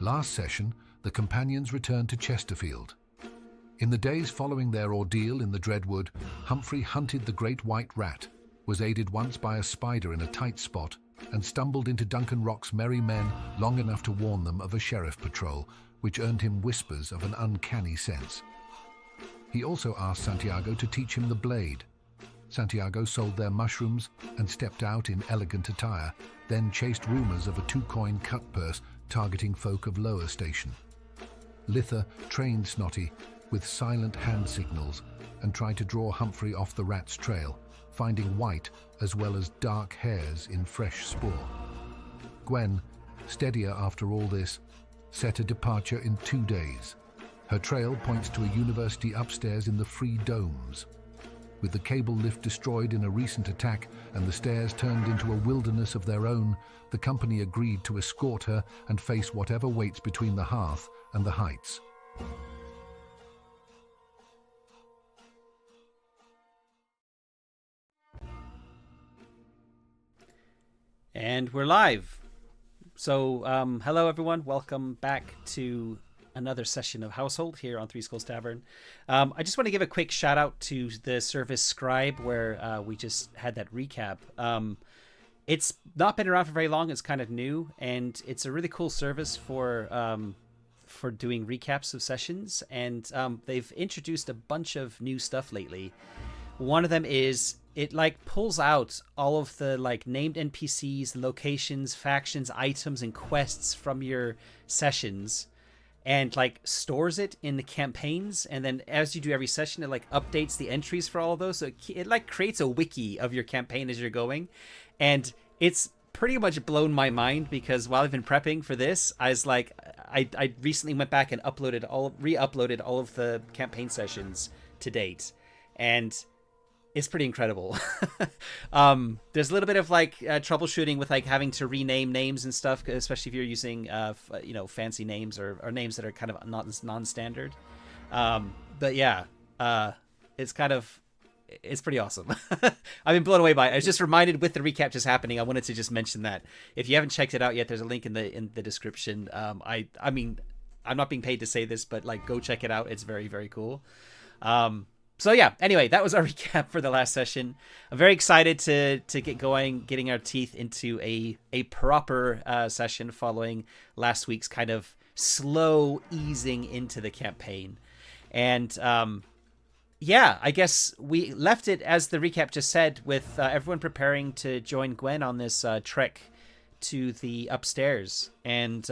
Last session, the companions returned to Chesterfield. In the days following their ordeal in the Dreadwood, Humphrey hunted the great white rat, was aided once by a spider in a tight spot, and stumbled into Duncan Rock's merry men long enough to warn them of a sheriff patrol, which earned him whispers of an uncanny sense. He also asked Santiago to teach him the blade. Santiago sold their mushrooms and stepped out in elegant attire, then chased rumors of a 2-coin cut purse targeting folk of lower station. Litha trained Snotty with silent hand signals and tried to draw Humphrey off the rat's trail, finding white as well as dark hairs in fresh spoor. Gwen, steadier after all this, set a departure in 2 days. Her trail points to a university upstairs in the Free Domes. With the cable lift destroyed in a recent attack and the stairs turned into a wilderness of their own, the company agreed to escort her and face whatever waits between the hearth and the heights. And we're live. So, hello everyone. Welcome back to another session of Household here on Three Skulls Tavern. I just want to give a quick shout out to the service Scribe, where we just had that recap. It's not been around for very long. It's kind of new, and it's a really cool service for doing recaps of sessions. And they've introduced a bunch of new stuff lately. One of them is it pulls out all of the named NPCs, locations, factions, items, and quests from your sessions, and stores it in the campaigns. And then as you do every session, it updates the entries for all of those. So it creates a wiki of your campaign as you're going. And it's pretty much blown my mind, because while I've been prepping for this, I was I recently went back and re-uploaded all of the campaign sessions to date. And it's pretty incredible. There's a little bit of troubleshooting with having to rename names and stuff, especially if you're using fancy names or names that are kind of not non-standard. But yeah, it's pretty awesome. I've been blown away by it. I was just reminded with the recap just happening. I wanted to just mention that if you haven't checked it out yet, there's a link in the description. I mean, I'm not being paid to say this, but go check it out. It's very, very cool. So yeah, anyway, that was our recap for the last session. I'm very excited to get going, getting our teeth into a proper session following last week's kind of slow easing into the campaign. And yeah, I guess we left it, as the recap just said, with everyone preparing to join Gwen on this trek to the upstairs. And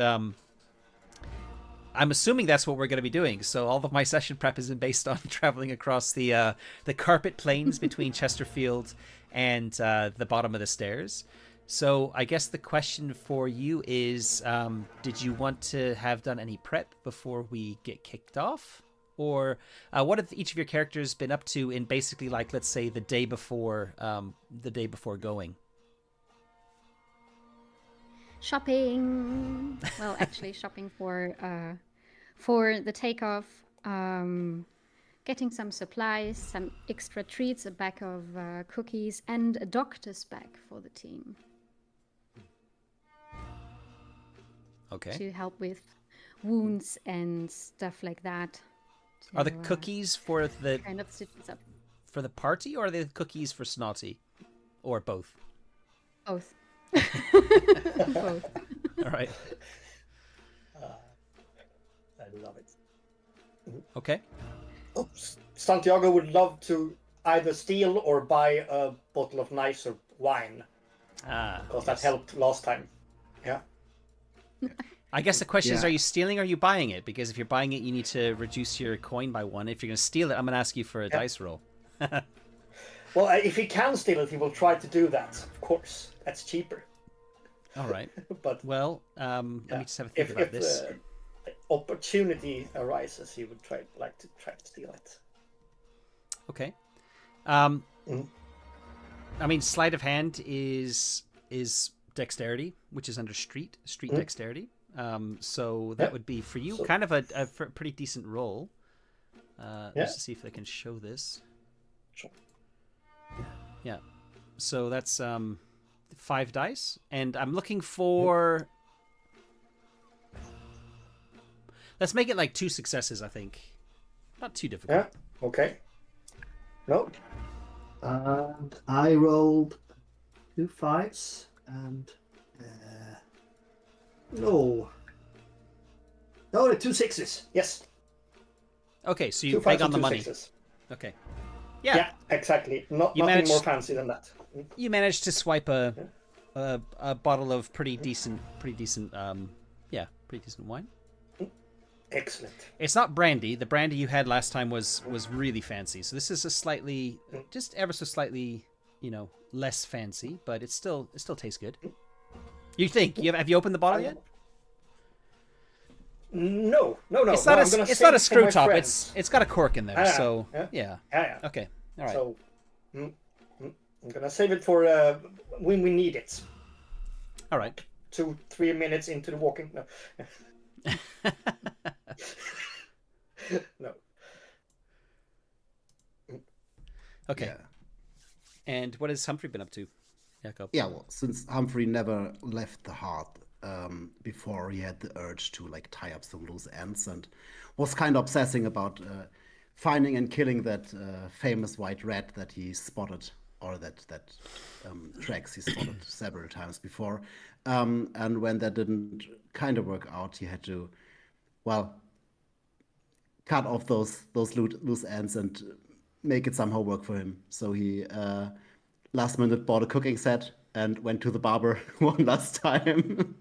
I'm assuming that's what we're going to be doing. So all of my session prep has been based on traveling across the carpet plains between Chesterfield and the bottom of the stairs. So I guess the question for you is, did you want to have done any prep before we get kicked off? Or what have each of your characters been up to in basically let's say the day before going? Shopping. Well, actually shopping for the takeoff, getting some supplies, some extra treats, a bag of cookies, and a doctor's bag for the team. Okay. To help with wounds and stuff like that. Are the cookies for the kind of stitches up for the party, or are they the cookies for Snotty, or both? Both. Both. All right. I love it. Okay. Santiago would love to either steal or buy a bottle of nicer wine. Because that helped last time. Yeah. I guess the question is, are you stealing or are you buying it? Because if you're buying it, you need to reduce your coin by 1. If you're going to steal it, I'm going to ask you for a dice roll. Well, if he can steal it, he will try to do that. Of course. That's cheaper. All right. But well, let me just have a think about this. If opportunity arises, he would try to steal it. Okay. I mean, sleight of hand is dexterity, which is under street dexterity. So that would be for you kind of a pretty decent roll. Let's see if I can show this. Sure. Yeah. So that's 5 dice, and I'm looking for Let's make it like 2 successes, I think. Not too difficult. Yeah. Okay. No. And I rolled 2 5s and no, 2 6s. Yes. Okay, so 2 you 5s peg on and the 2 money. 6s. Okay. Yeah. Yeah. Exactly. Nothing managed- more fancy than that. You managed to swipe a bottle of pretty decent pretty decent wine. Excellent. It's not brandy. The brandy you had last time was really fancy. So this is a slightly, just ever so slightly, less fancy, but it still tastes good. You think? Have you opened the bottle yet? No. It's not a screw top. It's got a cork in there. So yeah. Okay. All right. So I'm gonna save it for when we need it. All right. 2-3 minutes into the walking. No. No. Okay. Yeah. And what has Humphrey been up to, Jakob? Yeah, well, since Humphrey never left the hearth before, he had the urge to like tie up some loose ends and was kind of obsessing about finding and killing that famous white rat that he spotted, or that tracks he spotted several times before. And when that didn't kind of work out, he had to, cut off those loose ends and make it somehow work for him. So he last minute bought a cooking set and went to the barber one last time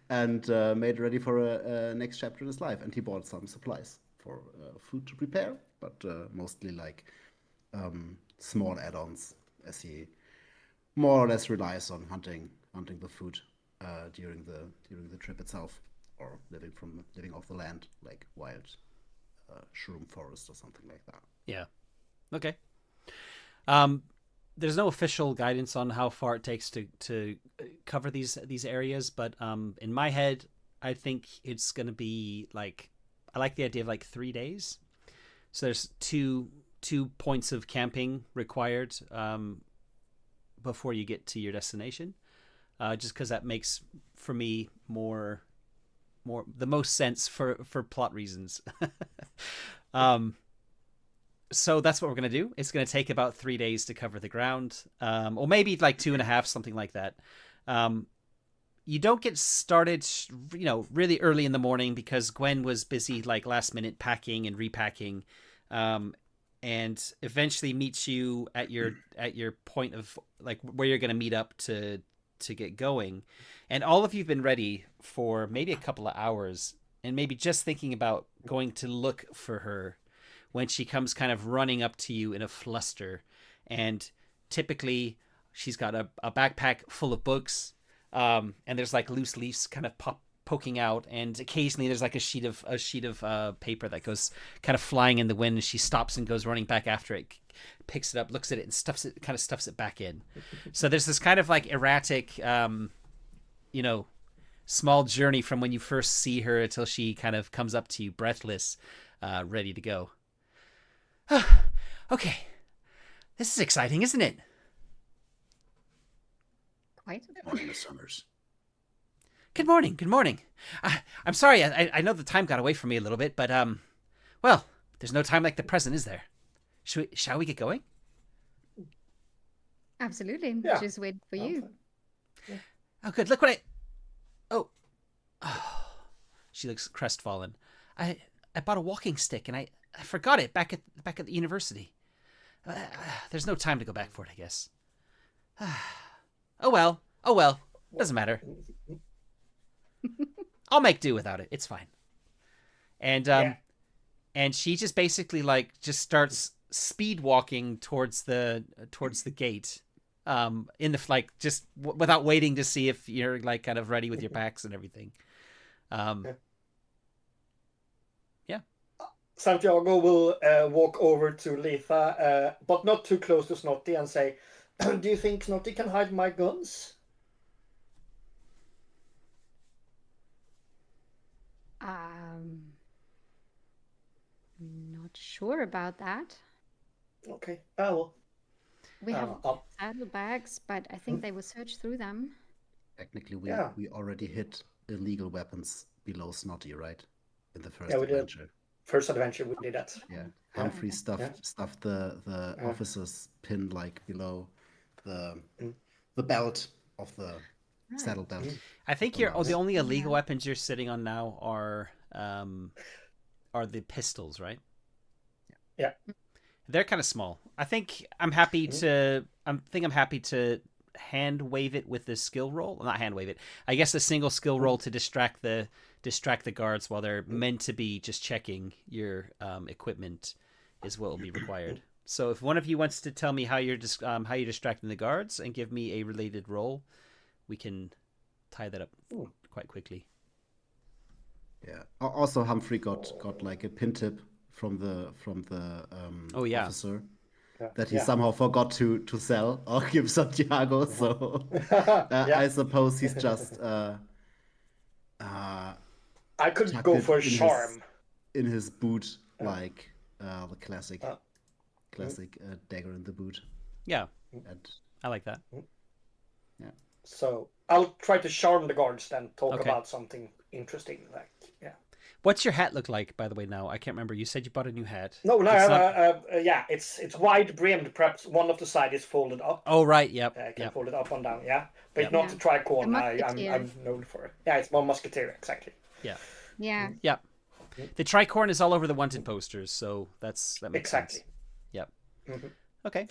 and made ready for a next chapter in his life. And he bought some supplies for food to prepare, but mostly like small add-ons, as he more or less relies on hunting the food during the trip itself, or living off the land, like wild shroom forest or something like that. Yeah. Okay. There's no official guidance on how far it takes to cover these areas, but in my head, I think it's going to be like, I like the idea of like 3 days. So there's two points of camping required before you get to your destination, just because that makes for me more the most sense for plot reasons. So that's what we're going to do. It's going to take about 3 days to cover the ground, or maybe like 2.5, something like that. You don't get started, really early in the morning because Gwen was busy like last minute packing and repacking, and eventually meets you at your point of like where you're going to meet up to get going. And all of you've been ready for maybe a couple of hours and maybe just thinking about going to look for her when she comes kind of running up to you in a fluster. And typically she's got a backpack full of books, and there's like loose leaves kind of poking out, and occasionally there's like a sheet of paper that goes kind of flying in the wind, and she stops and goes running back after it, picks it up, looks at it, and stuffs it back in. So there's this kind of like erratic small journey from when you first see her until she kind of comes up to you breathless, ready to go. Okay, this is exciting, isn't it? Quite. Morning, Miss Summers. Good morning. I'm sorry, I know the time got away from me a little bit, but well, there's no time like the present, is there? Shall we get going? Absolutely. Yeah. Just wait for you. Oh, good. Look what Oh, she looks crestfallen. I bought a walking stick and I forgot it back at the university. There's no time to go back for it, I guess. Oh well. Doesn't matter. I'll make do without it. It's fine. And and she just basically like just starts speed walking towards the gate. In the like just without waiting to see if you're like kind of ready with your packs and everything. Yeah. Santiago will walk over to Letha, but not too close to Snotty, and say, "Do you think Snotty can hide my guns?" Not sure about that. Okay. Well. We have saddlebags, but I think they will search through them. Technically, we already hid illegal weapons below Snotty, right? in the first Yeah, we did. adventure. First adventure, we did that. Yeah, Humphrey Yeah. stuffed the officer's pin like below the belt of the saddle belt. I think the only illegal weapons you're sitting on now are the pistols, right? Yeah. They're kind of small. I think I'm happy to hand wave it with the skill roll. Well, not hand wave it. I guess a single skill roll to distract the guards while they're meant to be just checking your equipment is what will be required. So if one of you wants to tell me how you're distracting the guards and give me a related roll, we can tie that up quite quickly. Yeah. Also, Humphrey got like a pin tip from the officer that he somehow forgot to sell or give Santiago. So I suppose he's just I could go for a charm in his boot, like the classic dagger in the boot. Yeah, And I like that. yeah. So I'll try to charm the guards then. Talk about something interesting, like What's your hat look like, by the way? Now I can't remember. You said you bought a new hat. No, it's wide brimmed. Perhaps one of the side is folded up. Oh right, yep. I can fold it up and down. Yeah, but Yep. not the tricorn. Musketeer. I'm known for it. Yeah, it's more musketeer exactly. Yeah. Yeah. Yep. The tricorn is all over the wanted posters, so that makes Exactly. sense. Yep. Mm-hmm. Okay.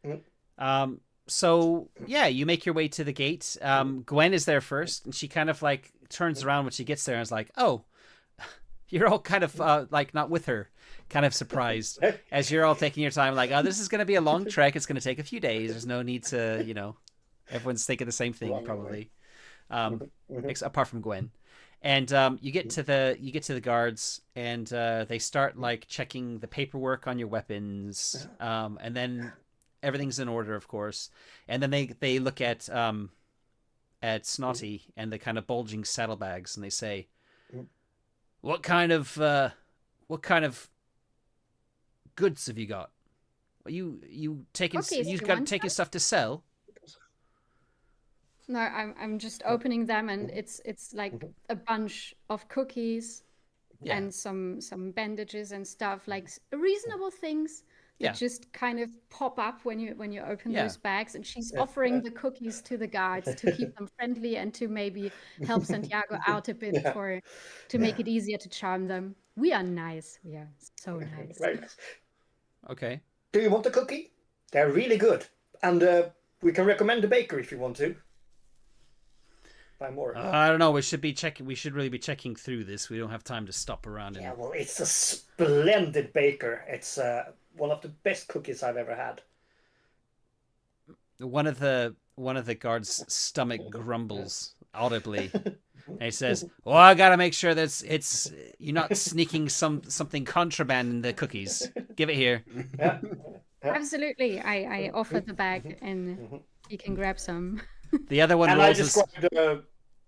Mm-hmm. So yeah, you make your way to the gate. Gwen is there first, and she kind of like turns around when she gets there and is like, "Oh, you're all kind of like not with her, kind of surprised as you're all taking your time. Like, oh, this is going to be a long trek. It's going to take a few days. There's no need to, everyone's thinking the same thing probably, apart from Gwen." And you get to the guards, and they start like checking the paperwork on your weapons, and then everything's in order, of course. And then they look at Snotty and the kind of bulging saddlebags, and they say, "What kind of goods have you got? Are you taking taking stuff to sell?" No, I'm just opening them, and it's like a bunch of cookies and some bandages and stuff, like reasonable things that just kind of pop up when you open those bags. And she's offering the cookies to the guards to keep them friendly and to maybe help Santiago out a bit to make it easier to charm them. We are nice. We are so nice. Very nice. Okay. Do you want a cookie? They're really good, and we can recommend the baker if you want to. Buy more. I don't know. We should really be checking through this. We don't have time to stop around. Yeah, well, it's a splendid baker. It's one of the best cookies I've ever had. One of the guards' stomach grumbles audibly, and he says, "Well, I gotta make sure that it's you're not sneaking something contraband in the cookies. Give it here." Yeah. Absolutely. I offer the bag, and you can grab some. The other one and rolls I described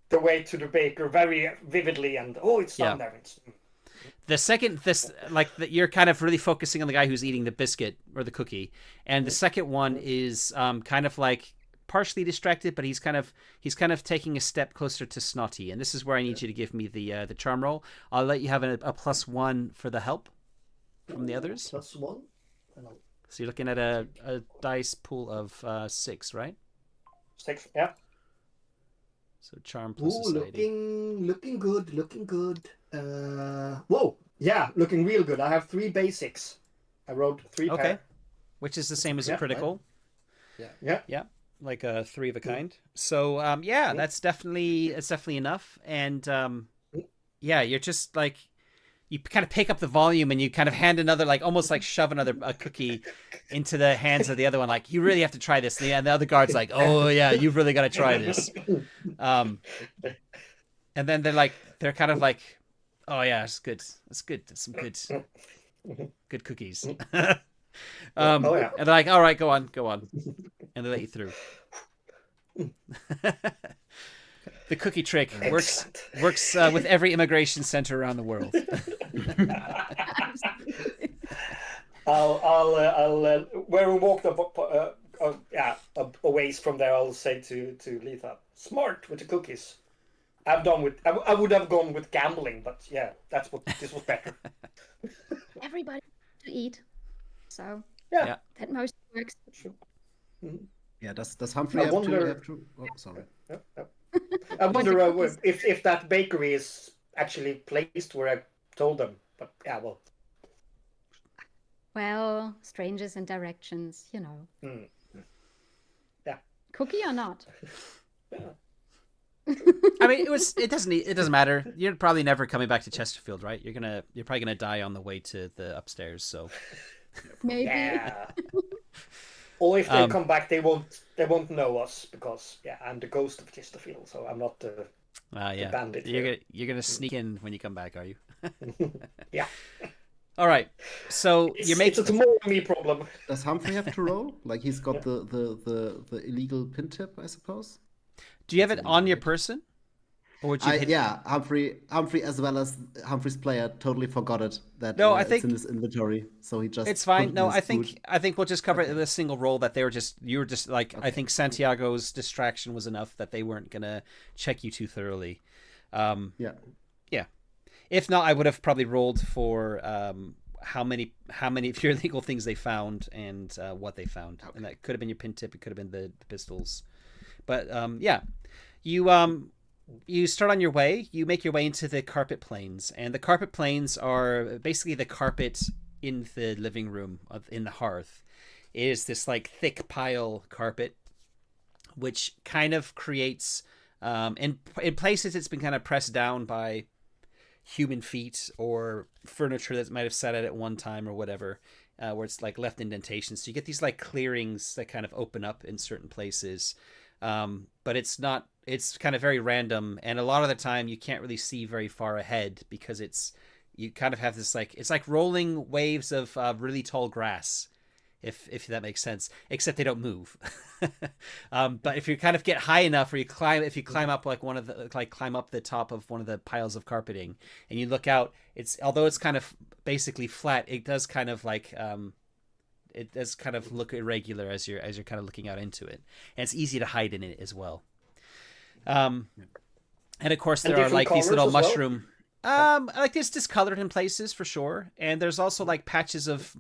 the way to the baker very vividly, and it's down there. The second you're kind of really focusing on the guy who's eating the biscuit or the cookie, and the second one is kind of like partially distracted, but he's kind of taking a step closer to Snotty, and this is where I need you to give me the charm roll. I'll let you have a +1 for the help from the others. +1. So you're looking at a dice pool of 6, right? 6, yeah. So charm plus society. Looking good. Whoa, yeah, looking real good. I have 3 basics. I wrote 3 pair. Which is the same as a critical. Right? Yeah. Like a 3 of a kind. So that's definitely enough. And you're just like, you kind of pick up the volume and you kind of hand another, like almost like shove a cookie into the hands of the other one. Like, you really have to try this. And the other guard's like, "Oh yeah, you've really got to try this." And then they're kind of like, "Oh yeah, it's good. It's good. It's some good cookies." And they're like, "All right, go on. And they let you through. The cookie trick works with every immigration center around the world. I'll where we walked a ways from there, I'll say to Letha, "Smart with the cookies. I'm done with. I would have gone with gambling, but yeah, this was better. Everybody to eat, so Yeah. that most works. Yeah, does Humphrey have to? Oh, sorry. Yeah. I wonder if that bakery is actually placed where I told them. But yeah, well. Well, strangers and directions, you know. Yeah. Cookie or not? I mean, it doesn't matter. You're probably never coming back to Chesterfield, right? You're probably gonna die on the way to the upstairs. So Maybe. Yeah. Or if they come back, they won't know us because I'm the ghost of Chesterfield, so I'm not the bandit. You're gonna sneak in when you come back, are you? Yeah. All right. So it's more me problem. Does Humphrey have to roll? Like he's got the illegal pin tip, I suppose. Do you have it on your person? Or would you Humphrey as well as Humphrey's player totally forgot it that I think it's in his inventory, so he just it's fine. No, I think we'll just cover it with a single roll that you were just like okay. I think Santiago's distraction was enough that they weren't gonna check you too thoroughly. Yeah. If not, I would have probably rolled for how many of your illegal things they found and what they found, and that could have been your pin tip. It could have been the pistols, but you start on your way. You make your way into the carpet planes, and the carpet planes are basically the carpet in the living room in the hearth. It is this like thick pile carpet, which kind of creates in places it's been kind of pressed down by human feet or furniture that might have sat at one time or whatever, where it's like left indentations. So you get these like clearings that kind of open up in certain places. But it's kind of very random. And a lot of the time you can't really see very far ahead because you kind of have this it's like rolling waves of really tall grass, if that makes sense, except they don't move. But if you kind of get high enough, or if you climb up climb up the top of one of the piles of carpeting and you look out, although it's kind of basically flat, it does kind of look irregular as you're kind of looking out into it, and it's easy to hide in it as well. And of course there are like these little mushroom. Like it's discolored in places for sure, and there's also like patches of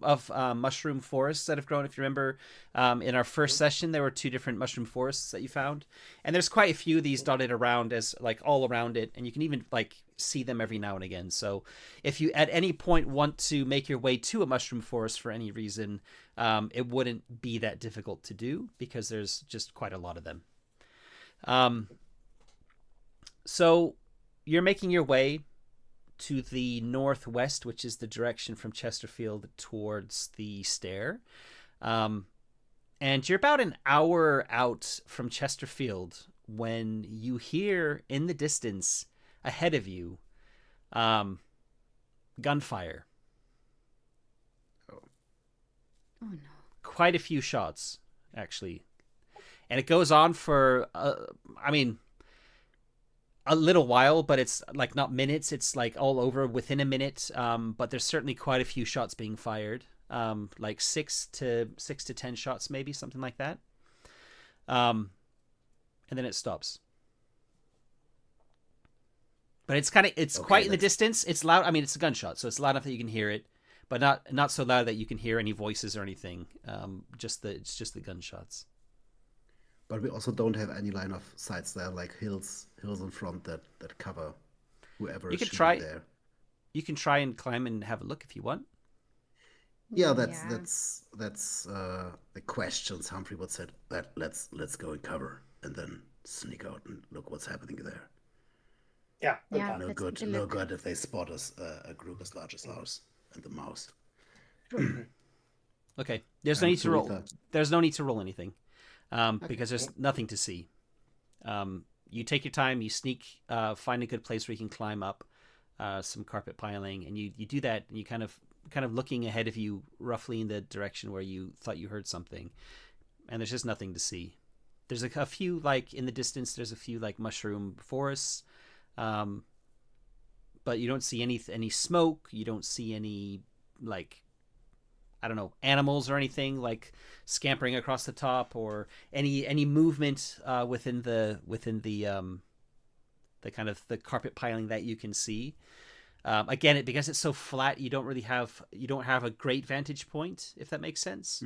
mushroom forests that have grown. If you remember, in our first session, there were 2 different mushroom forests that you found, and there's quite a few of these dotted around as like all around it, and you can even like see them every now and again. So if you at any point want to make your way to a mushroom forest for any reason, it wouldn't be that difficult to do because there's just quite a lot of them. So you're making your way to the northwest, which is the direction from Chesterfield towards the stair. And you're about an hour out from Chesterfield when you hear in the distance ahead of you gunfire. Oh no. Quite a few shots, actually. And it goes on for, a little while, but it's like not minutes. It's like all over within a minute. But there's certainly quite a few shots being fired. Like 6 to 10 shots, maybe something like that. And then it stops. But it's quite in the distance. It's loud. I mean, it's a gunshot, so it's loud enough that you can hear it, but not so loud that you can hear any voices or anything. It's just the gunshots. But we also don't have any line of sights there, like hills in front that cover whoever is shooting there. You can try and climb and have a look if you want. Yeah, that's the questions Humphrey would say. Let's go and cover and then sneak out and look what's happening there. Yeah. No good if they spot us a group as large as ours and the mouse. Okay. There's no need to roll. There's no need to roll anything. Because there's nothing to see. You take your time, you sneak, find a good place where you can climb up some carpet piling, and you do that, and you kind of looking ahead of you roughly in the direction where you thought you heard something, and there's just nothing to see. There's a few, like in the distance, there's a few like mushroom forests, but you don't see any smoke, you don't see any like, I don't know, animals or anything like scampering across the top, or any movement within the the kind of the carpet piling that you can see. Again, because it's so flat, you don't have a great vantage point, if that makes sense.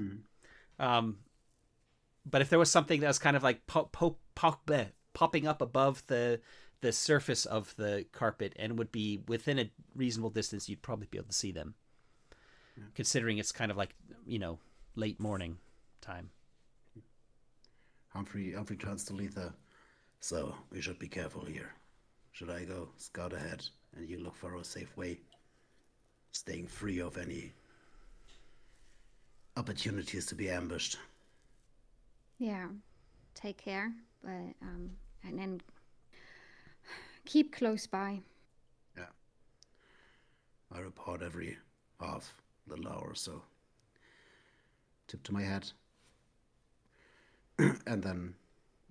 But if there was something that was kind of like popping up above the surface of the carpet and would be within a reasonable distance, you'd probably be able to see them. Yeah. Considering it's kind of like, late morning time. Humphrey turns to Letha. So we should be careful here. Should I go scout ahead and you look for a safe way, staying free of any opportunities to be ambushed? Yeah, take care, but and then keep close by. Yeah, I report every little hour or so. Tip to my hat, and then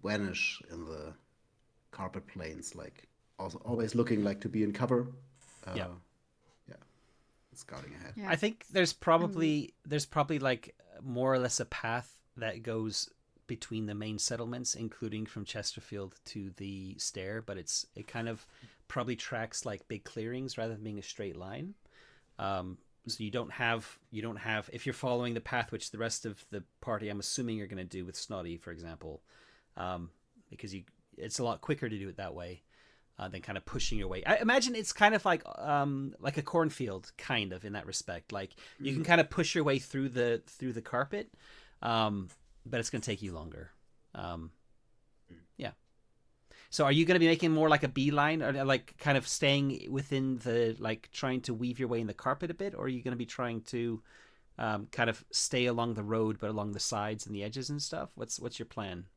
vanish in the carpet plains, like also always looking like to be in cover. Yeah, scouting ahead. Yeah. I think there's probably like more or less a path that goes between the main settlements, including from Chesterfield to the stair, but it kind of probably tracks like big clearings rather than being a straight line. So you don't have if you're following the path which the rest of the party, I'm assuming, you're going to do with Snotty, for example, because it's a lot quicker to do it that way than kind of pushing your way. I imagine it's kind of like a cornfield, kind of, in that respect. Like you can kind of push your way through the carpet, but it's going to take you longer. Yeah. So are you going to be making more like a beeline, or like kind of staying within the, like trying to weave your way in the carpet a bit? Or are you going to be trying to kind of stay along the road, but along the sides and the edges and stuff? What's your plan?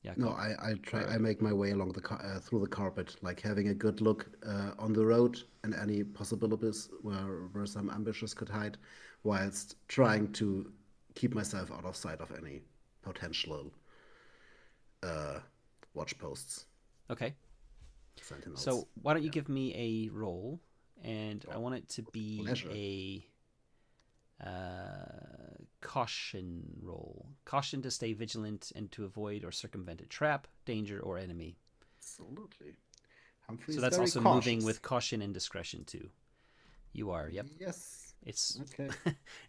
Yeah. No, I make my way along through the carpet, like having a good look on the road and any possibilities where some ambushes could hide, whilst trying to keep myself out of sight of any potential watch posts. Okay. Sentinels. So why don't you give me a roll, and I want it to be a caution roll. Caution to stay vigilant and to avoid or circumvent a trap, danger, or enemy. Absolutely. Humphrey's so that's very also cautious. moving with caution and discretion too. You are, yep. Yes. It's okay.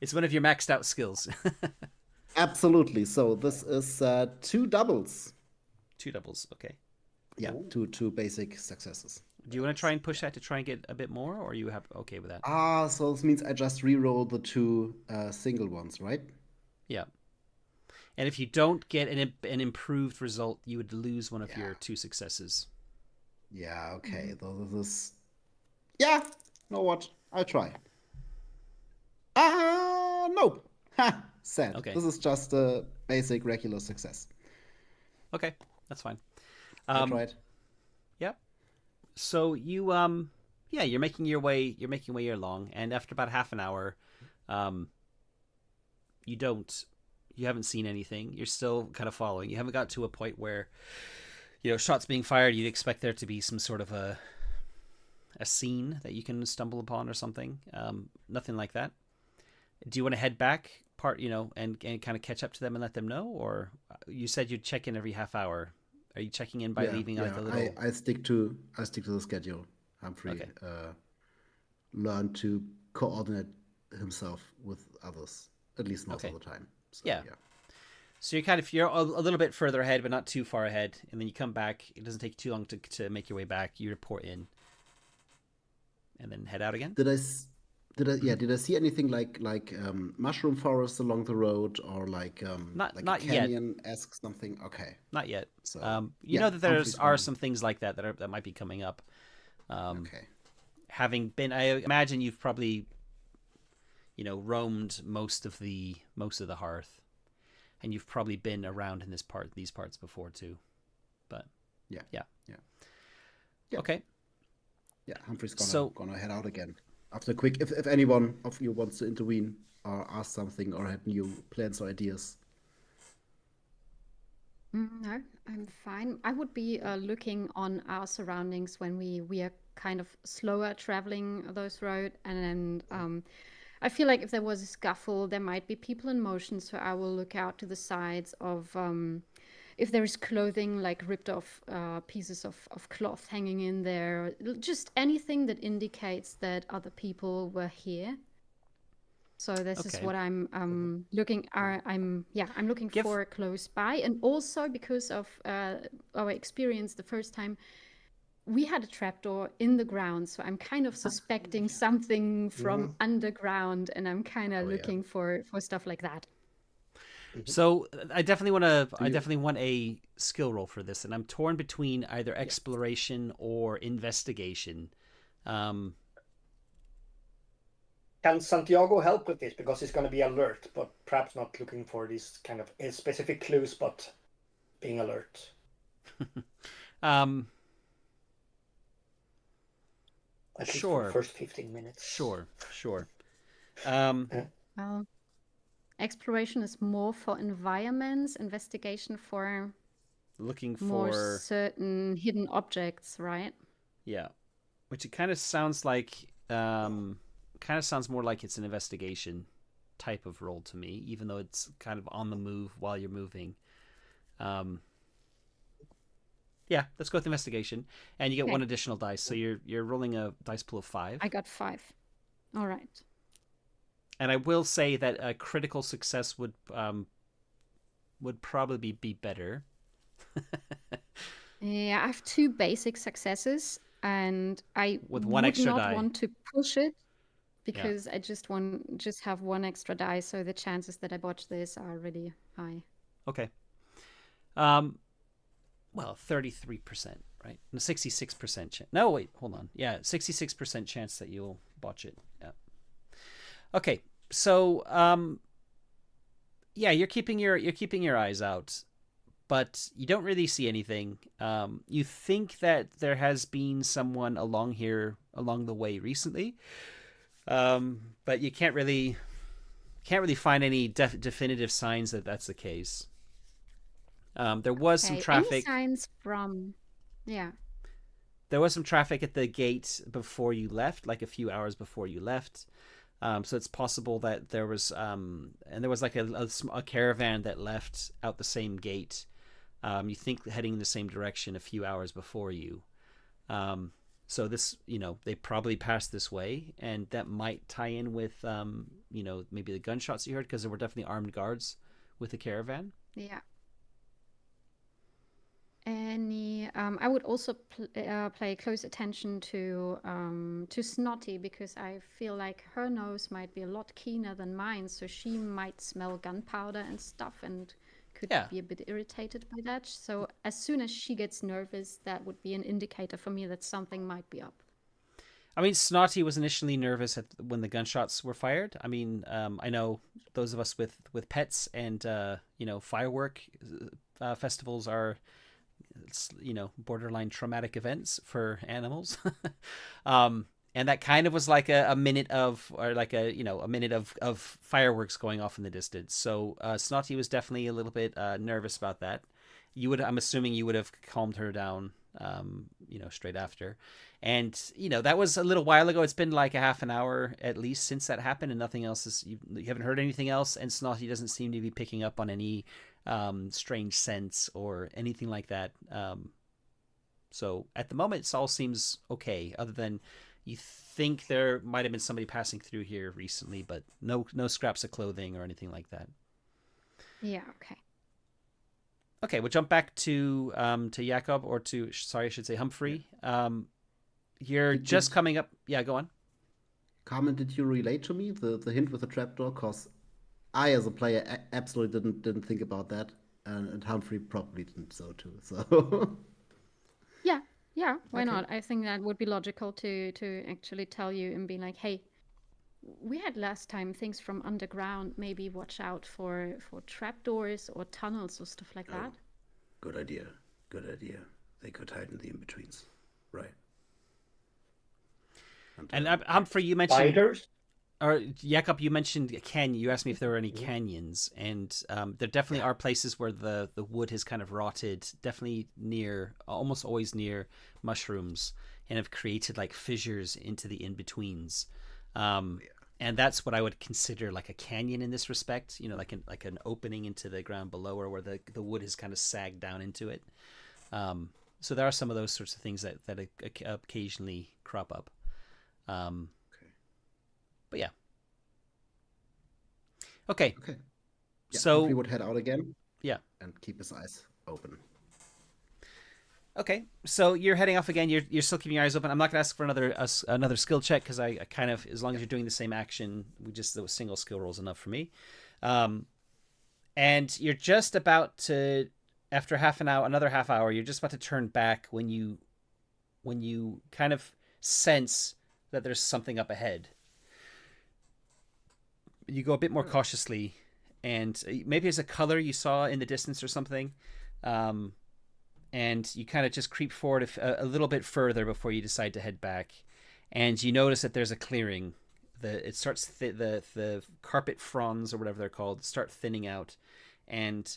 It's one of your maxed out skills. Absolutely. So this is 2 doubles. 2 doubles, okay. Yeah, two basic successes. Do you want to try and push that to try and get a bit more, or are you okay with that? So this means I just re-roll the 2 single ones, right? Yeah. And if you don't get an improved result, you would lose one of your 2 successes. Yeah, okay. Yeah, know what? I'll try. Nope. Ha! Sad. Okay. This is just a basic regular success. Okay, that's fine. I tried. Yep. So you you're making your way along, and after about half an hour, you haven't seen anything. You're still kind of following. You haven't got to a point where, shots being fired. You'd expect there to be some sort of a scene that you can stumble upon or something. Nothing like that. Do you want to head back and kind of catch up to them and let them know, or you said you'd check in every half hour? Are you checking in by leaving like a little? I stick to the schedule. Humphrey learned to coordinate himself with others, at least most of the time. So, yeah. So you're a little bit further ahead, but not too far ahead, and then you come back. It doesn't take too long to make your way back. You report in, and then head out again. Did I see anything like mushroom forests along the road, or like not a canyon-esque yet. something? Okay, not yet. So know that there are some things like that might be coming up. Okay. Having been, I imagine you've probably roamed most of the hearth, and you've probably been around in these parts before too. But yeah. Okay. Yeah, Humphrey's gonna head out again. After a quick, if anyone of you wants to intervene or ask something or have new plans or ideas. No, I'm fine. I would be looking on our surroundings when we are kind of slower traveling those roads, and then I feel like if there was a scuffle, there might be people in motion, so I will look out to the sides of if there's clothing like ripped off pieces of cloth hanging in there, just anything that indicates that other people were here. So this is what I'm looking. I'm looking for close by, and also because of our experience the first time, we had a trapdoor in the ground. So I'm kind of suspecting something from underground, and I'm kind of looking for stuff like that. So I definitely want a skill roll for this, and I'm torn between either exploration or investigation. Can Santiago help with this? Because he's going to be alert, but perhaps not looking for these kind of specific clues, but being alert. At least for the first 15 minutes. Sure. Well, exploration is more for environments, investigation for looking for more certain hidden objects, right? Yeah, which it kind of sounds like. Kind of sounds more like it's an investigation type of role to me, even though it's kind of on the move while you're moving. Yeah, let's go with investigation, and you get 1 additional dice. So you're rolling a dice pool of 5. I got 5. All right. And I will say that a critical success would probably be better. Yeah, I have 2 basic successes, and I with 1 extra die. Want to push it because I just have 1 extra die, so the chances that I botch this are really high. Okay. Well, 33%, right? No, 66% chance. No, wait, hold on. Yeah, 66% chance that you'll botch it. Yeah. Okay, so you're keeping your eyes out, but you don't really see anything. You think that there has been someone along the way recently, but you can't really find any definitive signs that that's the case. There was some traffic. Any signs from, There was some traffic at the gate before you left, like a few hours before you left. So it's possible that there was, and there was like a caravan that left out the same gate. You think heading in the same direction a few hours before you. So this, they probably passed this way, and that might tie in with, maybe the gunshots you heard, because there were definitely armed guards with the caravan. Yeah. I would also pay close attention to Snotty, because I feel like her nose might be a lot keener than mine, so she might smell gunpowder and stuff and could be a bit irritated by that. So as soon as she gets nervous, that would be an indicator for me that something might be up. I mean, Snotty was initially nervous when the gunshots were fired. I mean, I know those of us with pets and firework festivals are, borderline traumatic events for animals. And that kind of was like a minute of fireworks going off in the distance. So Snotty was definitely a little bit nervous about that. I'm assuming you would have calmed her down, straight after. And, that was a little while ago. It's been like a half an hour at least since that happened, and nothing else is, you haven't heard anything else. And Snotty doesn't seem to be picking up on any strange scents or anything like that. So at the moment, it all seems okay, other than you think there might have been somebody passing through here recently, but no scraps of clothing or anything like that. Yeah, okay. Okay, we'll jump back to Jakob, or I should say Humphrey. You're just coming up. Yeah, go on. Carmen, did you relate to me the hint with the trapdoor? Because I, as a player, absolutely didn't think about that, and Humphrey probably didn't so too. So yeah, why not? I think that would be logical to actually tell you and be like, hey, we had last time things from underground. Maybe watch out for trapdoors or tunnels or stuff like that. Good idea. They could hide in the in-betweens, right? And Humphrey, you mentioned spiders. Or Jakob, you mentioned you asked me if there were any canyons, and there definitely are places where the wood has kind of rotted, definitely almost always near mushrooms, and have created like fissures into the in-betweens. And And that's what I would consider like a canyon in this respect, you know, like an opening into the ground below, or where the wood is kind of sagged down into it. So there are some of those sorts of things that occasionally crop up. Okay. But yeah. Okay. Okay. Yeah, So we would head out again. Yeah. And keep his eyes open. Okay, so you're heading off again. You're still keeping your eyes open. I'm not going to ask for another skill check, because I kind of, as long as you're doing the same action, the single skill roll is enough for me. And you're just about to, after another half hour, you're just about to turn back when you kind of sense that there's something up ahead. You go a bit more cautiously, and maybe it's a color you saw in the distance or something. And you kind of just creep forward a little bit further before you decide to head back. And you notice that there's a clearing. The carpet fronds, or whatever they're called, start thinning out. And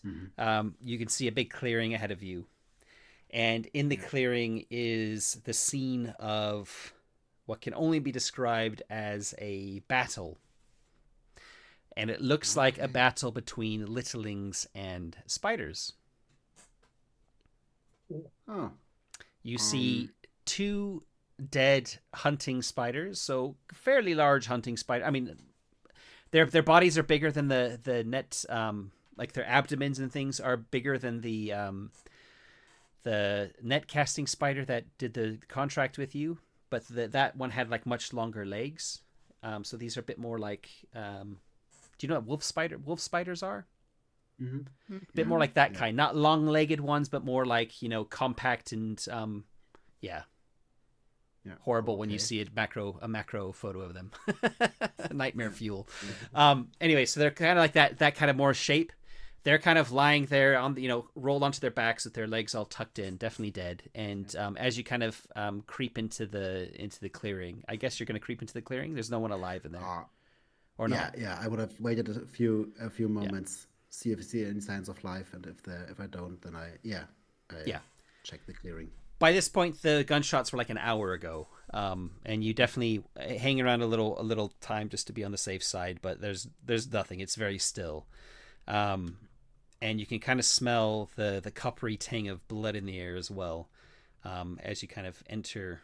you can see a big clearing ahead of you. And in the clearing is the scene of what can only be described as a battle. And it looks like a battle between littlings and spiders. Oh. You see two dead hunting spiders, so fairly large hunting spider. I mean, their bodies are bigger than the net, like their abdomens and things are bigger than the net casting spider that did the contract with you, but that one had like much longer legs. So these are a bit more like, do you know what wolf spiders are? Mm-hmm. A bit more like that kind, not long-legged ones, but more like, you know, compact and horrible when you see a macro photo of them. Nightmare fuel. Anyway, so they're kind of like that kind of more shape. They're kind of lying there on the, you know, rolled onto their backs with their legs all tucked in, definitely dead. And as you kind of creep into the clearing, I guess you're going to creep into the clearing. There's no one alive in there, or not? Yeah. I would have waited a few moments. See if I see any signs of life, and if I don't, then I check the clearing. By this point, the gunshots were like an hour ago, and you definitely hang around a little time just to be on the safe side. But there's nothing; it's very still, and you can kind of smell the coppery tang of blood in the air as well, as you kind of enter,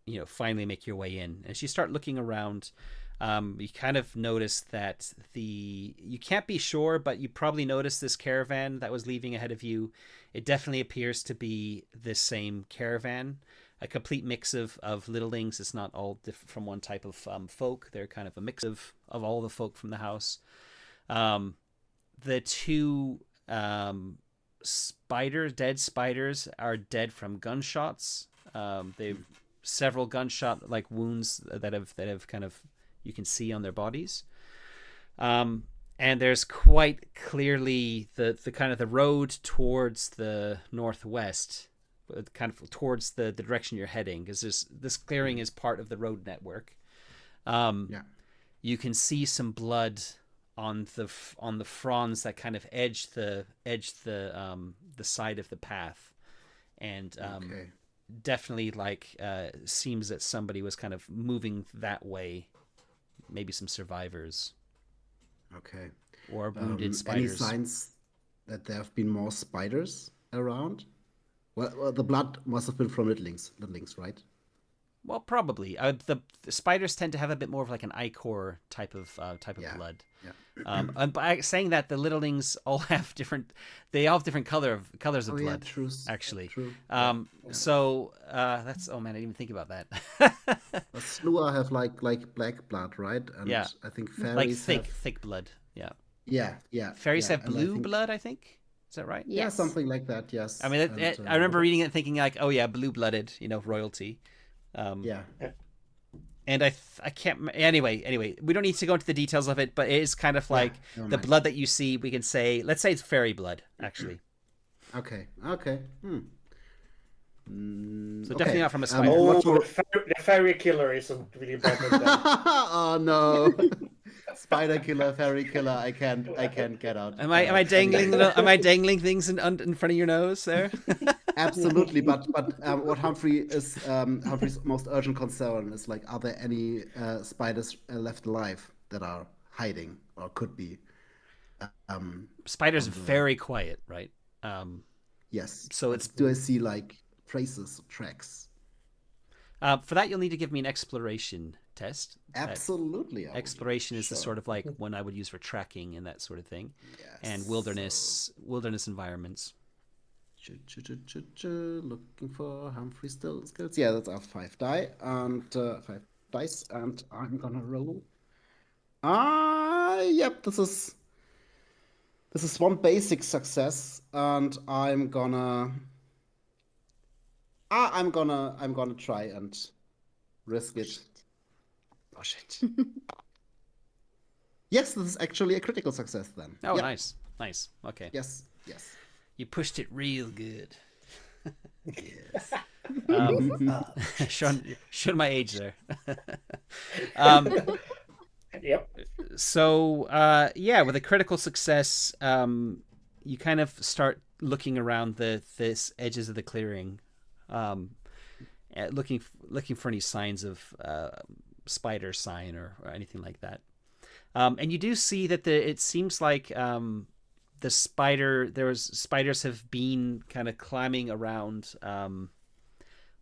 you know, finally make your way in. As you start looking around, you kind of notice that you can't be sure, but you probably noticed this caravan that was leaving ahead of you. It definitely appears to be this same caravan, a complete mix of littlings. It's not all different from one type of folk. They're kind of a mix of all the folk from the house. The two dead spiders are dead from gunshots. They've several gunshot like wounds that have kind of, you can see on their bodies. And there's quite clearly the kind of the road towards the northwest, kind of towards the direction you're heading, because this clearing is part of the road network. You can see some blood on the fronds that kind of edge the side of the path, and definitely like seems that somebody was kind of moving that way. Maybe some survivors. Okay. Or wounded spiders. Any signs that there have been more spiders around? Well, the blood must have been from littlings, right? Well, probably. The spiders tend to have a bit more of like an ichor type of blood. Yeah. And by saying that, the littlings all have different colors of blood. Yeah, true. Actually. True. So that's, oh man, I didn't even think about that. Slua have like black blood, right? And I think fairies like thick blood. Yeah. Yeah. Fairies have blue blood, I think. Is that right? Yes. Yeah, something like that. Yes. I mean, I remember reading it and thinking like, oh yeah, blue-blooded, you know, royalty. And I can't. Anyway, we don't need to go into the details of it, but it is kind of like the blood that you see. We can say, let's say it's fairy blood, actually. Okay. So definitely not from a spider. The fairy killer isn't really bothered. Oh no. Spider killer, fairy killer. I can't get out. Am I dangling things in front of your nose there? Absolutely, but what Humphrey's most urgent concern is like, are there any spiders left alive that are hiding or could be? Spiders very quiet, right? Yes. So it's do I see like traces, tracks? For that, you'll need to give me an exploration test. Absolutely. Exploration is the sort of like one I would use for tracking and that sort of thing, and wilderness environments. Looking for Humphrey skills. Yeah, that's our 5 die and 5 dice, and I'm gonna roll. Yep, this is one basic success, and I'm gonna try and risk it. Oh shit. Yes, this is actually a critical success then. Oh, yep. Nice. Okay. Yes. You pushed it real good. Yes. Showing my age there. Yep. So, with a critical success, you kind of start looking around this edges of the clearing, looking for any signs of spider sign or anything like that. And you do see that it seems like spiders have been kind of climbing around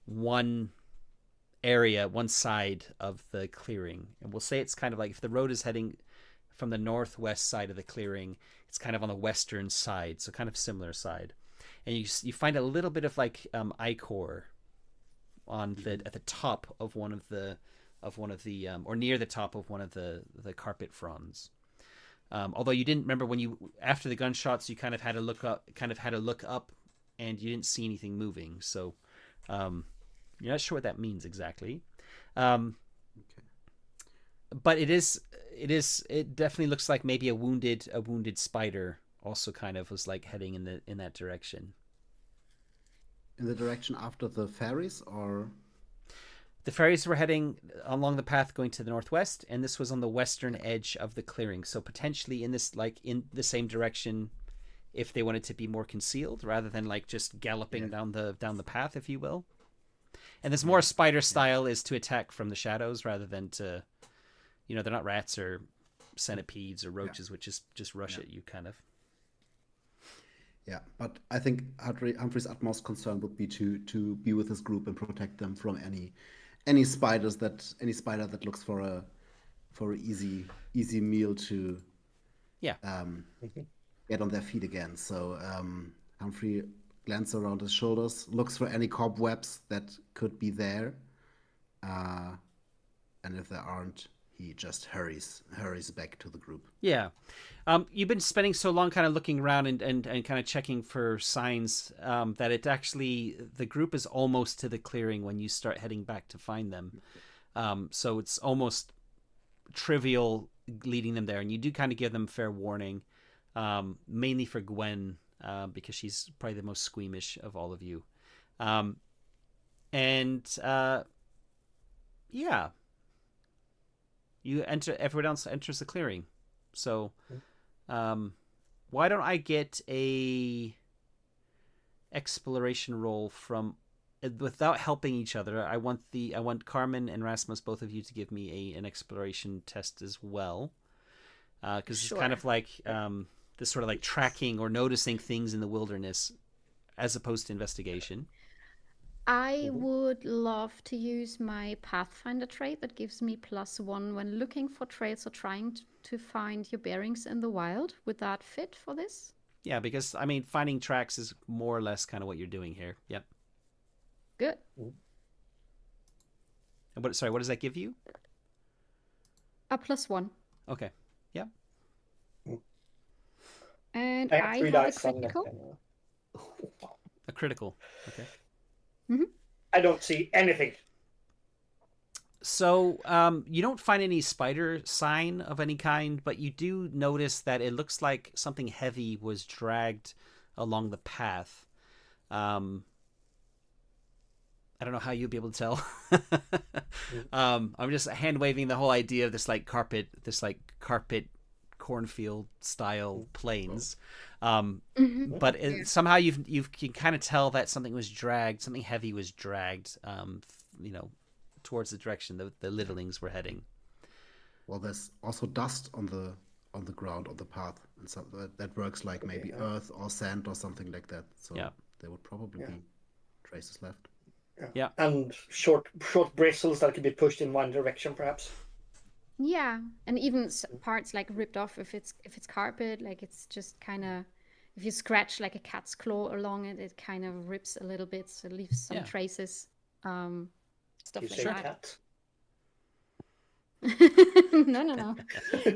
one side of the clearing, and we'll say it's kind of like if the road is heading from the northwest side of the clearing, it's kind of on the western side, so kind of similar side. And you find a little bit of like ichor on at the top of one of the or near the top of one of the carpet fronds. Although you didn't remember after the gunshots, you kind of had to look up, and you didn't see anything moving. So you're not sure what that means exactly. Okay. But it definitely looks like maybe a wounded spider also kind of was like heading in that direction. In the direction after the fairies, or? The fairies were heading along the path going to the northwest, and this was on the western edge of the clearing. So potentially in the same direction, if they wanted to be more concealed rather than like just galloping down the path, if you will. And this more spider style is to attack from the shadows rather than to, they're not rats or centipedes or roaches, which is just rush at you kind of. Yeah, but I think Humphrey's utmost concern would be to be with his group and protect them from any spider that looks for a easy meal to get on their feet again. So Humphrey glances around his shoulders, looks for any cobwebs that could be there, and if there aren't, he just hurries back to the group. Yeah. You've been spending so long kind of looking around and kind of checking for signs that it actually, the group is almost to the clearing when you start heading back to find them. So it's almost trivial leading them there. And you do kind of give them fair warning, mainly for Gwen, because she's probably the most squeamish of all of you. Everyone else enters the clearing. So, why don't I get a exploration roll from, without helping each other? I want Carmen and Rasmus, both of you, to give me an exploration test as well, because it's kind of like this sort of like tracking or noticing things in the wilderness, as opposed to investigation. I would love to use my Pathfinder trait that gives me +1 when looking for trails or trying to find your bearings in the wild. Would that fit for this? Yeah, because, finding tracks is more or less kind of what you're doing here. Yep. Good. And what does that give you? A +1. Okay. Yeah. And I have a critical. A critical. Okay. Mm-hmm. I don't see anything. So you don't find any spider sign of any kind, but you do notice that it looks like something heavy was dragged along the path. I don't know how you'd be able to tell. I'm just hand waving the whole idea of this carpet cornfield style plains. But somehow you can kind of tell that something heavy was dragged, towards the direction the littlings were heading. Well, there's also dust on the ground, on the path, and so that works like maybe earth or sand or something like that. So there would probably be traces left. Yeah. And short bristles that could be pushed in one direction, perhaps. Yeah, and even parts like ripped off if it's carpet, like it's just kind of, if you scratch like a cat's claw along it, it kind of rips a little bit, so it leaves some traces. Stuff like that. Cat?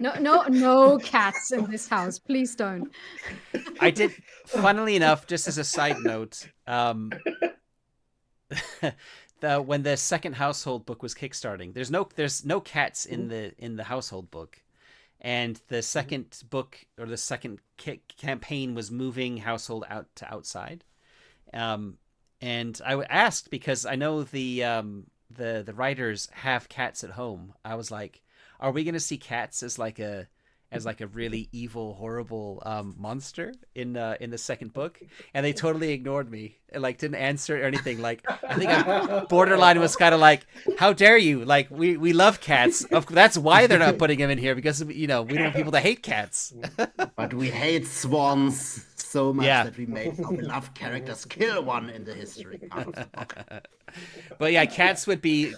No cats in this house. Please don't. I did, funnily enough, just as a side note, when the second household book was kickstarting, there's no cats in the household book, and the second book, or the second campaign, was moving household out to outside. And I asked, because I know the writers have cats at home. I was like, are we going to see cats as like a really evil, horrible monster in the second book? And they totally ignored me, and like didn't answer or anything. Like, I think borderline was kind of like, how dare you? Like, we love cats. That's why they're not putting them in here, because we don't want people to hate cats. But we hate swans so much that we made our beloved characters kill one in the history. But yeah, cats would be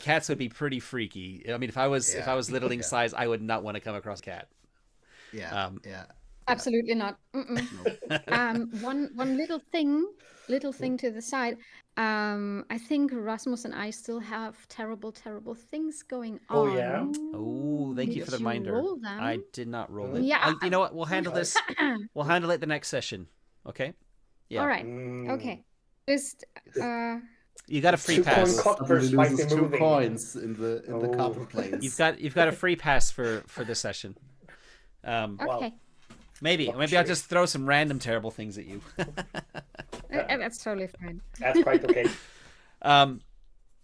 pretty freaky. I mean, if I was littling size, I would not want to come across a cat. Yeah. Absolutely not. One little thing to the side. I think Rasmus and I still have terrible things going on. Oh yeah. Oh, thank you for the reminder. I did not roll it. Yeah. You know what? We'll handle this. We'll handle it the next session. Okay. Yeah. All right. Okay. Just you got a free pass. Two coins in the carpet planes. You've got a free pass for this session. Okay. Maybe I'll just throw some random terrible things at you. That's totally fine. That's quite okay.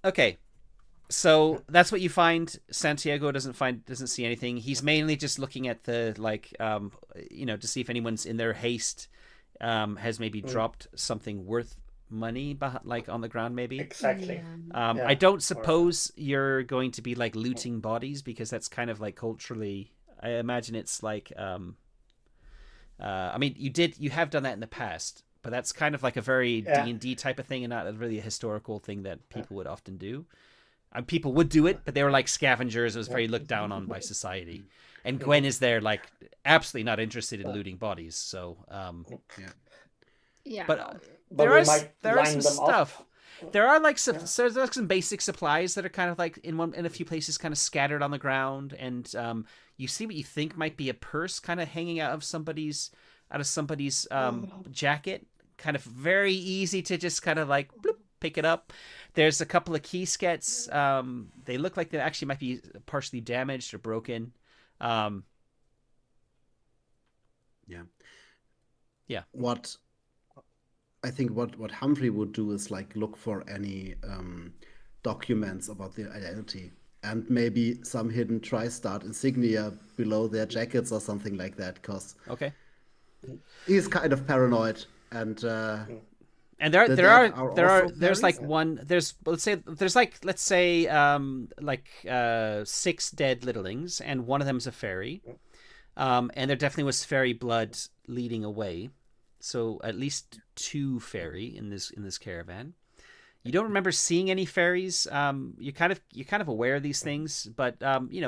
Okay. So that's what you find. Santiago doesn't see anything. He's mainly just looking at the to see if anyone's in their haste has maybe dropped something worth money like on the ground, maybe. Exactly. I don't suppose you're going to be like looting bodies, because that's kind of like culturally, I imagine it's like I mean, you have done that in the past, but that's kind of like a very D&D type of thing, and not really a historical thing that people would often do. People would do it, but they were like scavengers. It was very looked down on by society. And Gwen is there, like, absolutely not interested in looting bodies. So, But there is some stuff. There are like some, so there's some basic supplies that are kind of like in a few places, kind of scattered on the ground, and you see what you think might be a purse, kind of hanging out of somebody's jacket. Kind of very easy to just kind of like bloop, pick it up. There's a couple of key skets. They look like they actually might be partially damaged or broken. Yeah. What I think what Humphrey would do is like look for any documents about their identity, and maybe some hidden TriStart insignia below their jackets or something like that, because he's kind of paranoid. And there's like one, let's say 6 dead littlings, and one of them is a fairy, and there definitely was fairy blood leading away, so at least 2 fairy in this caravan. You don't remember seeing any fairies. You're kind of aware of these things, but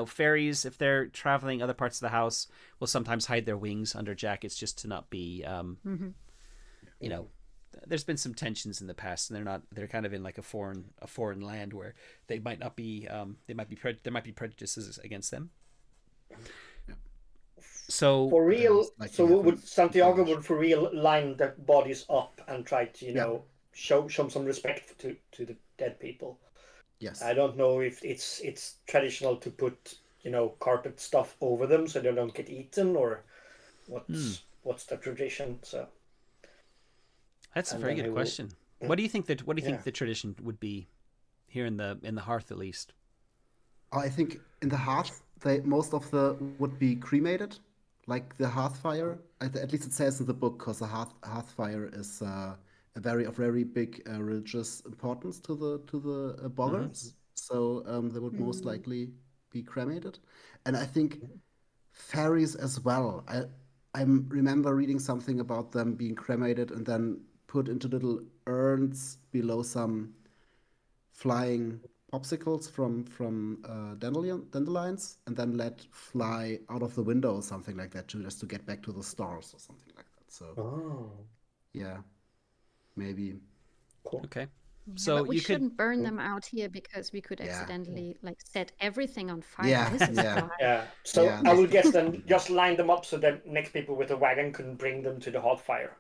fairies, if they're traveling other parts of the house, will sometimes hide their wings under jackets just to not be there's been some tensions in the past, and they're kind of in like a foreign land where they might not be there might be prejudices against them. So for real, Santiago would for real line the bodies up and try to show some respect to the dead people. Yes. I don't know if it's traditional to put carpet stuff over them so they don't get eaten, or what's the tradition. So that's a very good question. What do you think the tradition would be here in the hearth, at least? I think in the hearth, most of the would be cremated, like the hearthfire. At least it says in the book, because the hearthfire is a very big religious importance to the boggers. So they would most likely be cremated, and I think fairies as well. I remember reading something about them being cremated and then put into little urns below some flying popsicles from dandelions, and then let fly out of the window or something like that, just to get back to the stars or something like that. So yeah, maybe. Cool. Okay. Yeah, So but we you could shouldn't burn them out here because we could Yeah. accidentally like set everything on fire. Yeah, This is yeah. fly. Yeah. So Yeah, I will guess then just line them up so that next people with a wagon can bring them to the hot fire.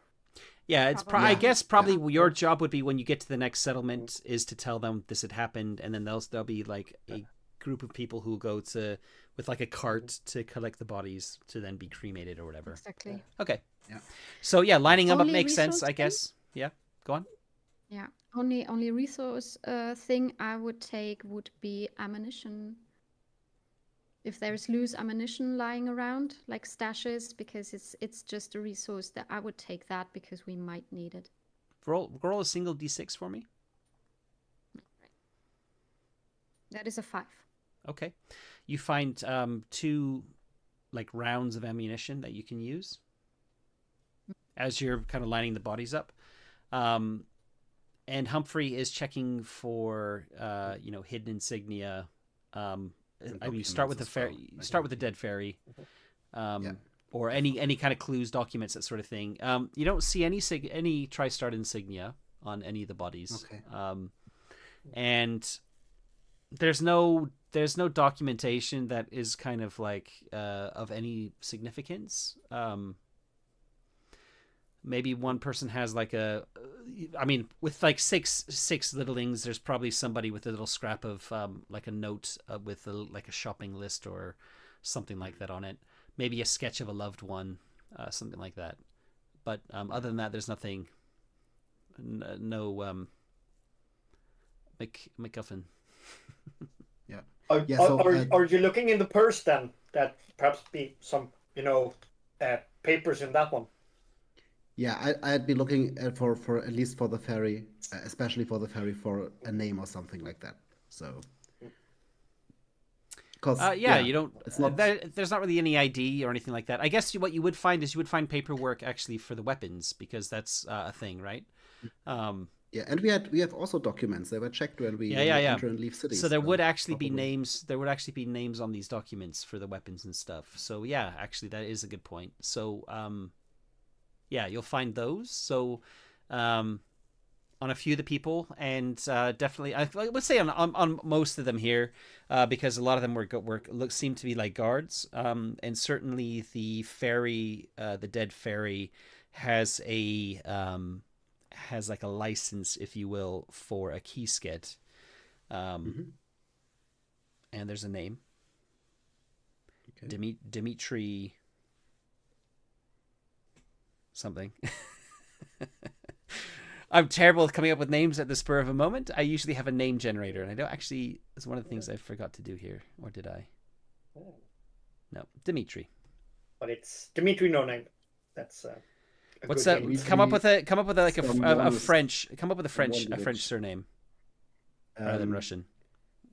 Yeah, it's Probably. I Yeah, guess probably your job would be when you get to the next settlement is to tell them this had happened, and then there'll be like a group of people who go to with like a cart to collect the bodies to then be cremated or whatever. Exactly. Okay. Yeah. So yeah, lining them up Only makes sense, resource I thing? guess. Yeah. Go on. Yeah. Only resource thing I would take would be ammunition. If there's loose ammunition lying around, like stashes, because it's just a resource that I would take that because we might need it. Roll a single d6 for me. That is a 5. Okay. You find 2 like rounds of ammunition that you can use as you're kind of lining the bodies up. And Humphrey is checking for hidden insignia. I mean, start with the fairy. Start with the dead fairy, or any kind of clues, documents, that sort of thing. You don't see any TriStar insignia on any of the bodies. Okay. And there's no documentation that is kind of like of any significance. Maybe one person has like with like six littlings, there's probably somebody with a little scrap of like a note with like a shopping list or something like that on it. Maybe a sketch of a loved one, something like that. But other than that, there's nothing. No MacGuffin. Yeah. Are you looking in the purse then? That perhaps be some papers in that one. Yeah, I'd be looking for at least for the ferry, especially for the ferry, for a name or something like that. So, because you don't. It's not. There's not really any ID or anything like that. I guess what you would find is paperwork actually for the weapons, because that's a thing, right? Yeah, and we have also documents. They were checked when we enter and leave cities. So there would actually be names. There would actually be names on these documents for the weapons and stuff. So yeah, actually that is a good point. So yeah, you'll find those. So on a few of the people, and definitely, I would say on most of them here, because a lot of them seem to be like guards, and certainly the ferry, the dead ferry, has like a license, if you will, for a keyskit, and there's a name, Dimitri something. I'm terrible at coming up with names at the spur of a moment. I usually have a name generator, and I don't actually. It's one of the things I forgot to do here, or did I? No, Dimitri. But it's Dimitri, no name. That's what's that? Come up with a French. Come up with a French surname rather than Russian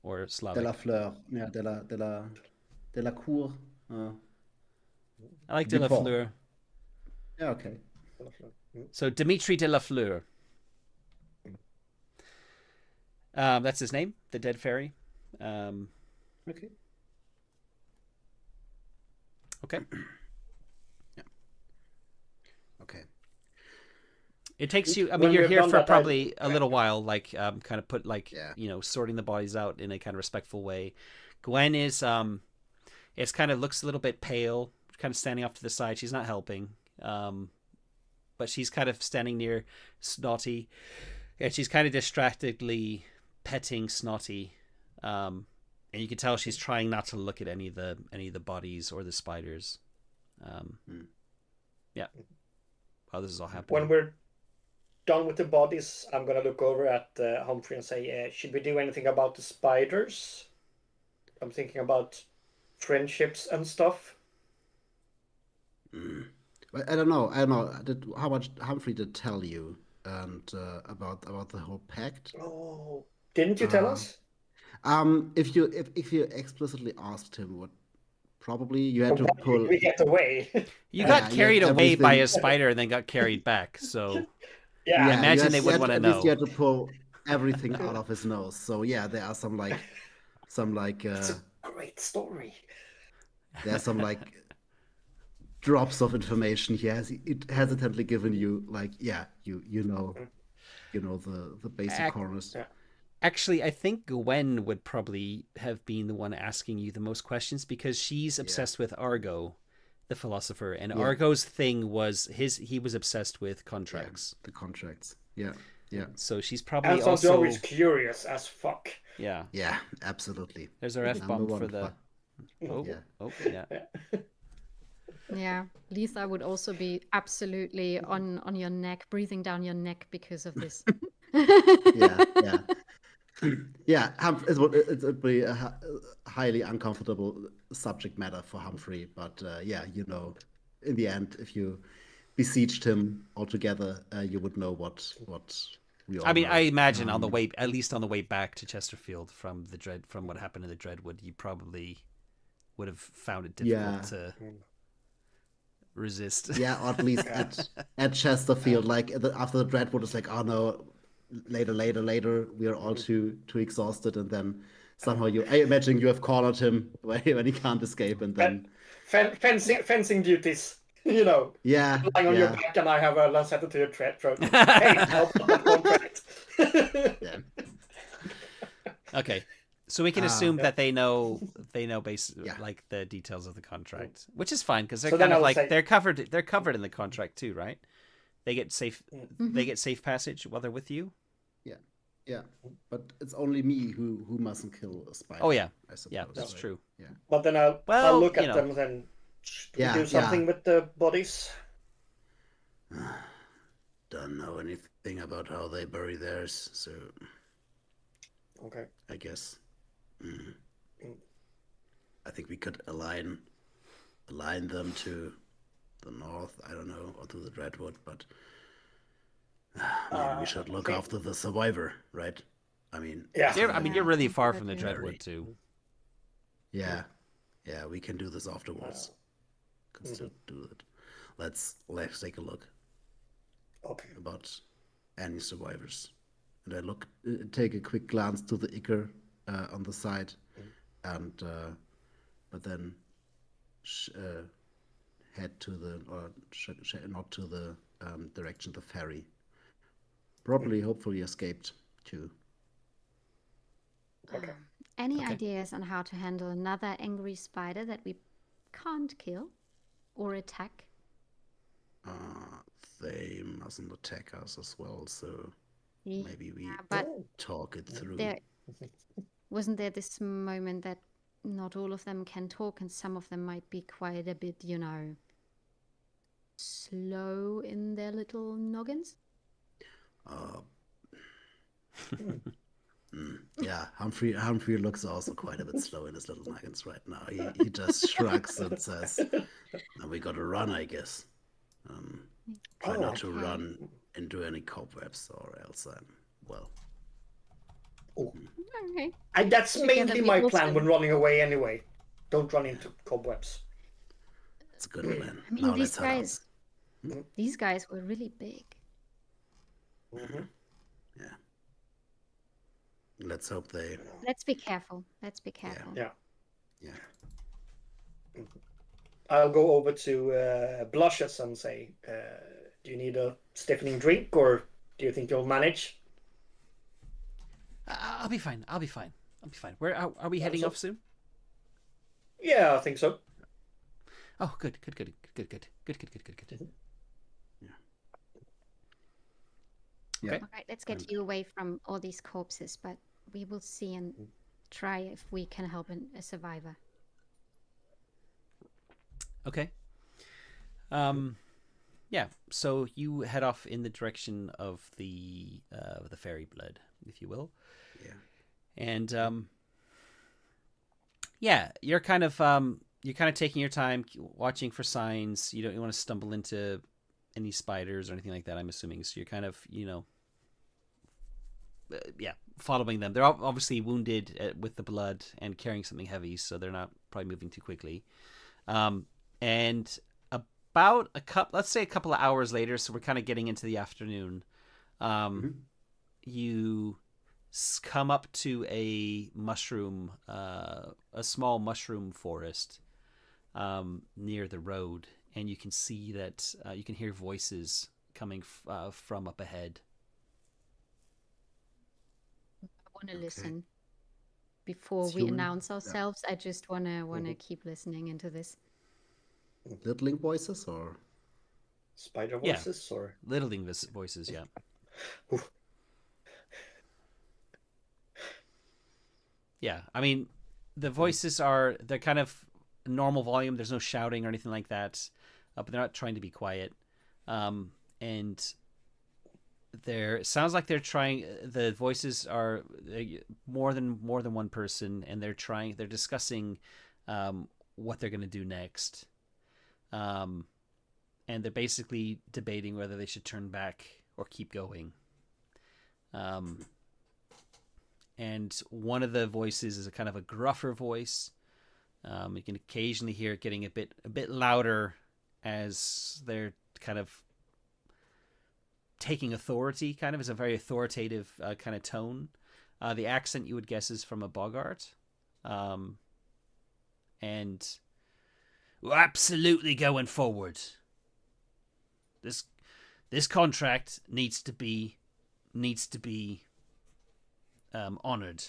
or Slavic. De la Fleur, yeah, de la Cour. I like de la Fleur. Yeah, okay. So Dimitri de la Fleur. That's his name, the dead fairy. Okay. Okay. Yeah. Okay. It takes you. I mean, you're here for probably a little while, like kind of put like sorting the bodies out in a kind of respectful way. Gwen is it's kind of looks a little bit pale, kind of standing off to the side. She's not helping. But she's kind of standing near Snotty, and she's kind of distractedly petting Snotty, and you can tell she's trying not to look at any of the bodies or the spiders. Yeah. While this is all happening. When we're done with the bodies, I'm gonna look over at Humphrey and say, "Should we do anything about the spiders?" I'm thinking about friendships and stuff. I don't know. How much Humphrey did tell you and about the whole pact? Oh, didn't you tell us? If you explicitly asked him, what probably you had to Why did pull. we get away? You got you carried had away by everything. a spider and then got carried back. So Yeah. I imagine they would you had want to at least you know. had to pull everything out of his nose. So yeah, there are some It's a great story. there are some drops of information he has hesitantly given you. You know the basic corners. Yeah. Actually, I think Gwen would probably have been the one asking you the most questions because she's obsessed with Argo, the philosopher, and Argo's thing was he was obsessed with contracts. The contracts. Yeah. So she's probably And also always curious as fuck. Yeah. Yeah, absolutely. There's our F-bomb for the yeah. Yeah, Lisa would also be absolutely on your neck, breathing down your neck because of this. Yeah. Yeah, it would be a highly uncomfortable subject matter for Humphrey, but in the end, if you besieged him altogether, you would know what we all know. I imagine on the way, at least on the way back to Chesterfield from what happened in the Dreadwood, you probably would have found it difficult to resist. Yeah, or at least at Chesterfield, after the Dreadwood, it's like, oh no, later, we are all too exhausted, and then somehow I imagine you have cornered him when he can't escape, and then fencing duties. You know, yeah, lying on your back, and I have a lancet to your throat. Hey, help the contract. Yeah. Okay, so we can assume that they know basically like the details of the contract, which is fine because they're kind of like they're covered in the contract too, right? They get safe passage while they're with you. Yeah, but it's only me who mustn't kill a spider. Oh yeah, I suppose. Yeah, that's true. Yeah, but then I'll look at them. Then should we do something with the bodies? Don't know anything about how they bury theirs, so okay. I guess I think we could align them to the north. I don't know, or to the Dreadwood, but maybe we should look after the survivor, right? I mean, you're really far from the Dreadwood too. Yeah, we can do this afterwards. Can still do it. Let's take a look. Okay. About any survivors, and I take a quick glance to the Iker on the side, and but then head to not to the direction of the ferry. Probably, hopefully, escaped too. Okay. Any ideas on how to handle another angry spider that we can't kill or attack? They mustn't attack us as well, so Yeah, maybe we but talk it through. Wasn't there this moment that not all of them can talk and some of them might be quite a bit, slow in their little noggins? Yeah, Humphrey looks also quite a bit slow in his little noggins right now. He just shrugs and says, "We gotta run, I guess. Try not to run into any cobwebs, or else Okay. That's mainly my plan when running away anyway. Don't run into cobwebs. It's a good plan. I mean, now these guys were really big. Mm-hmm. Yeah. Let's hope they. Let's be careful. Yeah. Yeah. I'll go over to Blushes and say, do you need a stiffening drink, or do you think you'll manage? I'll be fine. Where are we heading off soon? Yeah, I think so. Oh, good. Yeah. Okay. All right, let's get you away from all these corpses, but we will see and try if we can help a survivor. Okay. Yeah. So you head off in the direction of the fairy blood, if you will. Yeah. And yeah, you're kind of you're kind of taking your time, watching for signs. You don't want to stumble into any spiders or anything like that, I'm assuming. So you're kind of, following them. They're obviously wounded with the blood and carrying something heavy, so they're not probably moving too quickly. And about let's say a couple of hours later, so we're kind of getting into the afternoon, you come up to a small mushroom forest near the road, and you can see that you can hear voices coming from up ahead. I want to listen before we announce ourselves. I just want to keep listening into this. Littling voices or spider voices or littling voices? Yeah. Yeah, I mean, the voices they're kind of normal volume. There's no shouting or anything like that, but they're not trying to be quiet. And it sounds like they're trying. The voices are more than one person, and they're discussing what they're going to do next. And they're basically debating whether they should turn back or keep going. And one of the voices is a kind of a gruffer voice. You can occasionally hear it getting a bit louder as they're kind of taking authority. Kind of is a very authoritative kind of tone. The accent you would guess is from a boggart, and we're absolutely going forward. This contract needs to be honored,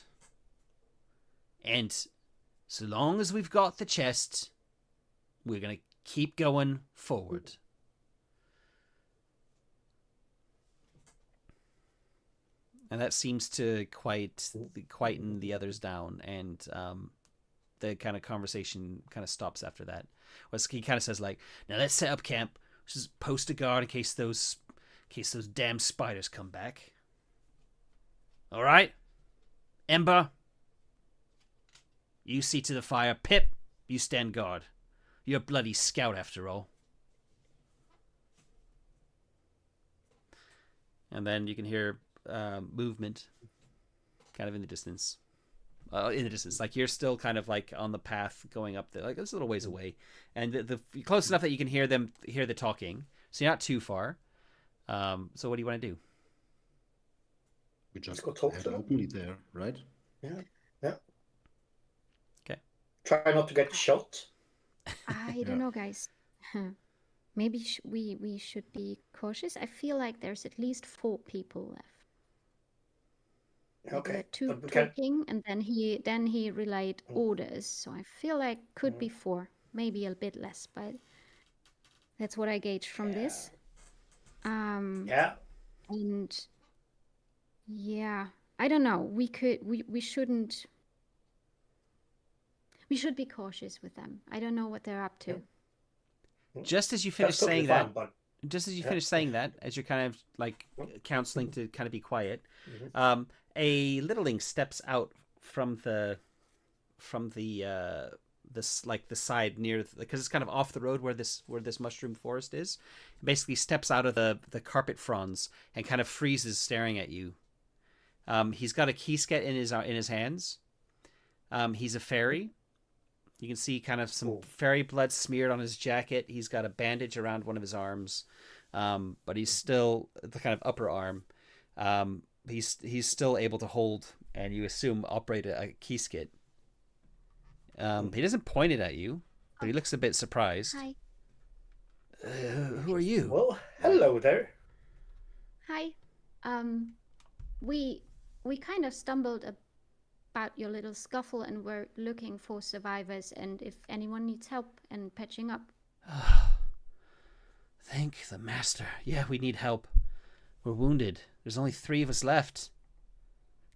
and so long as we've got the chest, we're gonna keep going forward. And that seems to quieten the others down, and the kind of conversation kind of stops after that. He kind of says, like, now let's set up camp. Just post a guard in case those damn spiders come back. All right, Ember, you see to the fire. Pip, you stand guard. You're a bloody scout after all. And then you can hear movement kind of in the distance. Like you're still kind of like on the path going up there, like it's a little ways away, and the close enough that you can hear the talking, so you're not too far. So what do you want to do? We just go talk to them. Openly there, right? Yeah. Okay. Try not to get shot. I don't know, guys. Maybe we should be cautious. I feel like there's at least 4 people left. Okay. There were 2 talking, and then he relayed orders. So I feel like could be 4, maybe a bit less, but that's what I gauge from this. Yeah. And yeah, I don't know. We shouldn't. We should be cautious with them. I don't know what they're up to. Just as you finish saying that, as you're kind of like counseling to kind of be quiet, a littling steps out from the side near, because it's kind of off the road where this mushroom forest is. Basically steps out of the carpet fronds and kind of freezes, staring at you. He's got a keysket in his hands. He's a fairy. You can see kind of some fairy blood smeared on his jacket. He's got a bandage around one of his arms, but he's still the kind of upper arm. He's still able to hold, and you assume operate a keyskit. He doesn't point it at you, but he looks a bit surprised. Hi. Who are you? Well, hello there. Hi. We kind of stumbled about your little scuffle, and we're looking for survivors, and if anyone needs help in patching up. Thank the master. Yeah, we need help. We're wounded. There's only 3 of us left.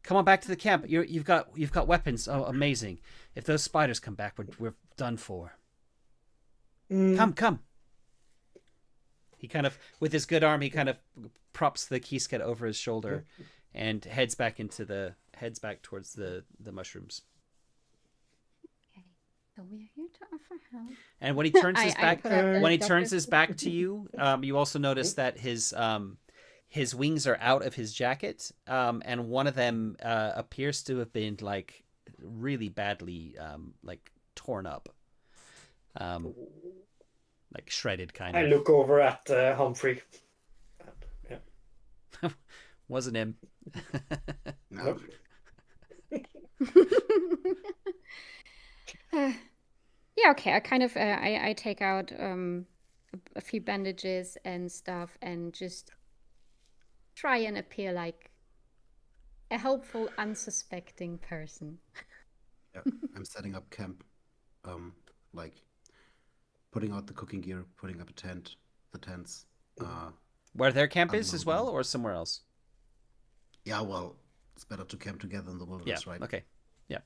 Come on back to the camp. You've got weapons. Oh, amazing! If those spiders come back, we're done for. Come. He kind of, with his good arm, he kind of props the keysket over his shoulder, and heads back towards the mushrooms. So we are here to offer help. And when he turns his I back, put out the when he doctor's turns his back to you, you also notice that his wings are out of his jacket, and one of them appears to have been like really badly like torn up, like shredded kind of. I look over at Humphrey. Yeah. Wasn't him. No. Yeah, okay. I kind of I take out a few bandages and stuff and just try and appear like a helpful, unsuspecting person. Yeah, I'm setting up camp, like putting out the cooking gear, putting up the tents. Where their camp is as unloading. well, or somewhere else? Yeah, well, it's better to camp together in the wilderness, right? Okay. Yeah.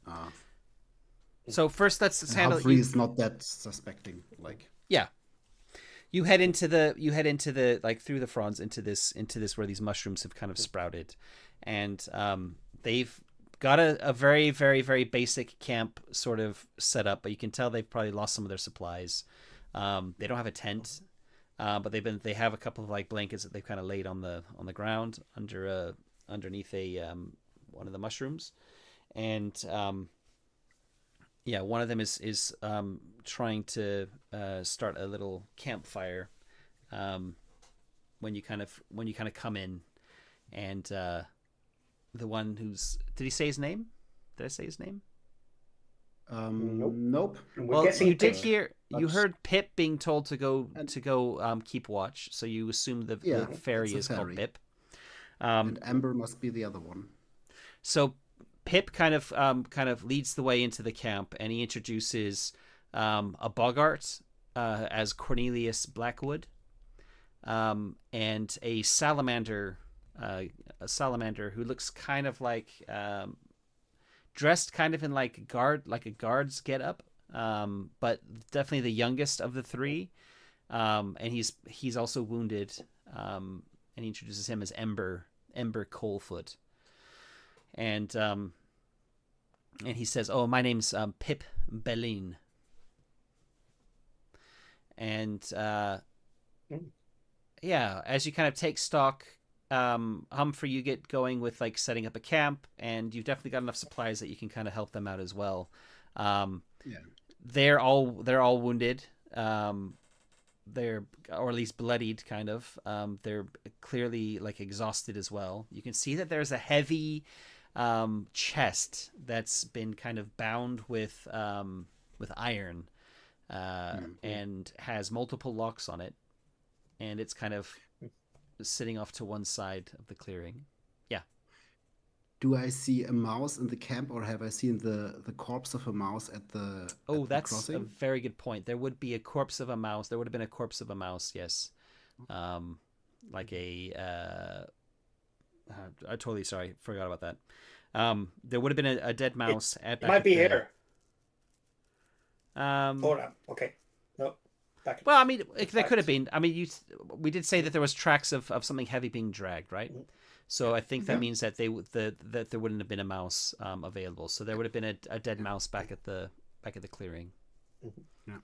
So first, let's handle. Humphrey is not that suspecting. Like, yeah, you head into the like through the fronds into this where these mushrooms have kind of sprouted, and they've got a very very very basic camp sort of set up, but you can tell they've probably lost some of their supplies. They don't have a tent, but they have a couple of like blankets that they've kind of laid on the ground underneath one of the mushrooms, and yeah, one of them is trying to start a little campfire when you kind of come in, and the one who's, did he say his name? Did I say his name? Nope. Well, you did hear, you That's- heard Pip being told to go keep watch, so you assume the fairy it's a is called fairy. Pip. And Amber must be the other one. So Pip kind of leads the way into the camp, and he introduces a boggart as Cornelius Blackwood, and a salamander who looks kind of like dressed kind of in like a guard's getup, but definitely the youngest of the three, and he's also wounded, and he introduces him as Ember Coalfoot. And he says, "Oh, my name's Pip Bellin." And yeah, as you kind of take stock, Humphrey, you get going with like setting up a camp, and you've definitely got enough supplies that you can kind of help them out as well. Yeah. They're all wounded. They're, or at least bloodied, kind of. They're clearly like exhausted as well. You can see that there's a heavy chest that's been kind of bound with iron, and has multiple locks on it, and it's kind of sitting off to one side of the clearing. Yeah. Do I see a mouse in the camp, or have I seen the corpse of a mouse at the Oh, at the that's a crossing? very good point. There would be a corpse of a mouse. There would have been a corpse of a mouse, yes. Like a I totally forgot about that. There would have been a dead mouse It might be here. Um, Oh, no. Okay. No. Back. well, I mean, there could have been. I mean, we did say that there was tracks of something heavy being dragged, right? So I think that means that that there wouldn't have been a mouse available. So there would have been a dead mouse back at the clearing. Yeah.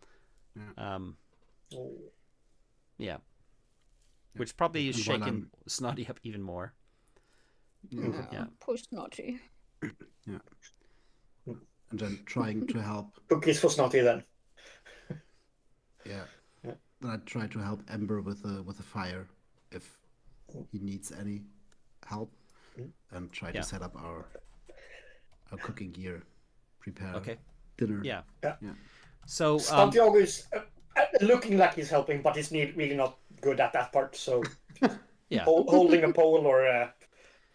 Oh. Yeah. Which probably is And while shaking I'm- Snotty up even more. Yeah. Yeah. Poor Snotty. Yeah. And then trying to help. Cookies for Snotty then. Yeah. Yeah. Then I try to help Ember with a fire if he needs any help, and try Yeah. to set up our cooking gear, prepare Okay. dinner. Yeah. Yeah. So Santiago is looking like he's helping, but he's really not good at that part. So yeah. holding a pole or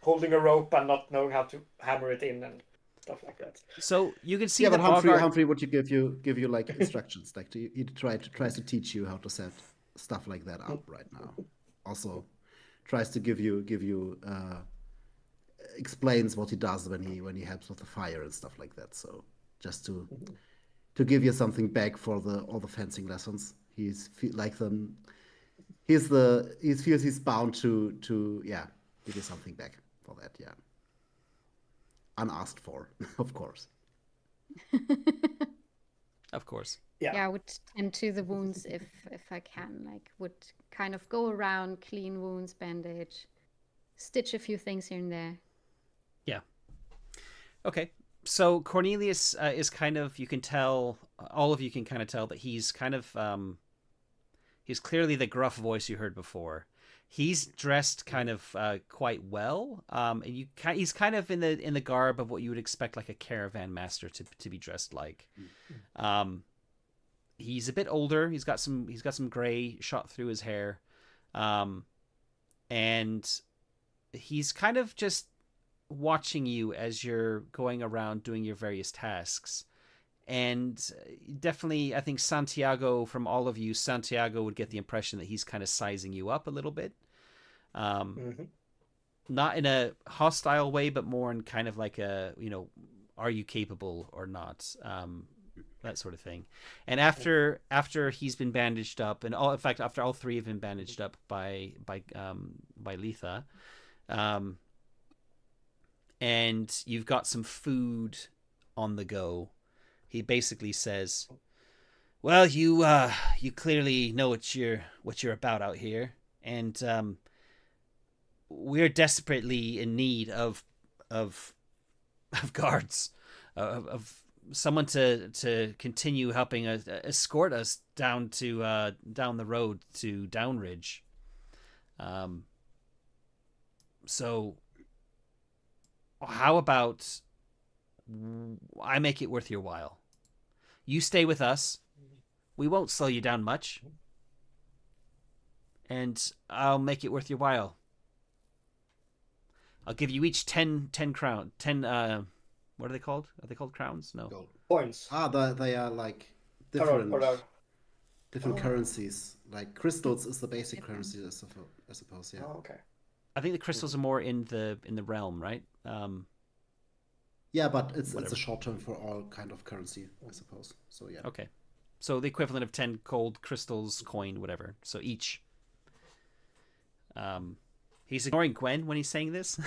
holding a rope and not knowing how to hammer it in and stuff like that. So you can see Yeah, the but Humphrey, boggart. Humphrey, would you give you like instructions? Like he tries to teach you how to set stuff like that up right now. Also, tries to give you explains what he does when he helps with the fire and stuff like that. So just to give you something back for all the fencing lessons. He feels he's bound to give you something back for that. Yeah, unasked for, of course. Of course. Yeah, I would tend to the wounds if I can. Like, would kind of go around, clean wounds, bandage, stitch a few things here and there. Yeah. Okay. So Cornelius is kind of, you can tell, all of you can kind of tell that he's kind of, he's clearly the gruff voice you heard before. He's dressed kind of quite well, and he's kind of in the garb of what you would expect like a caravan master to be dressed like. He's a bit older. He's got some gray shot through his hair, and he's kind of just watching you as you're going around doing your various tasks. And definitely, I think Santiago, from all of you, Santiago would get the impression that he's kind of sizing you up a little bit. Not in a hostile way, but more in kind of like a, are you capable or not? That sort of thing. And after he's been bandaged up, and after all three have been bandaged up by Letha, and you've got some food on the go, he basically says, "Well, you clearly know what you're about out here, and we're desperately in need of guards, of someone to continue helping us, escort us down the road to Downridge. So how about I make it worth your while? You stay with us. We won't slow you down much. And I'll make it worth your while. I'll give you each 10 crown. 10, what are they called? Are they called crowns? No. Gold. Points. They are like different currencies. Like crystals is the basic currency, I suppose. Yeah. Oh, okay. I think the crystals are more in the realm, right? Yeah, but it's a short term for all kind of currency, I suppose. So yeah. Okay. So the equivalent of 10 gold crystals, coin, whatever. So each. He's ignoring Gwen when he's saying this,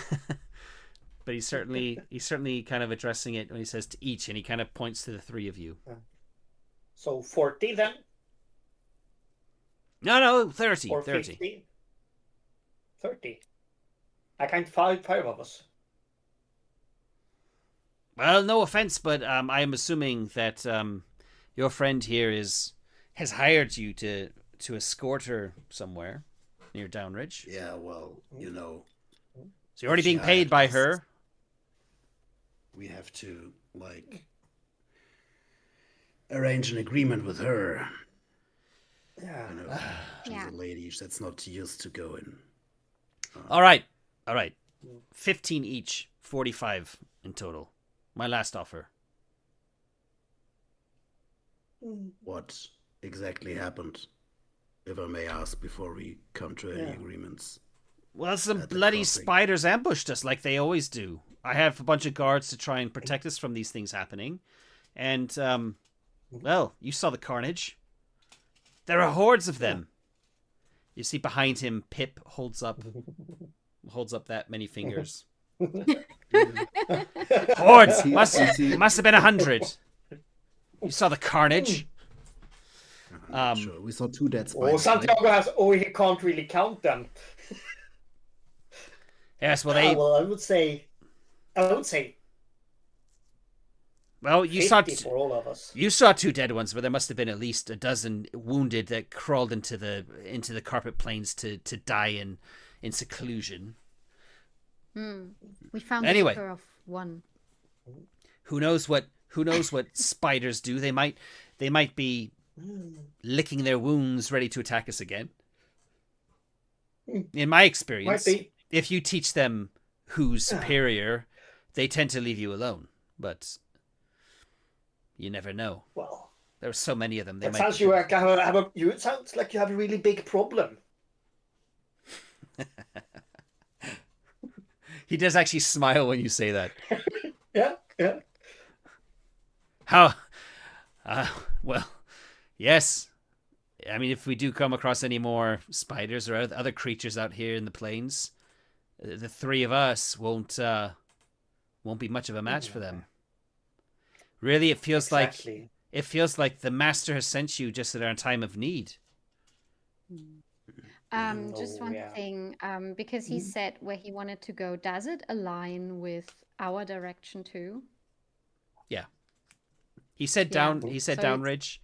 but he's certainly kind of addressing it when he says to each, and he kind of points to the three of you. So 40 then? No, 30. Or 30. 50? 30. I can't find 5 of us. Well, no offense, but I am assuming that your friend here has hired you to escort her somewhere near Downridge. Yeah, well, So you're already being paid by her. We have to, arrange an agreement with her. Yeah. She's a lady that's not used to going. All right. 15 each, 45 in total. My last offer. What exactly happened, if I may ask, before we come to any agreements? Well, some bloody spiders ambushed us like they always do. I have a bunch of guards to try and protect us from these things happening. And, well, you saw the carnage. There are hordes of them. You see behind him, Pip holds up that many fingers. Hordes! Must have been 100. You saw the carnage. Sure, we saw 2 dead spiders. Santiago has. He can't really count them. Yes, well I would say. Well, you 50 saw for all of us. You saw 2 dead ones, but there must have been at least a dozen wounded that crawled into the carpet plains to die in seclusion. We found Anyway. the liquor of one. Who knows what spiders do? They might be licking their wounds, ready to attack us again. In my experience, if you teach them who's superior, they tend to leave you alone. But you never know. Well, there are so many of them. It sounds like you have a really big problem. He does actually smile when you say that. Yeah. How? Well, yes. I mean, if we do come across any more spiders or other creatures out here in the plains, the 3 of us won't be much of a match for them. Really, it feels like It feels like the master has sent you just at our time of need. Just one yeah. thing, because he said where he wanted to go, does it align with our direction too? Yeah. He said Yeah. He said So Downridge,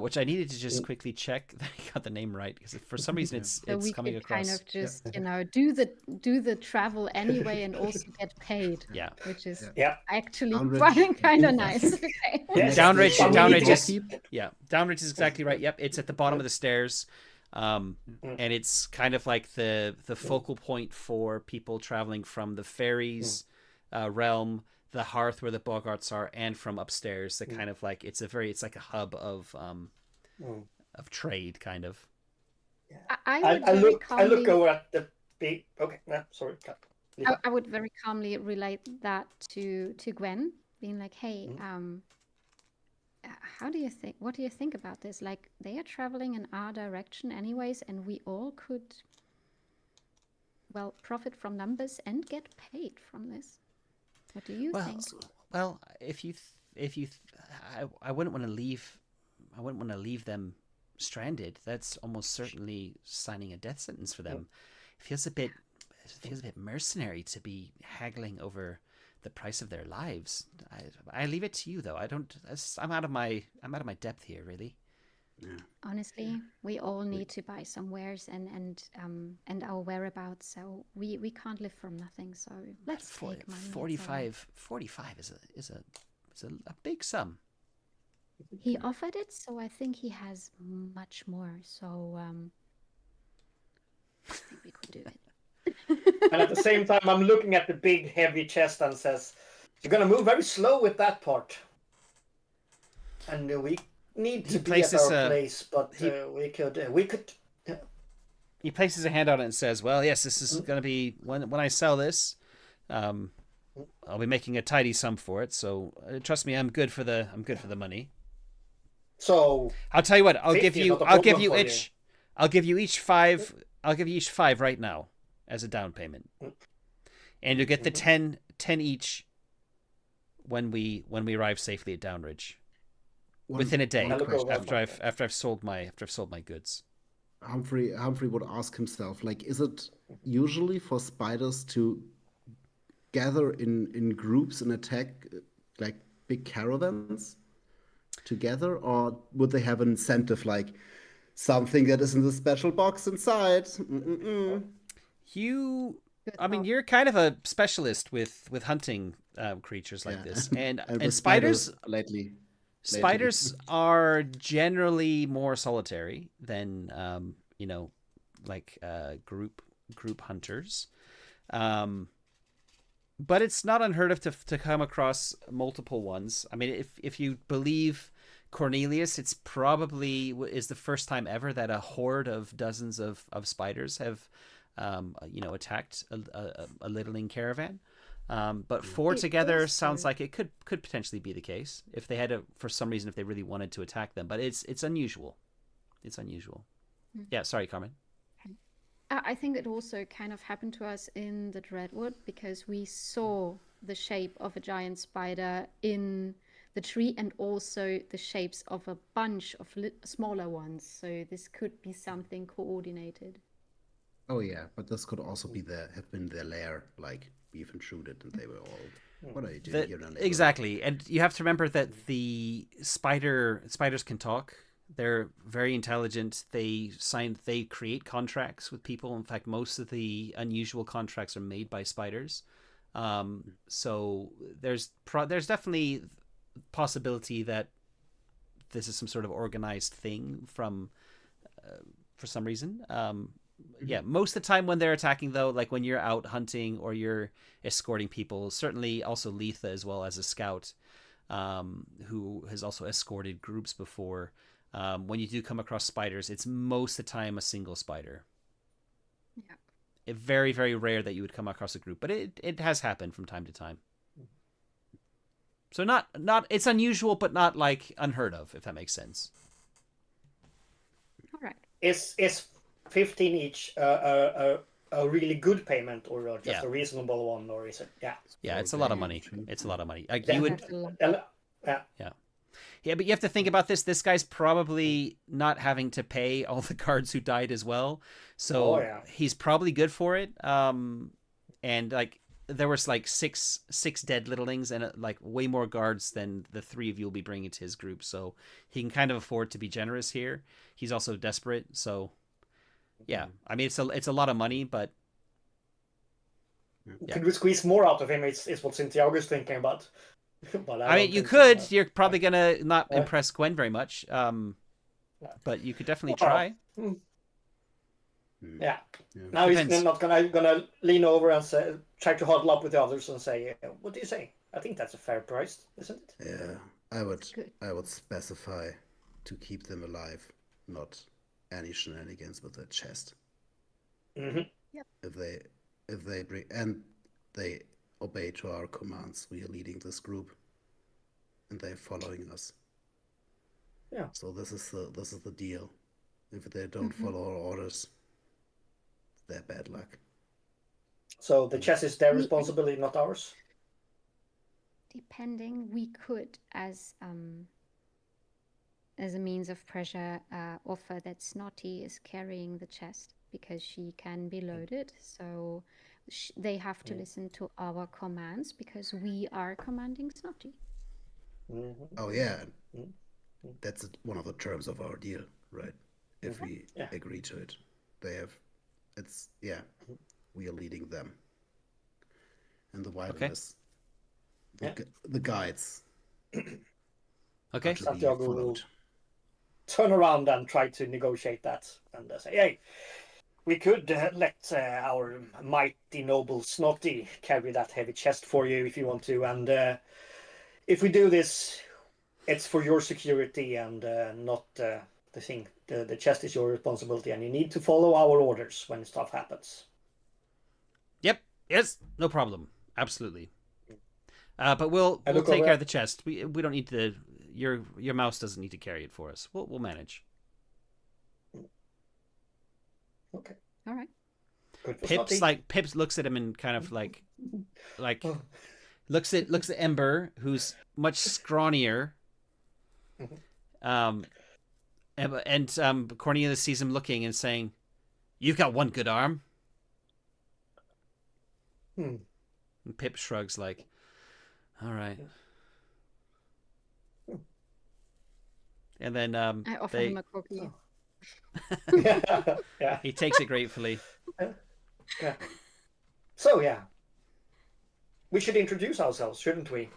which I needed to just quickly check that I got the name right, because for some reason So it's we coming could across. kind of just, do the travel anyway and also get paid. Yeah. Which is Yeah. Downridge. actually kind of nice. Okay. Yes. Downridge, But we Downridge need to- is Downridge is exactly right. Yep, it's at the bottom of the stairs, and it's kind of like the focal point for people traveling from the fairies realm, the hearth where the boggarts are, and from upstairs. The kind of like it's like a hub of trade, kind of. I look over at the big. Okay, no, sorry. I would very calmly relate that to Gwen, being like, "Hey, how do you think? What do you think about this? Like, they are traveling in our direction, anyways, and we all could, well, profit from numbers and get paid from this. What do you think?" Well, I wouldn't want to leave. I wouldn't want to leave them stranded. That's almost certainly signing a death sentence for them. It feels a bit mercenary to be haggling over the price of their lives. I leave it to you, though. I'm out of my depth here, really. Yeah. Honestly, we all need to buy some wares and our whereabouts, so we can't live from nothing. So let's take money. 45 is a big sum. He offered it, so I think he has much more. So I think we could do it. And at the same time, I'm looking at the big, heavy chest and says, "You're gonna move very slow with that part." And we need to be at our place, but we could. He places a hand on it and says, "Well, yes, this is going to be when I sell this. I'll be making a tidy sum for it. So trust me, I'm good for the money. So I'll tell you what. I'll give you each five. Mm. I'll give you each 5 right now as a down payment, and you'll get the 10 each when we arrive safely at Downridge within a day after I've sold my goods." Humphrey would ask himself, like, is it usually for spiders to gather in groups and attack like big caravans together, or would they have an incentive, like something that is in the special box inside? You're kind of a specialist with hunting creatures like this, and with spiders lately. Spiders are generally more solitary than group hunters, but it's not unheard of to come across multiple ones. I mean, if you believe Cornelius, it's probably is the first time ever that a horde of dozens of spiders have attacked a littling caravan. But 4 together sounds like it could potentially be the case if they had for some reason, if they really wanted to attack them. But it's unusual. It's unusual. Yeah, sorry, Carmen. I think it also kind of happened to us in the Dreadwood because we saw the shape of a giant spider in the tree and also the shapes of a bunch of smaller ones. So this could be something coordinated. Oh yeah, but this could also have been their lair, like we've intruded and they were all, what are you doing here? Exactly, and you have to remember that the spiders can talk. They're very intelligent. They create contracts with people. In fact, most of the unusual contracts are made by spiders. So there's definitely possibility that this is some sort of organized thing for some reason. Yeah, most of the time when they're attacking, though, like when you're out hunting or you're escorting people, certainly also Letha as well as a scout, who has also escorted groups before. When you do come across spiders, it's most of the time a single spider. Yeah. It's very, very rare that you would come across a group, but it has happened from time to time. So not it's unusual, but not like unheard of, if that makes sense. All right. Is 15 each a really good payment or just a reasonable one, or is it? Yeah. Yeah, it's a lot of money. It's a lot of money. Like Yeah. you would. Yeah. Yeah, but you have to think about this. This guy's probably not having to pay all the guards who died as well, so he's probably good for it. And like there was like six dead littlings and like way more guards than the 3 of you will be bringing to his group, so he can kind of afford to be generous here. He's also desperate, so yeah. I mean, it's a lot of money, but yeah. Could we squeeze more out of him? Is what Santiago's thinking about. But I mean, you could. So. You're probably gonna not impress Gwen very much, but you could definitely try. Yeah. Now he's not gonna lean over and try to huddle up with the others and say, "What do you say?" I think that's a fair price, isn't it? Yeah, I would specify to keep them alive, not any shenanigans with the chest. Mm-hmm. Yep. If they bring and they obey to our commands, we are leading this group, and they're following us. Yeah. So this is the deal. If they don't follow our orders, they're bad luck. So the chest is their responsibility, not ours. Depending, we could, as a means of pressure, offer that Snotty is carrying the chest because she can be loaded. So they have to listen to our commands because we are commanding Snotty. Mm-hmm. Oh yeah, that's one of the terms of our deal, right? If we agree to it, we are leading them, and the wilderness, the guides. Okay, Santiago will turn around and try to negotiate that, and say, "Hey, we could let our mighty noble Snotty carry that heavy chest for you if you want to, and if we do this, it's for your security and not the thing. The chest is your responsibility, and you need to follow our orders when stuff happens." Yep. Yes. No problem. Absolutely. But we'll take care of the chest. We don't need to. Your mouse doesn't need to carry it for us. We'll manage. Okay. All right. Pips looks at him and kind of like looks at Ember, who's much scrawnier. And Cornelius sees him looking and saying, "You've got one good arm." And Pip shrugs like, "All right." And then I offer him a cookie. Yeah. He takes it gratefully. Yeah. So we should introduce ourselves, shouldn't we?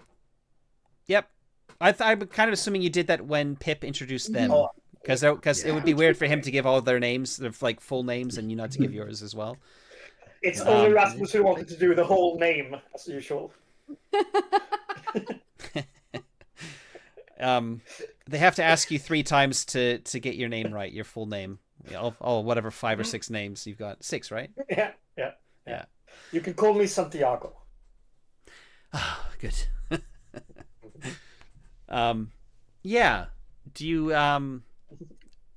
Yep. I'm kind of assuming you did that when Pip introduced them, because it would be weird for him to give all their names, their like full names, and you not to give yours as well. It's only Rasmus who wanted to do the whole name as usual. They have to ask you 3 times to get your name right, your full name. Whatever 5 or 6 names you've got. 6, right? Yeah. You can call me Santiago. Oh, good. Yeah. Do you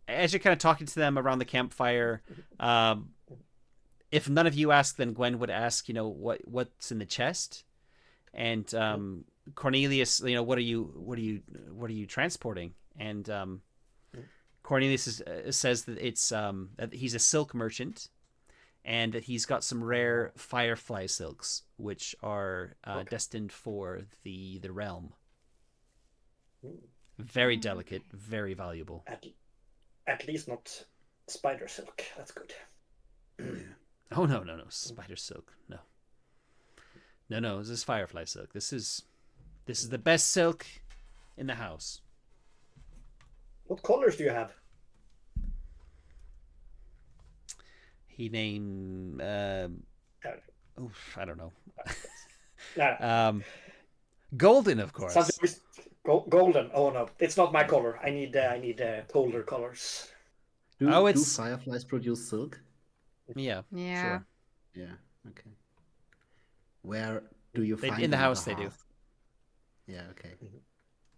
as you're kind of talking to them around the campfire, if none of you ask, then Gwen would ask, what's in the chest, and Cornelius, what are you transporting? And Cornelius says that it's that he's a silk merchant, and that he's got some rare firefly silks, which are destined for the realm. Very delicate, very valuable. At least not spider silk. That's good. Oh no, spider silk. No. This is firefly silk. This is the best silk in the house. What colors do you have? He named. I don't know. Golden, of course. Golden. Oh no, it's not my color. I need colder colors. Do fireflies produce silk? Yeah. Sure. Yeah. Okay. Where do you find in the house? They do. Yeah. Okay.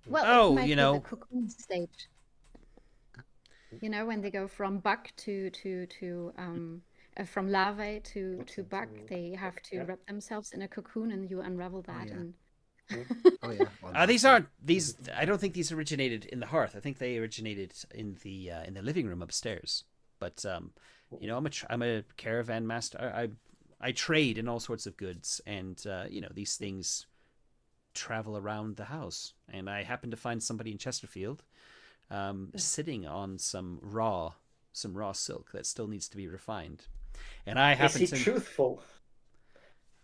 Well, it might be the cocoon stage. When they go from bug to from larvae to bug, they have to wrap themselves in a cocoon, and you unravel that and Oh yeah. These aren't these. I don't think these originated in the hearth. I think they originated in the living room upstairs. But you know, I'm a caravan master. I trade in all sorts of goods, and you know, these things travel around the house. And I happened to find somebody in Chesterfield sitting on some raw silk that still needs to be refined. And I happen Is he truthful?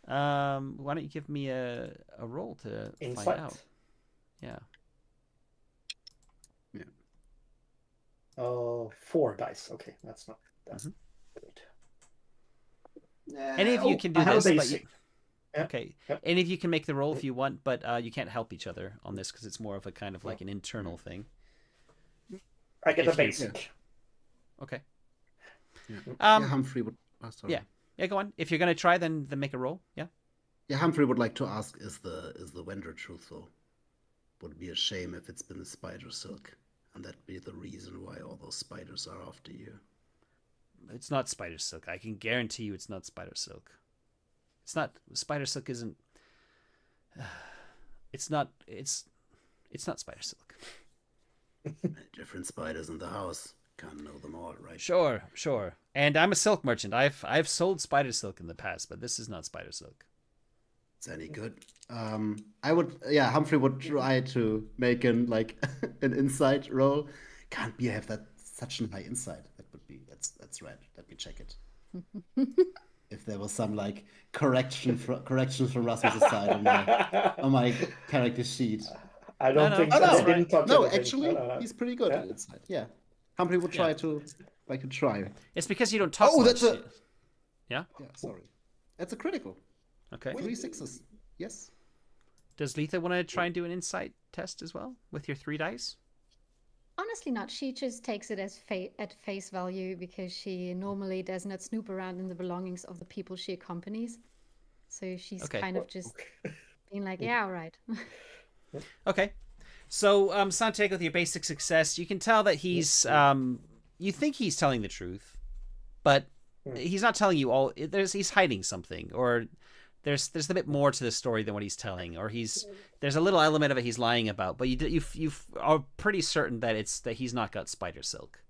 Why don't you give me a roll to Insight. find out? Yeah. Yeah. Oh, 4 dice. Okay, that's good. Any of you can do I have this, a but you, basic. Yeah. okay. Yep. Any of you can make the roll if you want, but you can't help each other on this because it's more of a kind of like an internal thing. I get If a you- basic. Okay. Yeah. Humphrey would. Oh, sorry. Yeah. Yeah, go on. If you're gonna try, then make a roll. Yeah. Yeah, Humphrey would like to ask: Is the vendor truthful? Would it be a shame if it's been a spider silk, and that be the reason why all those spiders are after you? It's not spider silk. I can guarantee you, it's not spider silk. It's not spider silk. Isn't. It's not. It's not spider silk. Different spiders in the house. Can't know them all, right? Sure. And I'm a silk merchant. I've sold spider silk in the past, but this is not spider silk. It's any good. I would. Yeah, Humphrey would try to make an insight roll. Can't be have that such a high insight. That would be that's right. Let me check it. If there was some like corrections from Rasmus's side on my character sheet. I don't No, think no. so. Oh, They didn't touch No, anything. actually, No. he's pretty good at insight. Yeah, Humphrey would try to like a try. It's because you don't talk Oh, much. that's a. Yeah. Yeah, sorry. That's a critical. Okay. 3 6s. Yes. Does Letha want to try and do an insight test as well with your 3 dice? Honestly, not. She just takes it as at face value because she normally does not snoop around in the belongings of the people she accompanies. So she's Okay. kind of just being like, yeah, all right. Okay. So, Santiago, with your basic success, you can tell that he's, you think he's telling the truth, but he's not telling you all. He's hiding something, or there's a bit more to the story than what he's telling, or there's a little element of it he's lying about, but you are pretty certain that he's not got spider silk.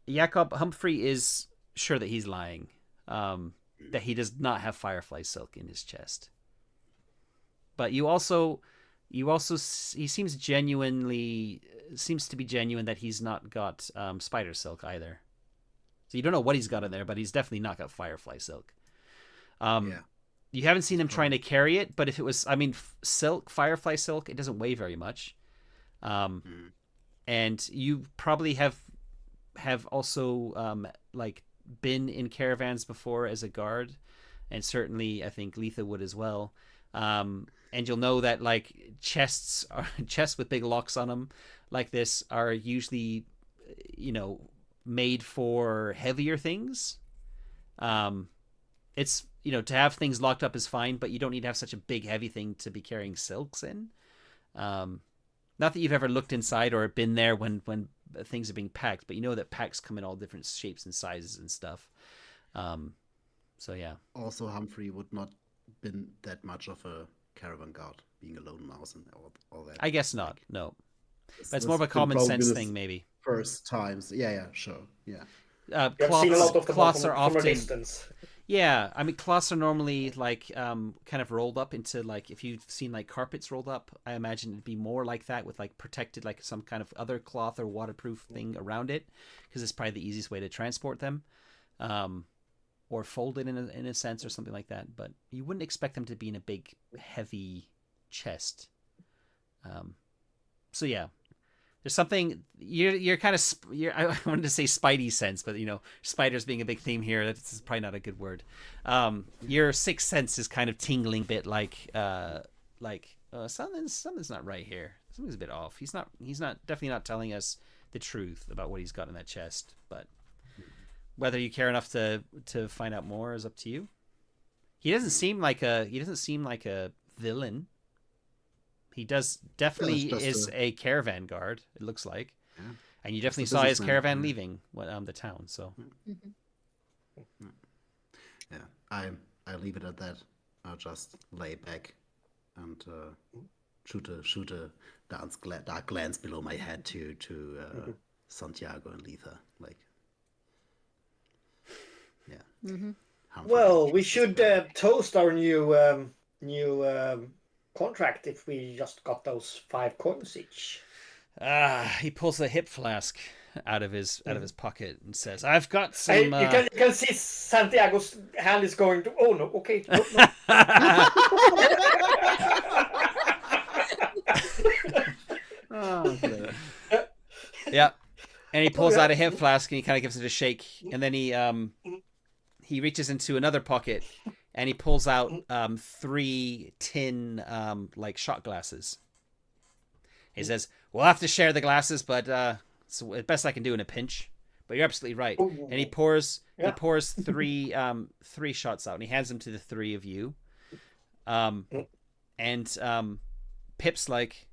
Jakob Humphrey is sure that he's lying, that he does not have firefly silk in his chest. But he seems to be genuine that he's not got spider silk either. So you don't know what he's got in there, but he's definitely not got firefly silk. You haven't seen him trying to carry it, but if it was, silk, firefly silk, it doesn't weigh very much. And you probably have also like been in caravans before as a guard, and certainly I think Letha would as well. And you'll know that like chests with big locks on them like this are usually, made for heavier things. It's, to have things locked up is fine, but you don't need to have such a big heavy thing to be carrying silks in. Not that you've ever looked inside or been there when things are being packed, but you know that packs come in all different shapes and sizes and stuff. So yeah. Also, Humphrey would not been that much of a caravan guard, being a lone mouse and all that. I guess not. No, but it's This more of a has been common probably sense the thing, maybe. First times. Yeah, sure. Yeah. I've seen a lot of them Cloths from are a often. distance. Yeah, cloths are normally like kind of rolled up into, like, if you've seen like carpets rolled up, I imagine it'd be more like that, with like protected, like some kind of other cloth or waterproof thing around it, because it's probably the easiest way to transport them, or folded in a sense or something like that. But you wouldn't expect them to be in a big heavy chest. So yeah. There's something you're kind of I wanted to say spidey sense, but spiders being a big theme here, that's probably not a good word. Your sixth sense is kind of tingling a bit like something's not right here. Something's a bit off. He's definitely not telling us the truth about what he's got in that chest. But whether you care enough to find out more is up to you. He doesn't seem like a villain. He definitely is a caravan guard, it looks like. Yeah. And you definitely saw his caravan leaving the town, so. Yeah, I leave it at that. I'll just lay back and shoot a dark glance below my head to Santiago and Letha. Like, yeah. Well, we should toast our new contract if we just got those 5 coins each. He pulls a hip flask out of his pocket and says, "I've got some." You can see Santiago's hand is going to. Oh no! Okay. No. Yeah, and he pulls out a hip flask and he kind of gives it a shake, and then he reaches into another pocket and he pulls out 3 tin like shot glasses. He says, "We'll have to share the glasses, but it's the best I can do in a pinch." But you're absolutely right. And he pours 3 shots out and he hands them to the 3 of you. And Pip's like,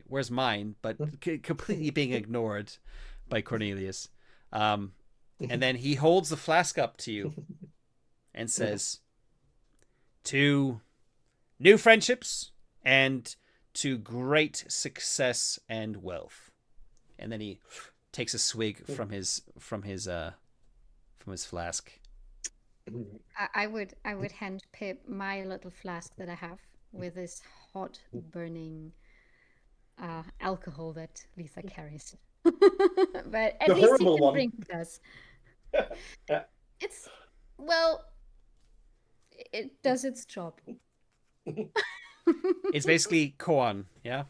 where's mine? But completely being ignored by Cornelius. And then he holds the flask up to you and says, "To new friendships and to great success and wealth." And then he takes a swig from his flask. I would hand Pip my little flask that I have with this hot burning alcohol that Lisa carries. But at least he can drink with us. It does its job. It's basically corn, yeah?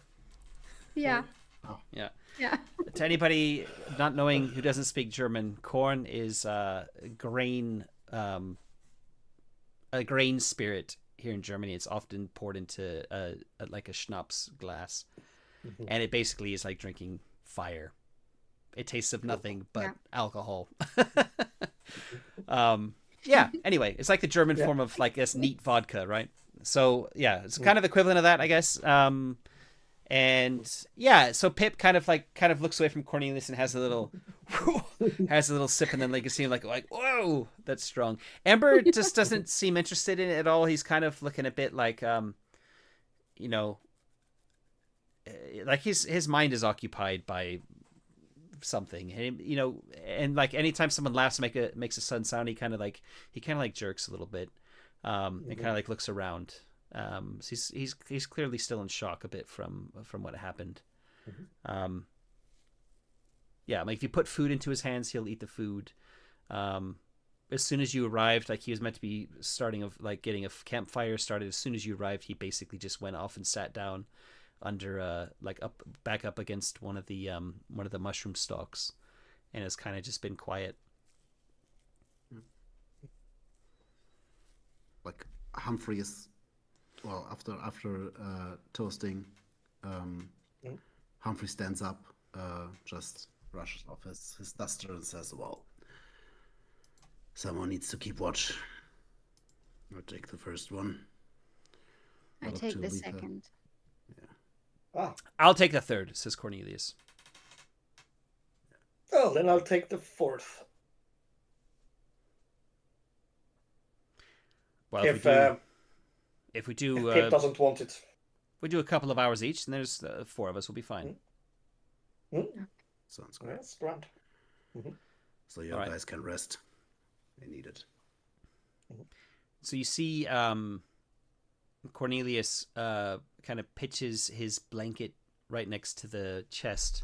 Yeah. Yeah. Yeah. To anybody not knowing who doesn't speak German, corn is a grain spirit here in Germany. It's often poured into like a schnapps glass, and it basically is like drinking fire. It tastes of nothing but alcohol. Yeah. Anyway, it's like the German form of like this neat vodka, right? So yeah, it's kind of equivalent of that, I guess. And yeah, so Pip kind of looks away from Cornelius and has a little sip, and then like you see him like whoa, that's strong. Ember just doesn't seem interested in it at all. He's kind of looking a bit like like his mind is occupied by something, and and like anytime someone laughs makes a sudden sound, he kind of like jerks a little bit, and kind of like looks around. So he's clearly still in shock a bit from what happened. Yeah, like if you put food into his hands, he'll eat the food. As soon as you arrived, like he was meant to be getting a campfire started. As soon as you arrived, he basically just went off and sat down under back up against one of the mushroom stalks, and has kind of just been quiet. Like Humphrey is. Well, after toasting, Humphrey stands up, just brushes off his duster and says, "Well, someone needs to keep watch. I'll take the first one. I take the second. Yeah. I'll take the third," says Cornelius. Oh, then I'll take the 4th. Well, if we do, Pip doesn't want it. We do a couple of hours each, and there's 4 of us. We'll be fine. Sounds great. That's grand. So you guys can rest. I need it. So you see, Cornelius kind of pitches his blanket right next to the chest,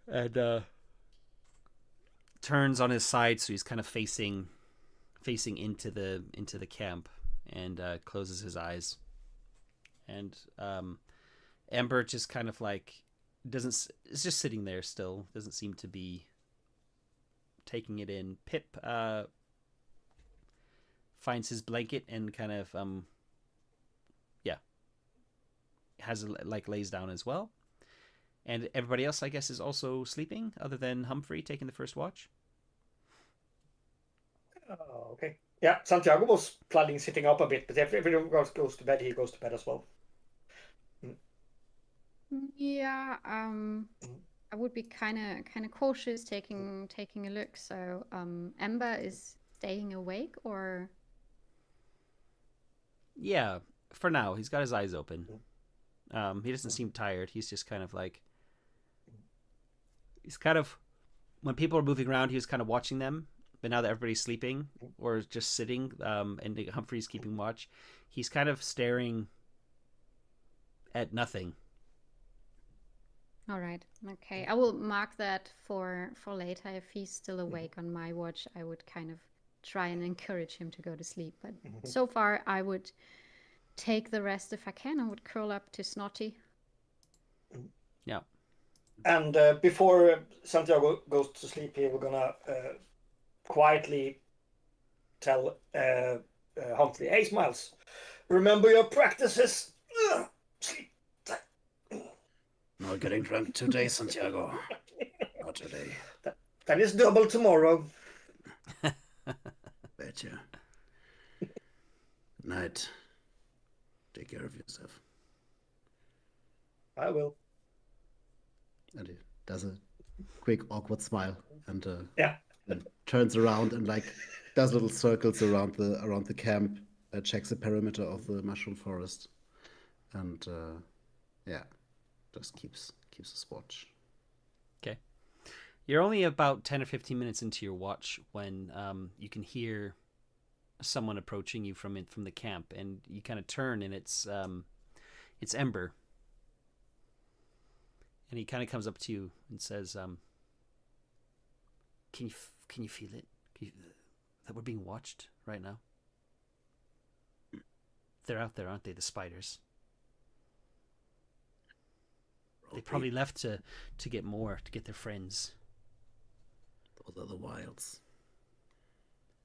and turns on his side, so he's kind of facing into the camp, and closes his eyes. And Ember just kind of like is just sitting there still, doesn't seem to be taking it in. Pip finds his blanket and kind of lays down as well. And everybody else, I guess, is also sleeping, other than Humphrey taking the first watch. Oh, okay. Yeah, Santiago was planning sitting up a bit, but if everyone goes to bed, he goes to bed as well. Yeah, I would be kind of cautious taking a look. So, Ember is staying awake, or Yeah, for now. He's got his eyes open. He doesn't seem tired. He's just kind of like... He's kind of... When people are moving around, he was kind of watching them. But now that everybody's sleeping or just sitting, and Humphrey's keeping watch, he's kind of staring at nothing. All right. Okay. I will mark that for later. If he's still awake on my watch, I would kind of try and encourage him to go to sleep. But so far, I would take the rest if I can. I would curl up to Snotty. Yeah. And before Santiago goes to sleep here, we're gonna quietly tell Humphrey, "Hey, Smiles, remember your practices. Sleep." Not getting drunk today, Santiago. Not today. That is double tomorrow. Betcha. Good night. Take care of yourself. I will. And he does a quick, awkward smile and Yeah. and turns around and like does little circles around the camp, checks the perimeter of the mushroom forest, and yeah, just keeps his watch. Okay. You're only about 10 or 15 minutes into your watch when you can hear someone approaching you from the camp, and you kind of turn, and it's Ember. And he kind of comes up to you and says, can you feel it? That we're being watched right now? They're out there, aren't they, the spiders? They probably left to get more, to get their friends. Those are the wilds.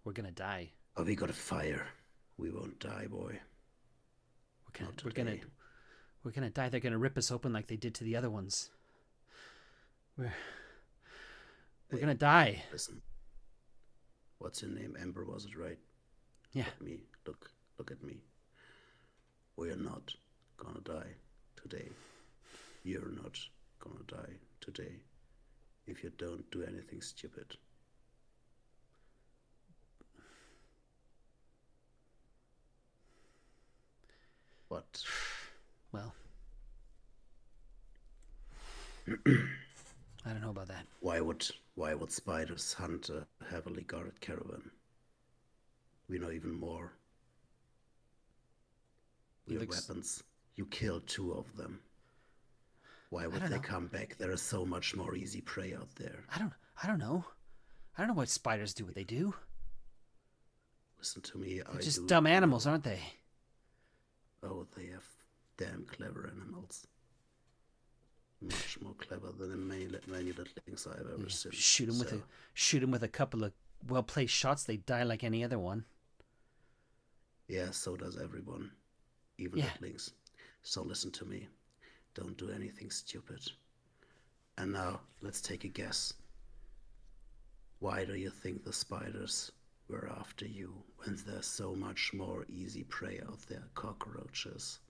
We're gonna die. Oh, we got a fire. We won't die, boy. We're gonna die. They're gonna rip us open like they did to the other ones. We're gonna die. Listen. What's your name? Ember, was it right? Yeah. Look at me. We're not gonna die today. You're not gonna die today if you don't do anything stupid. What? Well, I don't know about that. Why would spiders hunt a heavily guarded caravan? We know even more. We have weapons. You killed 2 of them. Why would they come back? There is so much more easy prey out there. I don't know. I don't know why spiders do what they do. Listen to me. They're just dumb animals, aren't they? Oh, they have damn clever animals. Much more clever than many little things I've ever seen. Shoot them with a couple of well-placed shots. They die like any other one. Yeah, so does everyone, even littlings. So listen to me. Don't do anything stupid. And now let's take a guess. Why do you think the spiders were after you when there's so much more easy prey out there? Cockroaches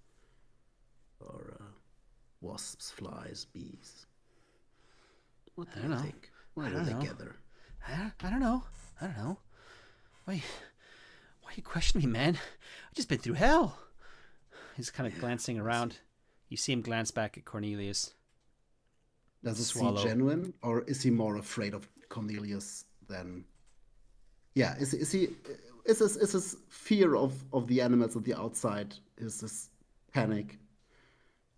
or wasps, flies, bees. What do you think? Why do they gather? I don't know. Why you question me, man? I've just been through hell. He's kind of glancing around. You see him glance back at Cornelius. Does it seem genuine, or is he more afraid of Cornelius than? Yeah, is his fear of the animals on the outside? Is this panic?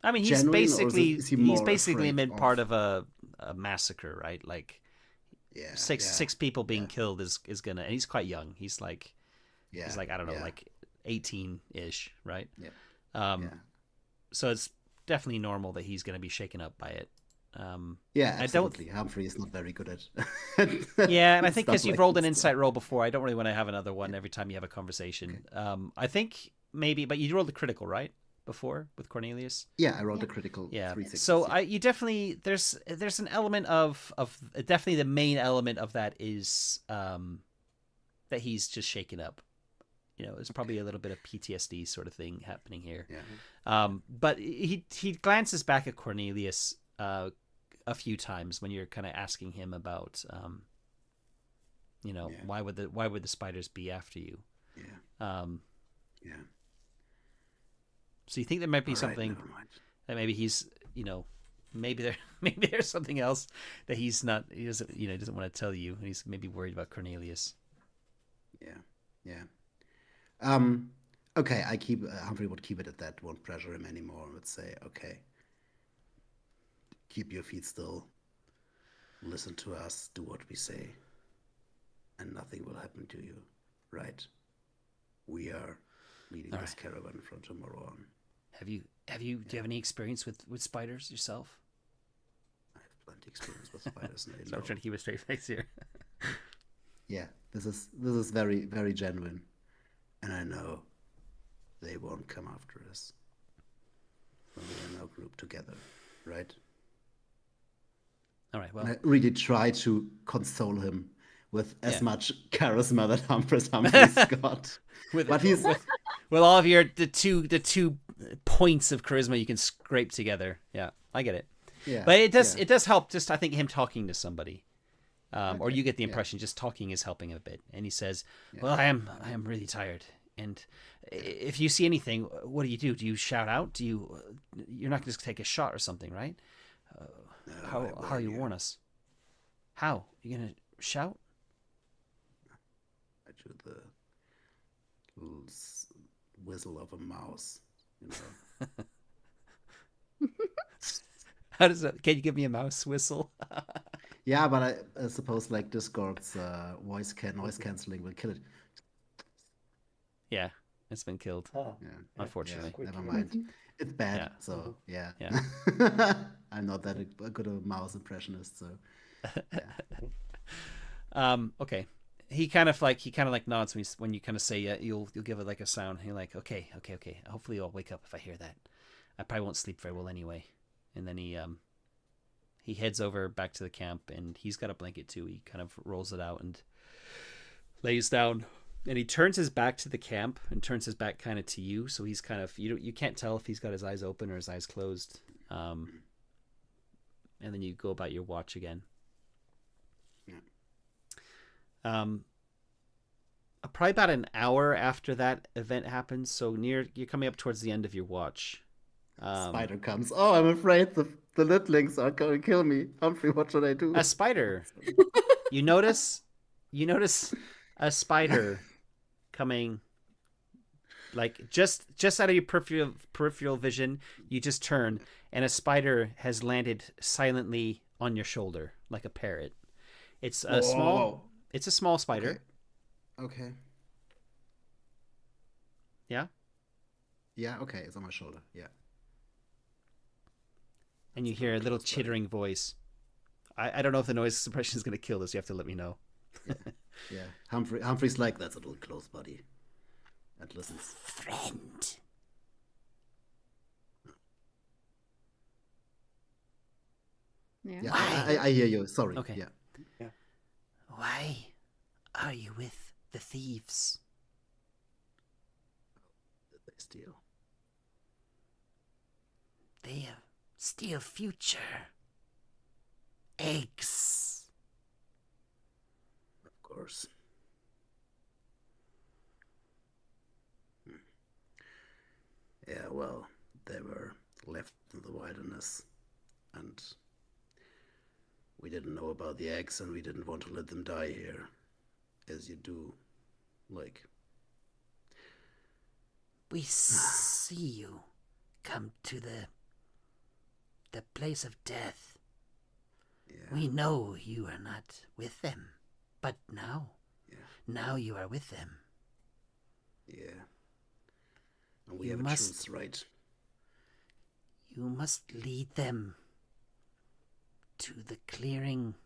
I mean, he's basically been part of a massacre, right? Like, six people being killed is gonna, and he's quite young. He's like, I don't know, like 18-ish, right? Yeah. So it's definitely normal that he's gonna be shaken up by it. Absolutely. Humphrey is not very good at. Yeah, and I think because you've rolled an insight roll before, I don't really want to have another one every time you have a conversation. Okay. I think maybe, but you rolled the critical, right? Before with Cornelius. Yeah, I rolled the critical. Yeah. 360s. So you definitely there's an element of definitely the main element of that is that he's just shaken up. You know, it's probably a little bit of PTSD sort of thing happening here. Yeah. But he glances back at Cornelius a few times when you're kind of asking him about why would the spiders be after you? Yeah. So you think there might be All right, something never mind. that maybe he's, maybe there's something else that he doesn't want to tell you. He's maybe worried about Cornelius. Yeah. Okay, Humphrey would keep it at that, won't pressure him anymore, would say, okay, keep your feet still, listen to us, do what we say, and nothing will happen to you, right? We are leading this caravan from tomorrow on. Do you have any experience with spiders yourself? I have plenty experience with spiders. So I'm trying to keep a straight face here. Yeah, this is very, very genuine. And I know they won't come after us when we are now grouped together, right? All right, well. And I really try to console him with as much charisma that Humphrey's got. with all of the two points of charisma you can scrape together. Yeah, I get it. Yeah, but it does help. Just I think him talking to somebody, or you get the impression just talking is helping a bit. And he says, "Well, I am really tired. And if you see anything, what do? Do you shout out? You're not going to take a shot or something, right? How you warn us? How you going to shout?" I do the little whistle of a mouse, How does that? Can you give me a mouse whistle? Yeah, but I suppose like Discord's noise canceling will kill it. Yeah, it's been killed. Oh, Yeah, unfortunately. yeah, never mind. It's bad. Yeah. So yeah. I'm not that good a mouse impressionist. So yeah. Okay. He kind of like nods when you kind of say you'll give it like a sound. You're like, okay. Hopefully I'll wake up if I hear that. I probably won't sleep very well anyway. And then he heads over back to the camp, and he's got a blanket too. He kind of rolls it out and lays down, and he turns his back to the camp and turns his back kind of to you. So he's kind of you can't tell if he's got his eyes open or his eyes closed. And then you go about your watch again. Probably about an hour after that event happens, so you're coming up towards the end of your watch. Spider comes. Oh, I'm afraid the litlings are going to kill me. Humphrey, what should I do? A spider. You notice a spider coming, like just out of your peripheral vision. You just turn, and a spider has landed silently on your shoulder, like a parrot. It's a small spider. Okay. Yeah? Yeah, okay. It's on my shoulder. Yeah. And you hear a little chittering voice. I don't know if the noise suppression is going to kill this. You have to let me know. Yeah. Humphrey's like, that's a little close, buddy. And listens. Friend. Yeah. I hear you. Sorry. Okay. Yeah. Why are you with the thieves? Did they steal? They steal future. Eggs. Of course. Yeah, well, they were left in the wilderness, and we didn't know about the eggs, and we didn't want to let them die here, as you do, like. We see you come to the place of death. Yeah. We know you are not with them, but now you are with them. Yeah. And we You have must- a truce, right? You must lead them to the clearing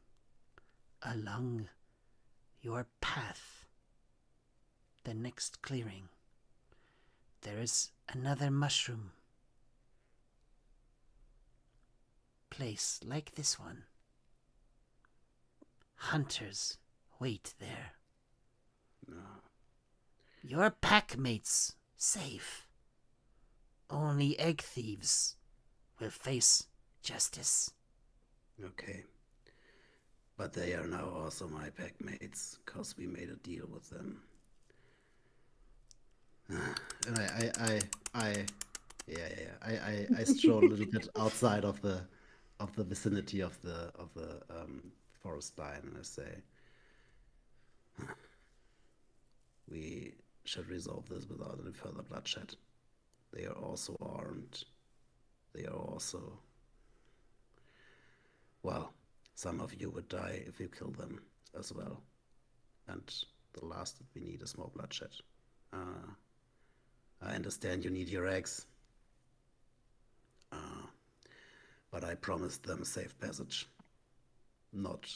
along your path. The next clearing. There is another mushroom place like this one. Hunters wait there. No. Your pack mates safe. Only egg thieves will face justice. Okay. But they are now also my pack mates, because we made a deal with them. And I stroll a little bit outside of the vicinity of the forest line, and I say, we should resolve this without any further bloodshed. They are also armed. They are also, well, some of you would die if you kill them as well. And the last that we need is more bloodshed. I understand you need your eggs. But I promised them safe passage, not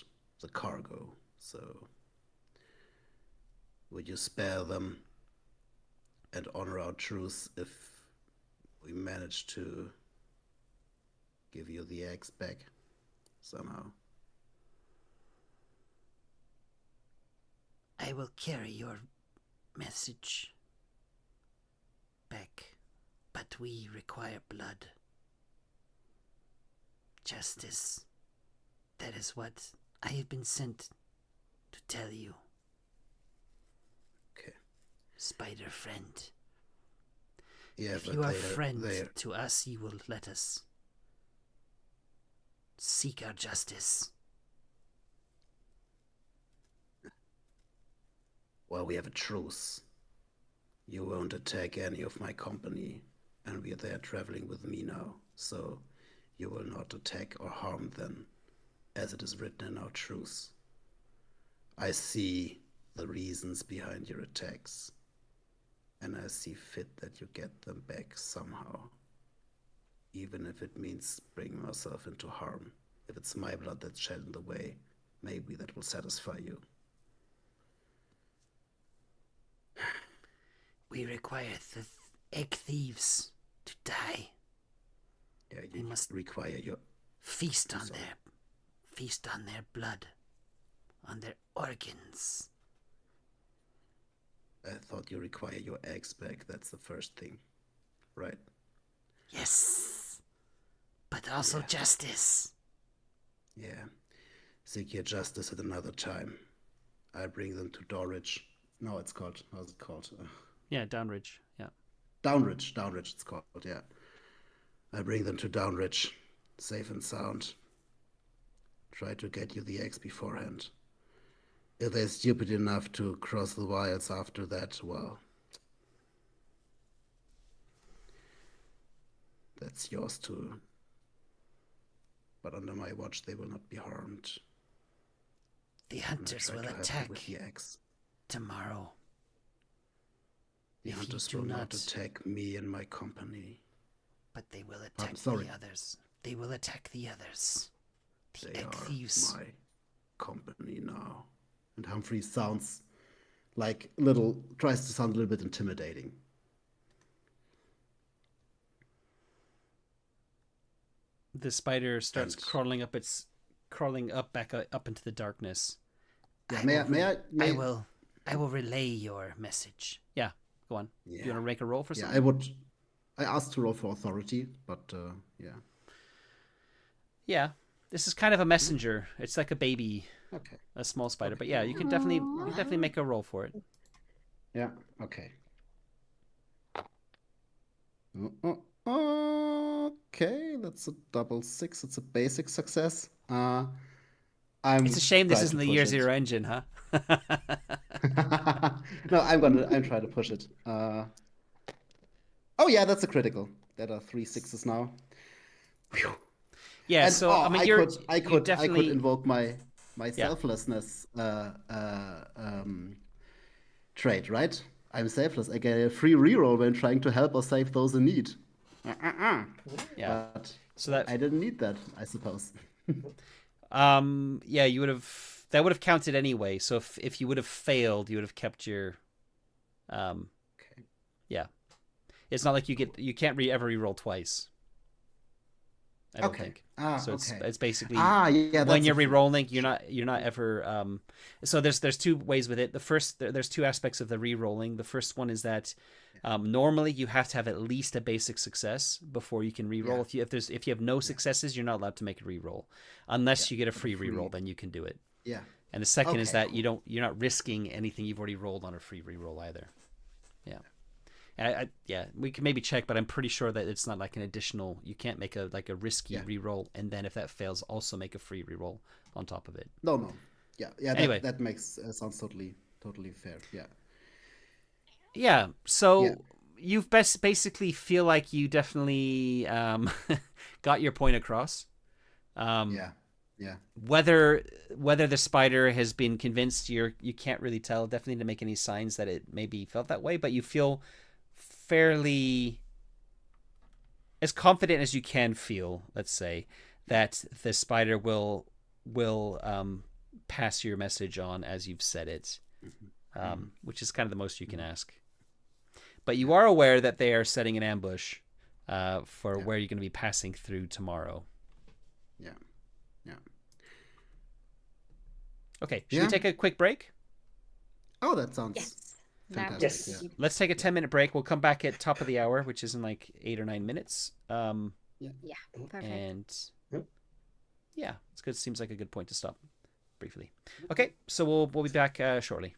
the cargo. So, would you spare them and honor our truce if we manage to give you the eggs back somehow? I will carry your message back, but we require blood. Justice. That is what I have been sent to tell you. Okay. Spider friend. Yeah, if but you are friend to us, you will let us seek our justice. Well, we have a truce. You won't attack any of my company, and we are there traveling with me now, so you will not attack or harm them, as it is written in our truce. I see the reasons behind your attacks, and I see fit that you get them back somehow, even if it means bringing myself into harm. If it's my blood that's shed in the way, maybe that will satisfy you. We require the egg thieves to die. Yeah, We must require your feast on their blood, on their organs. I thought you require your eggs back. That's the first thing, right? Yes, but also justice. Yeah. Seek your justice at another time. I bring them to Dorridge. No, it's called. How's it called? Yeah, Downridge. Yeah. Downridge. Downridge. It's called. Yeah. I bring them to Downridge, safe and sound. Try to get you the eggs beforehand. If they're stupid enough to cross the wilds after that, well, that's yours too. But under my watch, they will not be harmed. The hunters will attack with the eggs. Tomorrow. The hunters will not attack me and my company. But they will attack the others. They will attack the others. The egg thieves. My company now. And Humphrey sounds like tries to sound a little bit intimidating. The spider starts crawling up back up into the darkness. Yeah, I will relay your message. Yeah, go on. Yeah. Do you want to make a roll for something? Yeah, I would. I asked to roll for authority, but yeah. Yeah, this is kind of a messenger. It's like a baby, a small spider. But yeah, you can definitely make a roll for it. Yeah. Okay. Okay, that's a double 6. It's a basic success. It's a shame this isn't the Year Zero engine, huh? No, I'm trying to push it. Oh yeah, that's a critical. That are 3 6s now. Whew. Yeah, and, so I mean, I could invoke my selflessness trait, right? I'm selfless. I get a free reroll when trying to help or save those in need. Yeah. But so that I didn't need that, I suppose. Yeah, you would have. That would have counted anyway. So if you would have failed, you would have kept your. Okay. Yeah, it's not like you can't ever re-roll twice. I don't think. So it's basically when you're re-rolling, you're not ever. So there's two ways with it. The first, there's two aspects of the re-rolling. The first one is that normally you have to have at least a basic success before you can re-roll. Yeah. If you have no successes, you're not allowed to make a re-roll unless you get a free re-roll. Then you can do it. Yeah. And the second is that you're not risking anything you've already rolled on a free re-roll either. Yeah. Yeah, we can maybe check, but I'm pretty sure that it's not like an additional. You can't make a risky reroll, and then if that fails, also make a free reroll on top of it. No. Yeah. Anyway. That makes sounds totally fair. Yeah. Yeah. So you basically feel like you definitely got your point across. Yeah. Whether the spider has been convinced, you can't really tell. Definitely didn't make any signs that it maybe felt that way, but you feel fairly as confident as you can feel, let's say, that the spider will pass your message on as you've said it, which is kind of the most you can ask. But you are aware that they are setting an ambush for where you're going to be passing through tomorrow. Yeah. Okay, should we take a quick break? Oh, that sounds fantastic. Yes. Yeah. Let's take a 10-minute break. We'll come back at top of the hour, which is in like 8 or 9 minutes. Yeah, perfect. And yeah, it's good. Seems like a good point to stop briefly. Okay, so we'll be back shortly.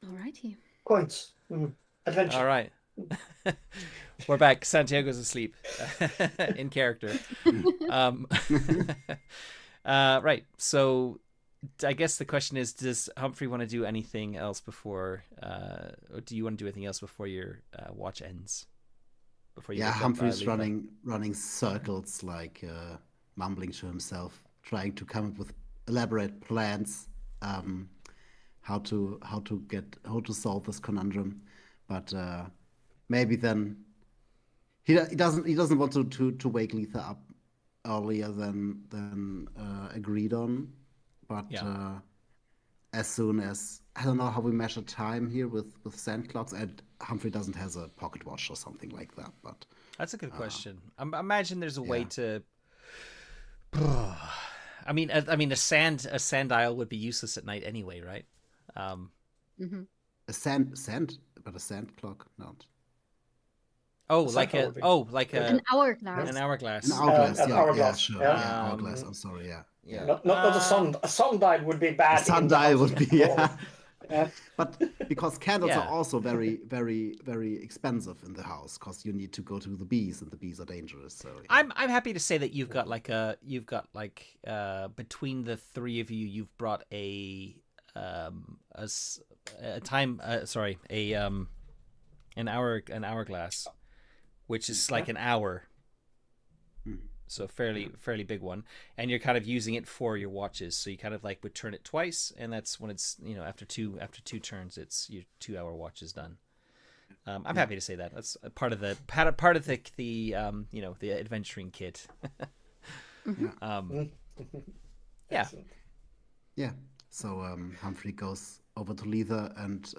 Alrighty. Coins. Adventure. All right. We're back. Santiago's asleep in character. Right. So I guess the question is, does Humphrey want to do anything else before, or do you want to do anything else before your watch ends? Before you Humphrey's running circles, like mumbling to himself, trying to come up with elaborate plans, how to solve this conundrum. But maybe then he doesn't want to wake Letha up earlier than agreed on. But as soon as, I don't know how we measure time here with sand clocks, and Humphrey doesn't have a pocket watch or something like that. But that's a good question. I imagine there's a way to. I mean, a sand dial would be useless at night anyway, right? A sand clock, not. Oh, like an hourglass. An hourglass. An hourglass. Hourglass. Sure. Yeah. Hourglass. I'm sorry. Yeah. Not a sun. A sundial would be bad. A sundial would be. Yeah. Yeah. But because candles are also very, very, very expensive in the house, because you need to go to the bees, and the bees are dangerous. So I'm happy to say that you've got between the three of you, you've brought an hourglass, which is like an hour. So fairly big one, and you're kind of using it for your watches. So you kind of like would turn it twice, and that's when it's after two turns, it's your 2-hour watch is done. I'm happy to say that that's a part of the the adventuring kit. Yeah. So Humphrey goes over to Letha and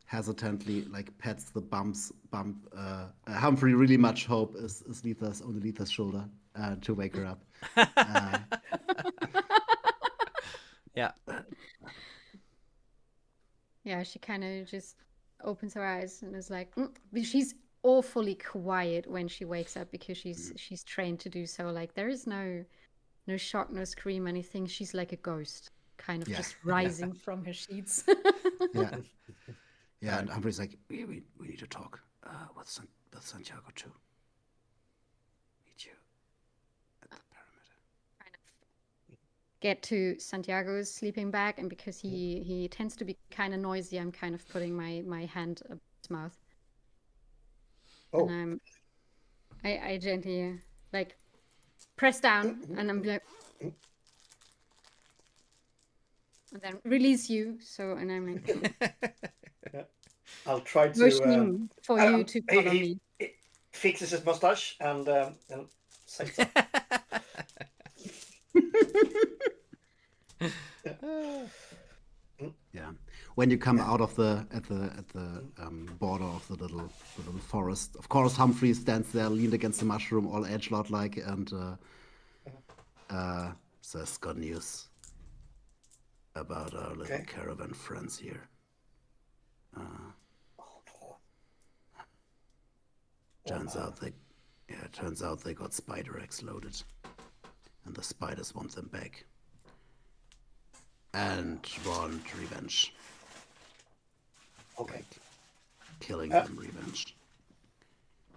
hesitantly pats the bump. Humphrey really much hope is Letha's shoulder to wake her up. Yeah. Yeah, she kind of just opens her eyes and is like, she's awfully quiet when she wakes up because she's trained to do so. Like there is no shock, no scream, anything. She's like a ghost, kind of just rising from her sheets. Yeah, and Humphrey's like, we need to talk with Santiago too. Meet you at the pyramid. Kind of get to Santiago's sleeping bag, and because he tends to be kind of noisy, I'm kind of putting my hand up his mouth. Oh. And I gently press down, and I'm like, and then release you. So, and I'm like. I'll try to motioning for you to follow me. He fixes his mustache and says so. Yeah. When you come out of the border of the little forest, of course Humphrey stands there, leaned against the mushroom, all edgelord like, and says, "Got news about our little caravan friends here. Turns out they got spider eggs loaded, and the spiders want them back and want revenge. Okay. Killing them, revenge.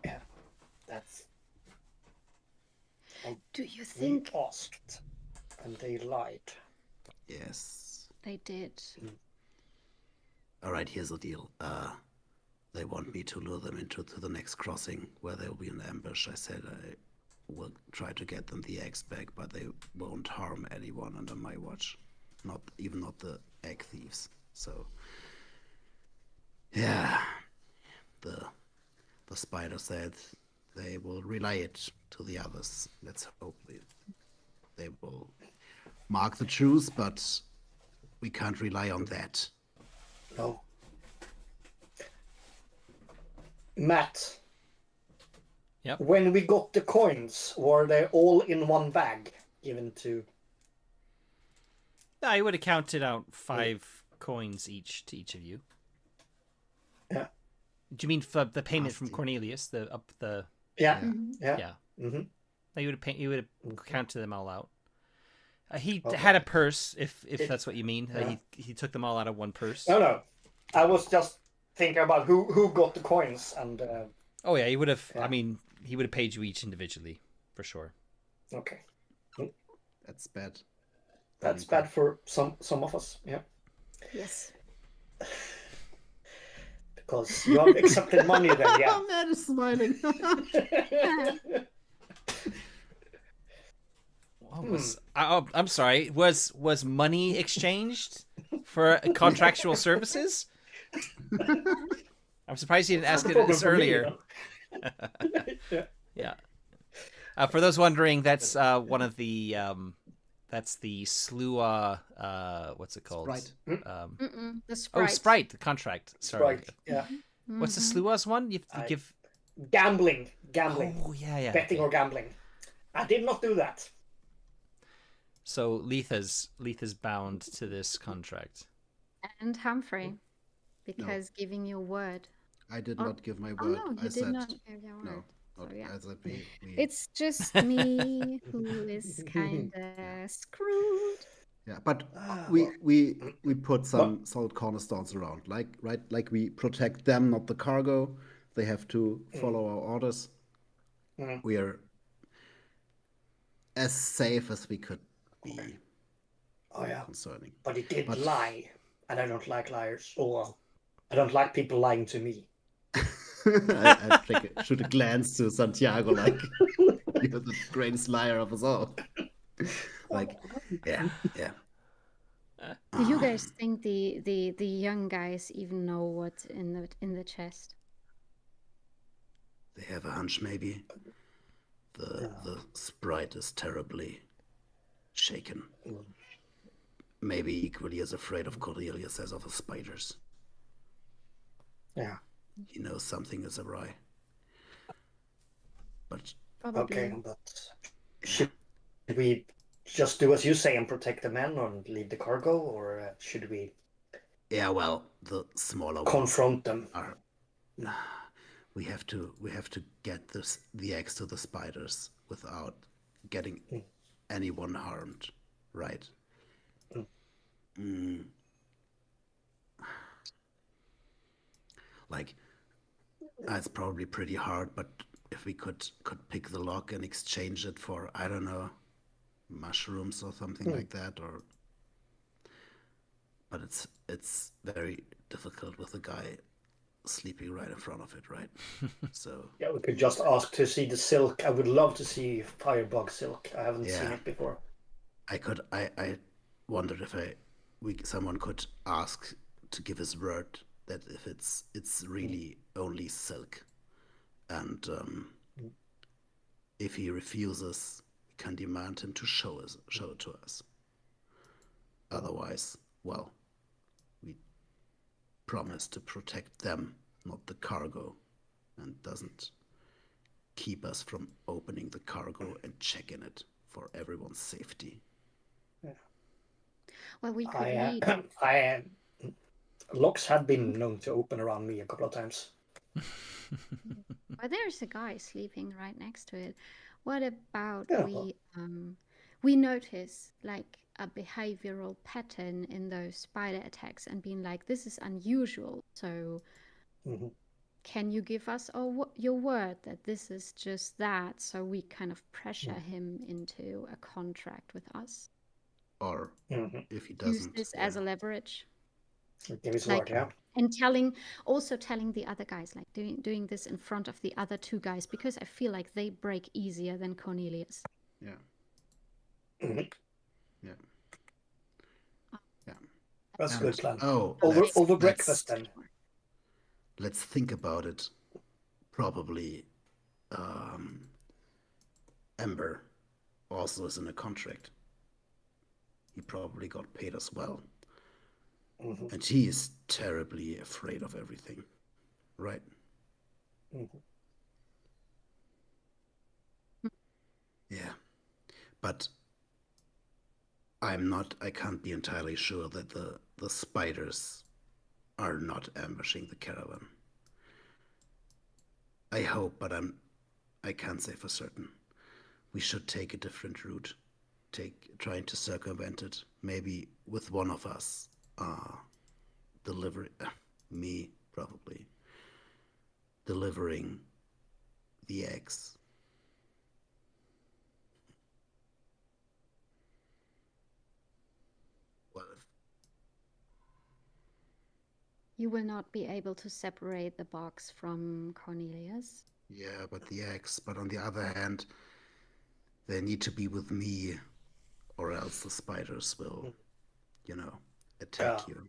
Yeah, that's. Do you think we asked, and they lied? Yes. They did. All right, here's the deal. They want me to lure them into the next crossing where there will be an ambush. I said I will try to get them the eggs back, but they won't harm anyone under my watch. Not the egg thieves. So, yeah. The spider said they will relay it to the others. Let's hope they will mark the truce, but we can't rely on that. No. Matt. Yep. When we got the coins, were they all in one bag given to? I would have counted out 5 coins each to each of you. Yeah. Do you mean for the payment from Cornelius? Yeah. Mm-hmm. You would have counted them all out. He had a purse, if that's what you mean. Yeah. He took them all out of one purse. No. I was just thinking about who got the coins and. Oh yeah, he would have. Yeah. I mean, he would have paid you each individually, for sure. Okay. That's bad. That's bad for some of us. Yeah. Yes. Because you have accepted money then, yeah. Man is smiling. I'm sorry. Was money exchanged for contractual services? I'm surprised you didn't ask it this earlier. Yeah. For those wondering, that's one of the that's the Slua. What's it called? Sprite. The Sprite. Oh, Sprite. The contract. Sorry. Sprite. Yeah. What's the Slua's one? You give gambling. Oh yeah. Betting or gambling. I did not do that. So Letha's bound to this contract. And Humphrey, because giving your word. I did not give my word. Oh no, you did not give your word. No, So, yeah. I said we... It's just me who is kind of screwed. Yeah, but we put some solid cornerstones around, like we protect them, not the cargo. They have to follow our orders. We are as safe as we could be. Oh yeah. Concerning. But he did lie, and I don't like liars. Or I don't like people lying to me. I should have glanced to Santiago like you're the greatest liar of us all. Like, yeah. Do you guys think the young guys even know what's in the chest? They have a hunch, maybe. The Sprite is terribly shaken. Maybe equally as afraid of Cornelius as of the spiders. Yeah. He knows something is awry. But Probably. Okay, but should we just do as you say and protect the men and leave the cargo, or should we? Yeah, well, the smaller confront them. Are, we have to get the eggs to the spiders without getting anyone harmed, right? Like, it's probably pretty hard, but if we could pick the lock and exchange it for, I don't know, mushrooms or something like that, or. But it's very difficult with the guy sleeping right in front of it, right? So yeah, we could just ask to see the silk. I would love to see firebug silk. I haven't seen it before. I wondered if someone could ask to give his word that if it's really only silk, and if he refuses, we can demand him to show it to us. Otherwise, well, we promise to protect them, not the cargo, and doesn't keep us from opening the cargo and checking it for everyone's safety. Well, we could locks have been known to open around me a couple of times. Well, there's a guy sleeping right next to it. What about we notice like a behavioral pattern in those spider attacks and being like, this is unusual. So can you give us your word that this is just that? So we kind of pressure him into a contract with us. Or if he doesn't, use this as a leverage. Give his word, yeah. And telling the other guys, like doing this in front of the other two guys, because I feel like they break easier than Cornelius. Yeah. Yeah. That's a good plan. Oh, over breakfast then. Let's think about it. Probably Ember also is in a contract. He probably got paid as well. And he is terribly afraid of everything, right? Yeah. But I can't be entirely sure that the spiders are not ambushing the caravan. I hope, but I can't say for certain. We should take a different route, trying to circumvent it, maybe with one of us Me, probably. Delivering the eggs. What if... You will not be able to separate the box from Cornelius. Yeah, but the eggs. But on the other hand, they need to be with me, or else the spiders will, attack you.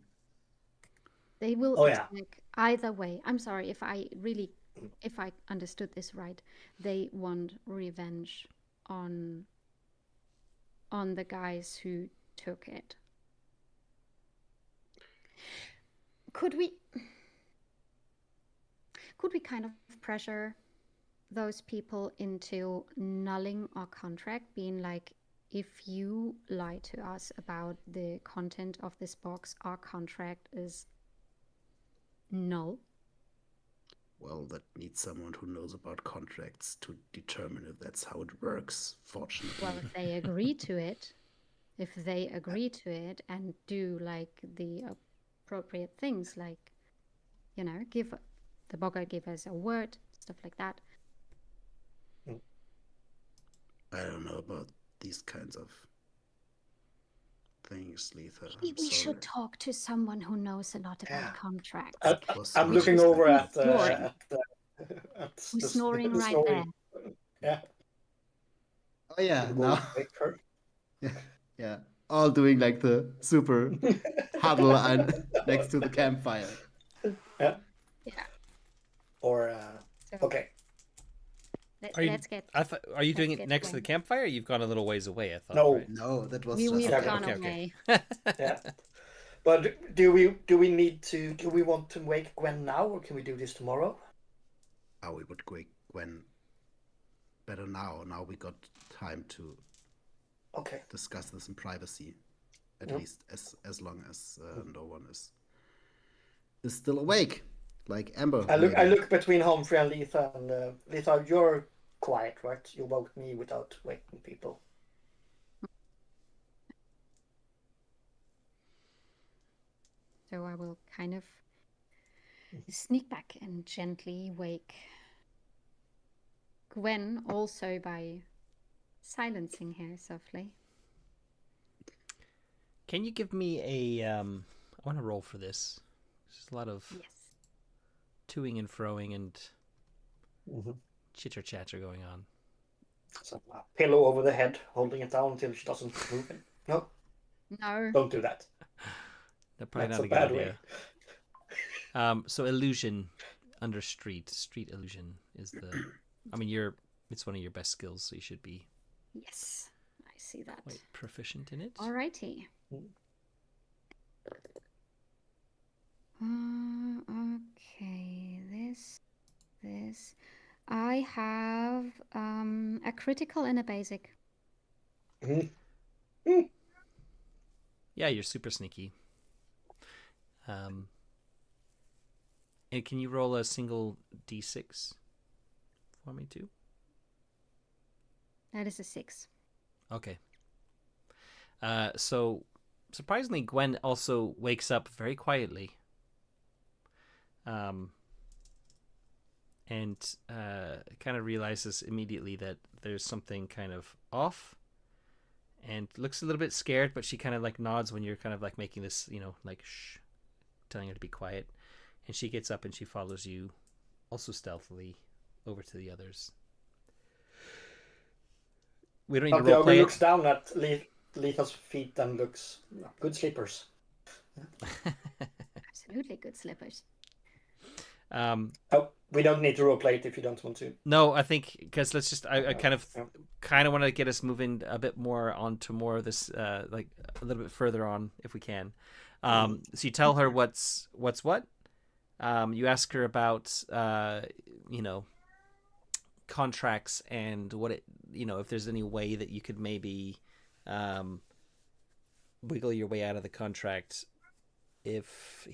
They will Oh, yeah. attack either way. I'm sorry if I understood this right. They want revenge on the guys who took it. Could we kind of pressure those people into nulling our contract, being like, if you lie to us about the content of this box, our contract is null? Well, that needs someone who knows about contracts to determine if that's how it works, fortunately. Well, if they agree to it, and do like the appropriate things, like, give the boggart, give us a word, stuff like that. I don't know about these kinds of things, Letha. Maybe we should talk to someone who knows a lot about contracts. I'm looking over at who's snoring right there. Yeah. Oh yeah, now. Yeah, all doing like the super huddle and next to the campfire. Yeah. Yeah. Or okay. Let's get. Are you doing it next to the campfire? You've gone a little ways away. I thought. No, right? No, that was We've just gone away. Yeah. But do we want to wake Gwen now, or can we do this tomorrow? We would wake Gwen better now. Now we got time to discuss this in privacy, at least as long as no one is still awake, like Amber. I look between Humphrey and Letha, and Letha, you're quiet, right? You woke me without waking people. So I will kind of sneak back and gently wake Gwen, also by silencing her softly. Can you give me a? I want to roll for this. There's a lot of toing and froing and chitter chatter going on. So a pillow over the head, holding it down until she doesn't move it. No. Don't do that. That's probably That's not a a bad good idea. So illusion under street illusion is the. I mean, it's one of your best skills, so you should be. Yes, I see that. Quite proficient in it. Alrighty. Okay, this. I have a critical and a basic. Yeah, you're super sneaky. And can you roll a single d6 for me too? That is a 6. Okay. So surprisingly, Gwen also wakes up very quietly. And kind of realizes immediately that there's something kind of off, and looks a little bit scared, but she kind of like nods when you're kind of like making this, like shh, telling her to be quiet. And she gets up and she follows you, also stealthily, over to the others. We don't need to roleplay. Looks down at Letha's feet and looks good slippers. Absolutely good slippers. We don't need to roleplay it if you don't want to. No, I think because let's just. I kind of want to get us moving a bit more onto more of this, like a little bit further on if we can. So you tell her what's what. You ask her about contracts and what it, if there's any way that you could maybe wiggle your way out of the contract if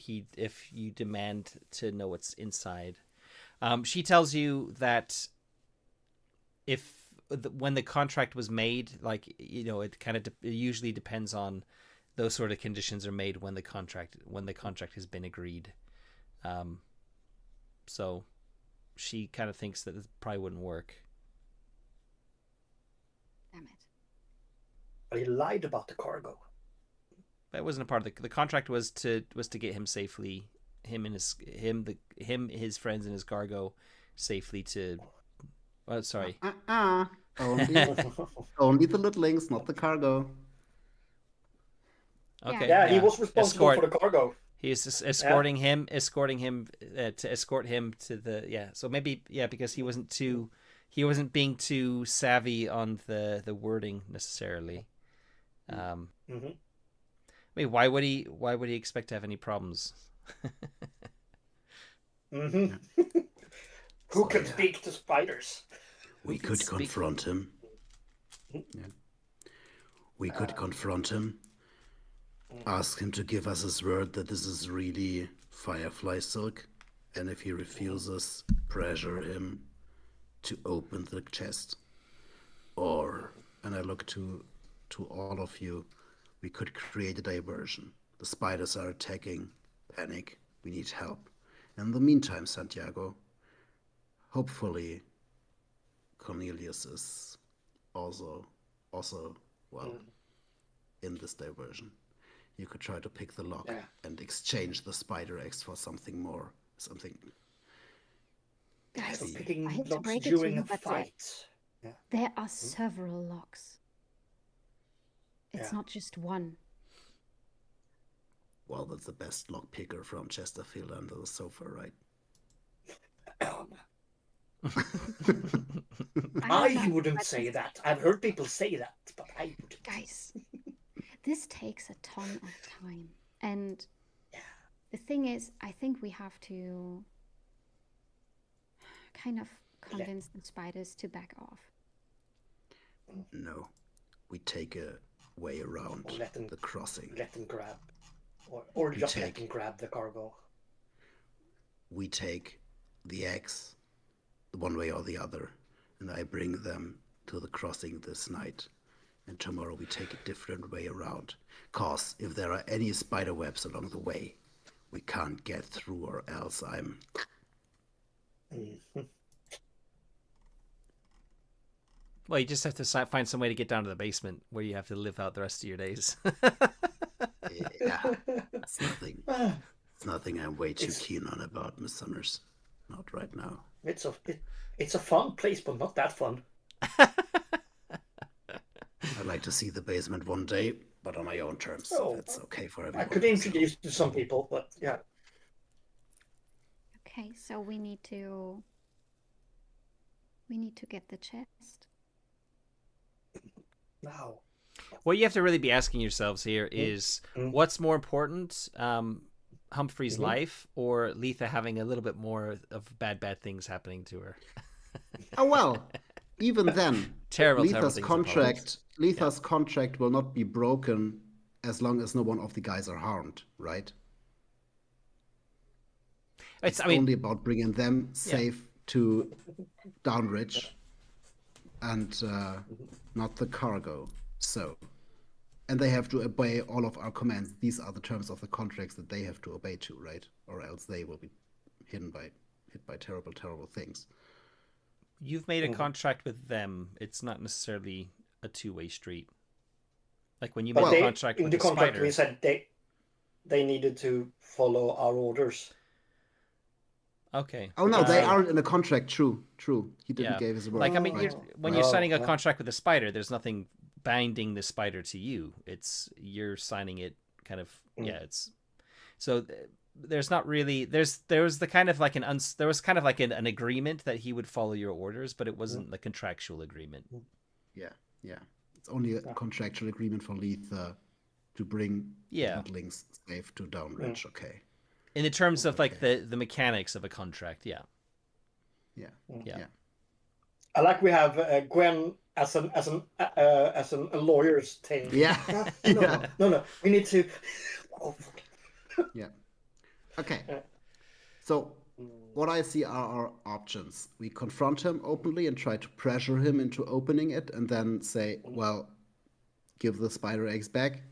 you demand to know what's inside. She tells you that when the contract was made, like, it kind of it usually depends on those sort of conditions are made when the contract has been agreed. So she kind of thinks that it probably wouldn't work. Damn it. But he lied about the cargo. That wasn't a part of the contract. Was to get him safely, his friends and his cargo safely to. Oh, sorry. Only the littlings, not the cargo. Okay. Yeah, he was responsible for the cargo. He's escorting him to escort him to the So maybe because he wasn't being too savvy on the wording necessarily. I mean, why would he expect to have any problems? Who could speak to spiders? We could confront him. Yeah. We could confront him. Ask him to give us his word that this is really firefly silk. And if he refuses, pressure him to open the chest. Or, and I look to all of you, we could create a diversion. The spiders are attacking. Panic. We need help. In the meantime, Santiago, hopefully Cornelius is also in this diversion. You could try to pick the lock and exchange the spider eggs for something more. Guys, picking I hate to locks break it to during you, a but fight. there are several locks. It's not just one. Well, that's the best lock picker from Chesterfield under the sofa, right? I wouldn't say that. I've heard people say that, but I wouldn't. Guys, this takes a ton of time. And the thing is, I think we have to kind of convince the spiders to back off. No. We take a way around the crossing. Let them grab. Or just let them grab the cargo. We take the eggs one way or the other, and I bring them to the crossing this night. And tomorrow we take a different way around. 'Cause if there are any spider webs along the way, we can't get through, or else I'm... Well, you just have to find some way to get down to the basement where you have to live out the rest of your days. Yeah, it's nothing I'm way too keen on about, Miss Summers. Not right now. It's a fun place, but not that fun. I'd like to see the basement one day, but on my own terms. That's okay for everyone. I could introduce you to some people, but yeah. Okay, so we need to get the chest. Now. What you have to really be asking yourselves here is what's more important, Humphrey's life or Letha having a little bit more of bad things happening to her? Oh, well, even then, Letha's contract will not be broken as long as no one of the guys are harmed, right? It's only about bringing them safe to Downridge and not the cargo. So, and they have to obey all of our commands. These are the terms of the contracts that they have to obey to, right? Or else they will be hit by terrible, terrible things. You've made a contract with them. It's not necessarily a two-way street. Like when you made a contract with the contract, we said they needed to follow our orders. Okay. Oh no, they aren't in a contract. True. He didn't give his word. Like I mean, when you're signing a contract with a spider, there's nothing binding the spider to you. You're signing it kind of it's so there's not really there was kind of like an agreement that he would follow your orders, but it wasn't the contractual agreement. Yeah. It's only a contractual agreement for Letha to bring Ludlings safe to Downridge. Okay. In the terms of like the mechanics of a contract, yeah. I like we have Gwen as a lawyer's tale. Yeah. No. We need to. Yeah. Okay. So, what I see are our options. We confront him openly and try to pressure him into opening it, and then say, "Well, give the spider eggs back,"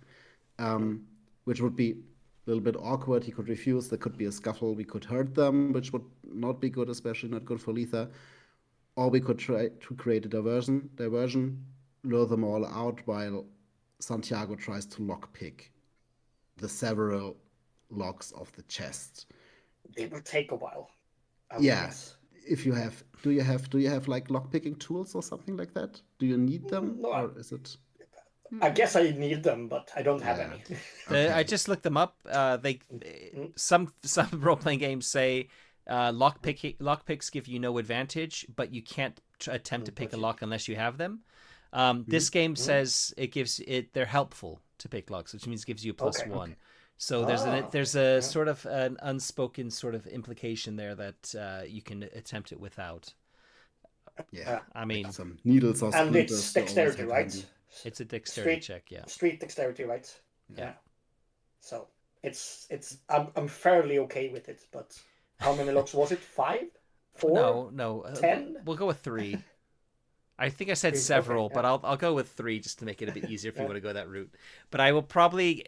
which would be little bit awkward. He could refuse. There could be a scuffle. We could hurt them, which would not be good, especially not good for Letha. Or we could try to create a diversion, lure them all out while Santiago tries to lockpick the several locks of the chest. It will take a while. Yes. If you have, do you have like lockpicking tools or something like that? Do you need them, No, or is it? I guess I need them, but I don't have any. Okay. I just looked them up. Some role-playing games say lockpicks give you no advantage, but you can't attempt to pick a lock unless you have them. This game says they're helpful to pick locks, which means it gives you a +1. Okay. So there's a sort of an unspoken sort of implication there that you can attempt it without. Yeah, I mean, like some needles or and it's dexterity, right? It's a dexterity check, yeah. Street dexterity, right? Yeah. So I'm fairly okay with it, but how many locks was it? 5? 4? No. 10? We'll go with 3. I think I said several, okay, yeah. But I'll go with 3 just to make it a bit easier if you want to go that route. But I will probably.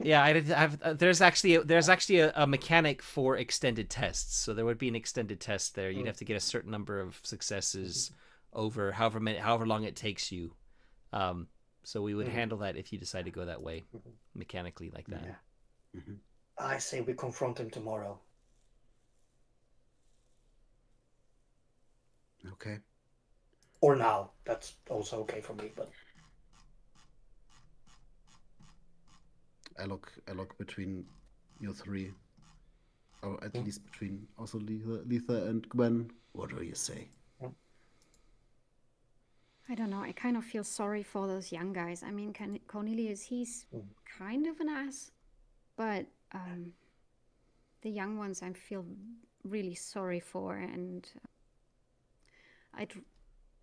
Yeah, there's actually a mechanic for extended tests. So there would be an extended test there. You'd have to get a certain number of successes over however long it takes you. So we would handle that if you decide to go that way, mechanically like that. Yeah. I say we confront him tomorrow. Okay. Or now. That's also okay for me, but I look between you three. Or at least between also Letha and Gwen. What do you say? I don't know. I kind of feel sorry for those young guys. I mean, Cornelius, he's kind of an ass. But the young ones I feel really sorry for, and I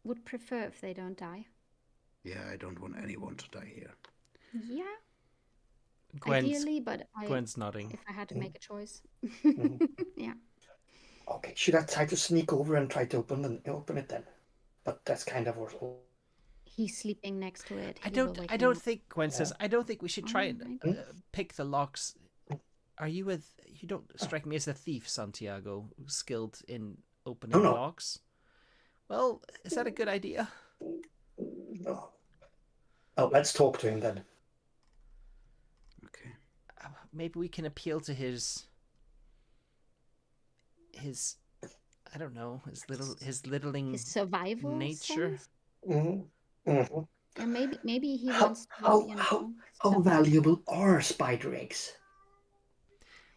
would prefer if they don't die. Yeah, I don't want anyone to die here. Yeah. Ideally, but Gwen's nodding. If I had to make a choice. Yeah. Okay, should I try to sneak over and try to open it then? But that's kind of also. He's sleeping next to it. I don't think Gwen says. I don't think we should try and pick the locks. You don't strike me as a thief, Santiago, skilled in opening locks. Well, is that a good idea? No. Oh, let's talk to him then. Okay. Maybe we can appeal to his I don't know, his littling survival nature. And maybe he wants to. How valuable are spider eggs?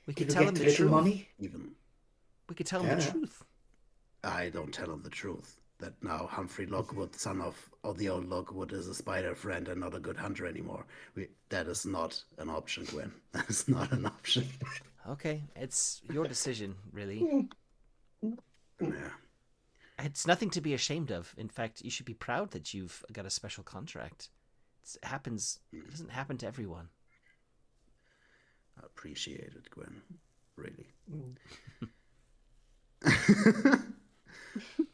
We could tell him the truth. Money? Even. We could tell him the truth. I don't tell him the truth. That now Humphrey Lockwood, son of the old Lockwood, is a spider friend and not a good hunter anymore. That is not an option, Gwen. That is not an option. Okay, it's your decision, really. Yeah. It's nothing to be ashamed of. In fact, you should be proud that you've got a special contract. It doesn't happen to everyone. I appreciate it, Gwen. Really.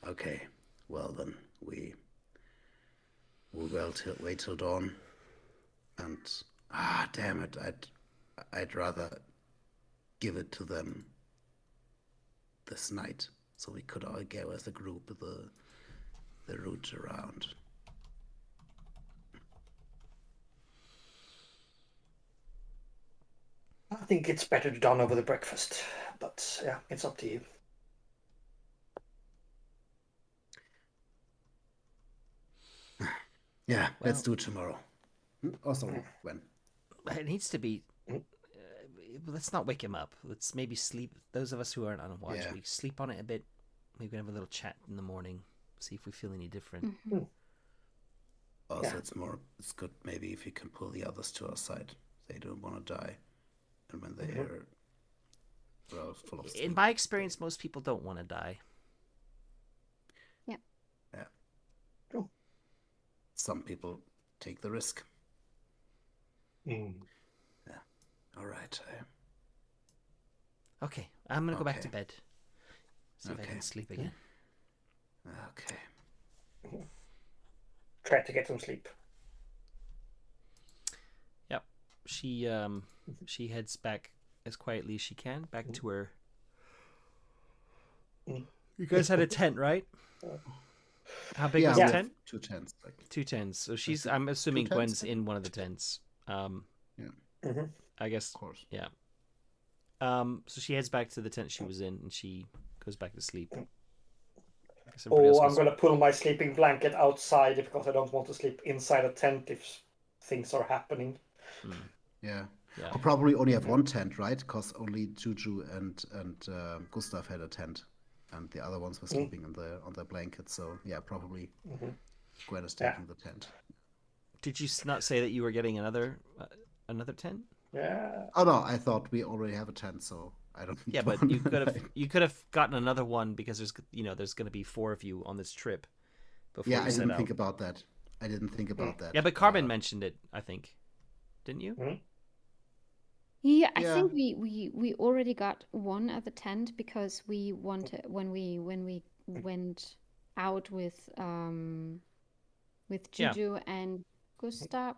Okay. Well then, we'll wait till dawn. And damn it, I'd rather give it to them this night, so we could all go as a group the route around. I think it's better done over the breakfast, but yeah, it's up to you. Yeah, let's do it tomorrow. Oh, sorry, when? It needs to be. Let's not wake him up. Let's maybe sleep. Those of us who aren't on watch, we sleep on it a bit. Maybe we can have a little chat in the morning, see if we feel any different. Also, it's good maybe if you can pull the others to our side. They don't want to die. And when they are full of sleep. In my experience, most people don't want to die. Yeah. Yeah. Cool. Some people take the risk. Yeah. All right. Okay, I'm going to go back to bed. See if I can sleep again. Okay. Try to get some sleep. Yep. she heads back as quietly as she can back to her. You guys had a tent, right? How big was the tent? 2 tents. 2 tents. So she's. I'm assuming Gwen's in one of the tents. I guess. Of course. Yeah. So she heads back to the tent she was in, and she goes back to sleep. I'm going to pull my sleeping blanket outside because I don't want to sleep inside a tent if things are happening. Yeah. I'll probably only have 1 tent, right? Because only Juju and Gustav had a tent, and the other ones were sleeping on their blankets. So yeah, probably Gwen is taking the tent. Did you not say that you were getting another tent? Yeah. Oh no, I thought we already have a tent, so I don't. Yeah, but you could have gotten another one because there's going to be 4 of you on this trip. Before I didn't think about that. Yeah, but Carmen mentioned it, I think, didn't you? Yeah, I think we already got one at the tent because we wanted when we went out with Juju and Gustav.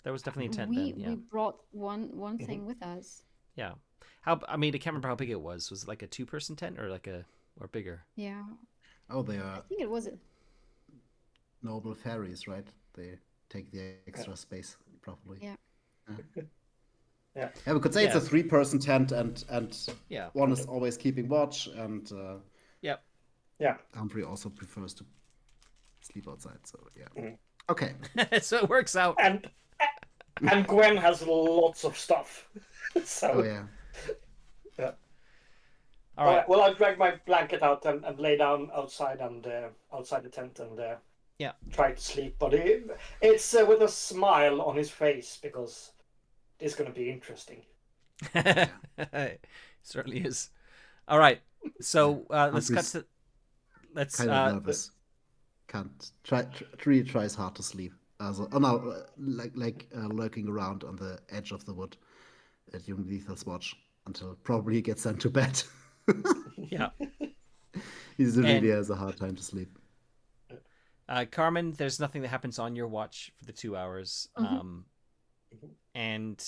There was definitely a tent we then. Yeah. we brought one thing with us. Yeah. I can't remember how big it was. Was it like a 2-person tent or or bigger? Yeah. Oh, they are. I think it was. Noble fairies, right? They take the extra space, probably. Yeah. Yeah, we could say it's a 3-person tent, and one is always keeping watch, and Humphrey also prefers to sleep outside. So okay. So it works out. And Gwen has lots of stuff. So all right. Well, I'll drag my blanket out and lay down outside outside the tent and try to sleep. But it's with a smile on his face because it's going to be interesting. It certainly is. All right. So let's cut to. Let's kind of nervous. Can't really tries hard to sleep. Lurking around on the edge of the wood at young Lethal's watch until probably he gets sent to bed. Yeah. He really has a hard time to sleep. Carmen, there's nothing that happens on your watch for the 2 hours. And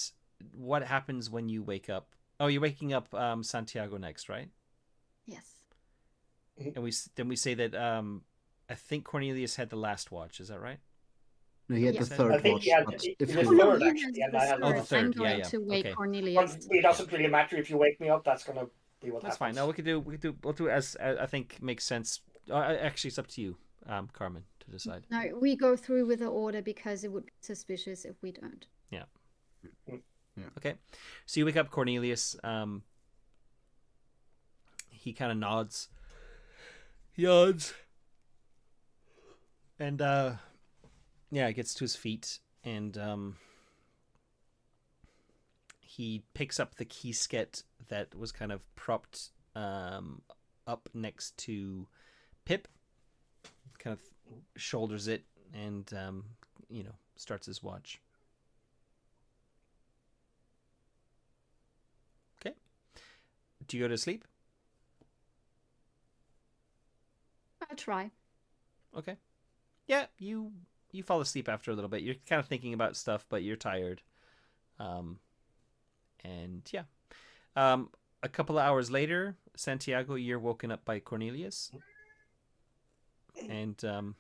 what happens when you wake up? Oh, you're waking up Santiago next, right? Yes. And we say that I think Cornelius had the last watch. Is that right? No, he had the third watch. He had the third, actually, and I had the third. I'm going to wake Cornelius. It doesn't really matter if you wake me up. That's gonna be what happens. That's fine. No, we'll do as I think makes sense. Actually, it's up to you, Carmen, to decide. No, we go through with the order because it would be suspicious if we don't. Yeah. Okay. So you wake up Cornelius. He kind of nods. And gets to his feet and he picks up the keysket that was kind of propped up next to Pip, kind of shoulders it and starts his watch. Okay. Do you go to sleep? I'll try. Okay. Yeah, you fall asleep after a little bit. You're kind of thinking about stuff, but you're tired. A couple of hours later, Santiago, you're woken up by Cornelius. And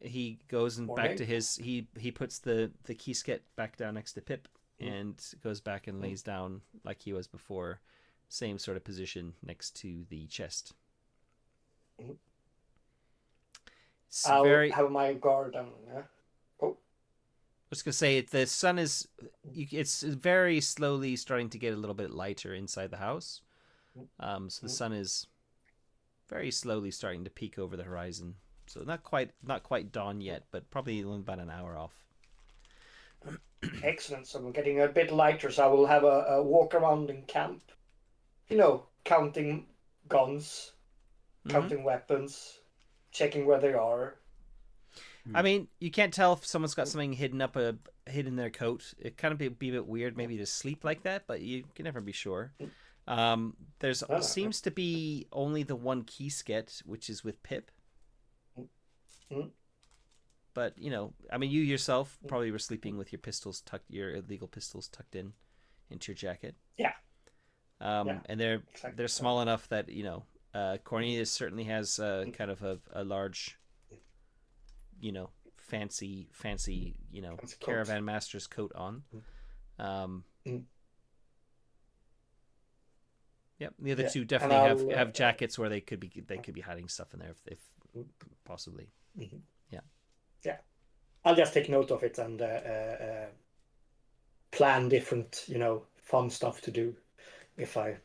he goes and back to his he puts the keysket back down next to Pip and goes back and lays down like he was before. Same sort of position next to the chest. I'll have my guard on. Yeah. Oh. I was gonna say the sun is. It's very slowly starting to get a little bit lighter inside the house. So the sun is very slowly starting to peek over the horizon. So not quite dawn yet, but probably only about an hour off. Excellent. So I'm getting a bit lighter, so I will have a walk around in camp. Counting guns, counting weapons, checking where they are. I mean, you can't tell if someone's got something hidden in their coat. It kind of be a bit weird maybe to sleep like that, but you can never be sure. There's seems to be only the one keysket, which is with Pip. but you know, I mean, you yourself probably were sleeping with your illegal pistols tucked into your jacket. Yeah. And they're small enough that, you know, Cornelius certainly has kind of a large, you know, fancy, you know, caravan master's coat on. Yep. The other two definitely have jackets where they could be hiding stuff in there if possibly. Yeah. I'll just take note of it and plan different, you know, fun stuff to do if I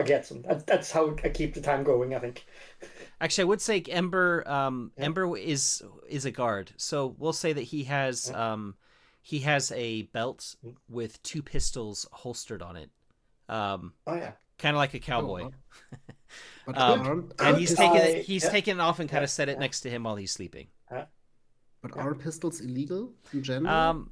get some. That's how I keep the time going, I think. Actually, I would say Ember Ember is a guard. So we'll say that he has a belt with 2 pistols holstered on it. Kind of like a cowboy. And he's taken it off and kind of set it next to him while he's sleeping. But are pistols illegal in general?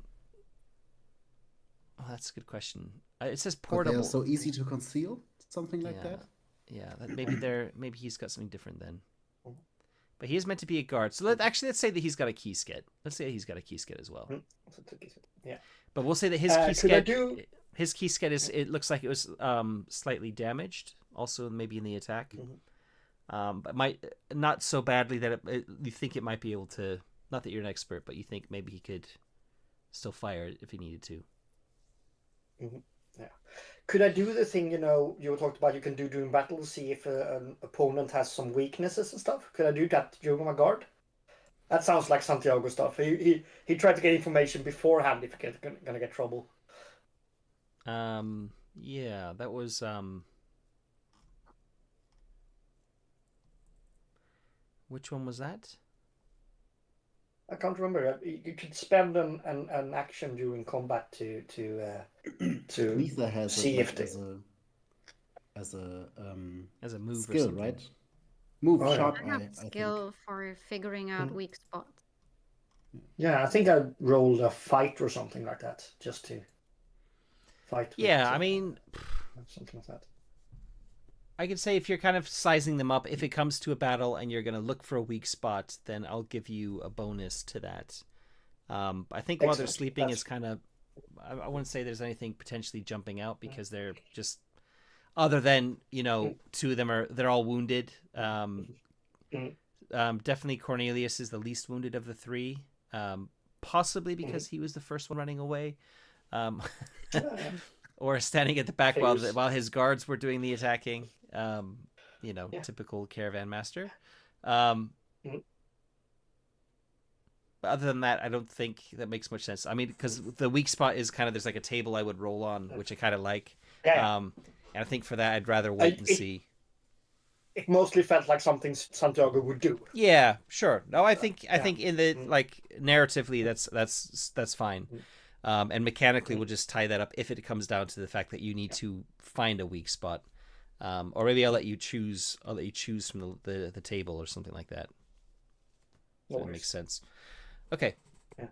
Oh, that's a good question. It says portable. They're so easy to conceal, something like that. Yeah, maybe he's got something different then. But he is meant to be a guard. So let's say that he's got a key skit. Let's say he's got a key skit as well. Yeah. But we'll say that his key skit is, it looks like it was slightly damaged, also maybe in the attack. But not so badly that you think it might be able to. Not that you're an expert, but you think maybe he could still fire it if he needed to. Yeah. Could I do the thing, you know, you talked about you can do during battle, see if an opponent has some weaknesses and stuff? Could I do that during my guard? That sounds like Santiago stuff. He tried to get information beforehand if he's gonna get trouble. Yeah, that was which one was that? I can't remember. You could spend an action during combat to Lisa has see if as a move skill, or right? Move sharp. I have a skill for figuring out weak spots. Yeah, I think I rolled a fight or something like that just to fight. Yeah, I mean, something like that. I could say if you're kind of sizing them up, if it comes to a battle and you're going to look for a weak spot, then I'll give you a bonus to that. I think while they're sleeping is kind of, I wouldn't say there's anything potentially jumping out because they're just, other than, you know, 2 of them they're all wounded. Definitely Cornelius is the least wounded of the 3, possibly because he was the first one running away. Or standing at the back while his guards were doing the attacking. You know, typical caravan master. But other than that, I don't think that makes much sense. I mean, because the weak spot is kind of, there's like a table I would roll on, which I kind of like. And I think for that, I'd rather wait and see. It mostly felt like something Santiago would do. Yeah, sure. No, I think in the like narratively, that's fine. And mechanically, we'll just tie that up if it comes down to the fact that you need to find a weak spot. Or maybe I'll let you choose from the table or something like that. That makes sense. Okay. Yeah.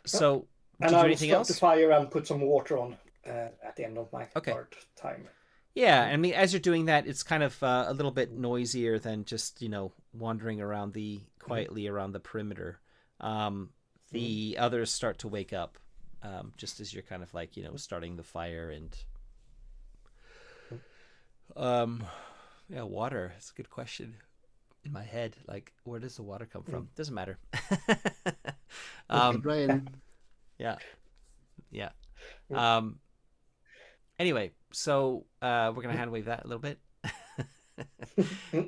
So, and I'll start the fire and put some water on at the end of my guard time. Yeah, and I mean, as you're doing that, it's kind of a little bit noisier than just, you know, wandering around quietly around the perimeter. The others start to wake up just as you're kind of like, you know, starting the fire and water. It's a good question in my head. Like, where does the water come from? Doesn't matter. Rain. Yeah. Anyway, so we're gonna hand wave that a little bit.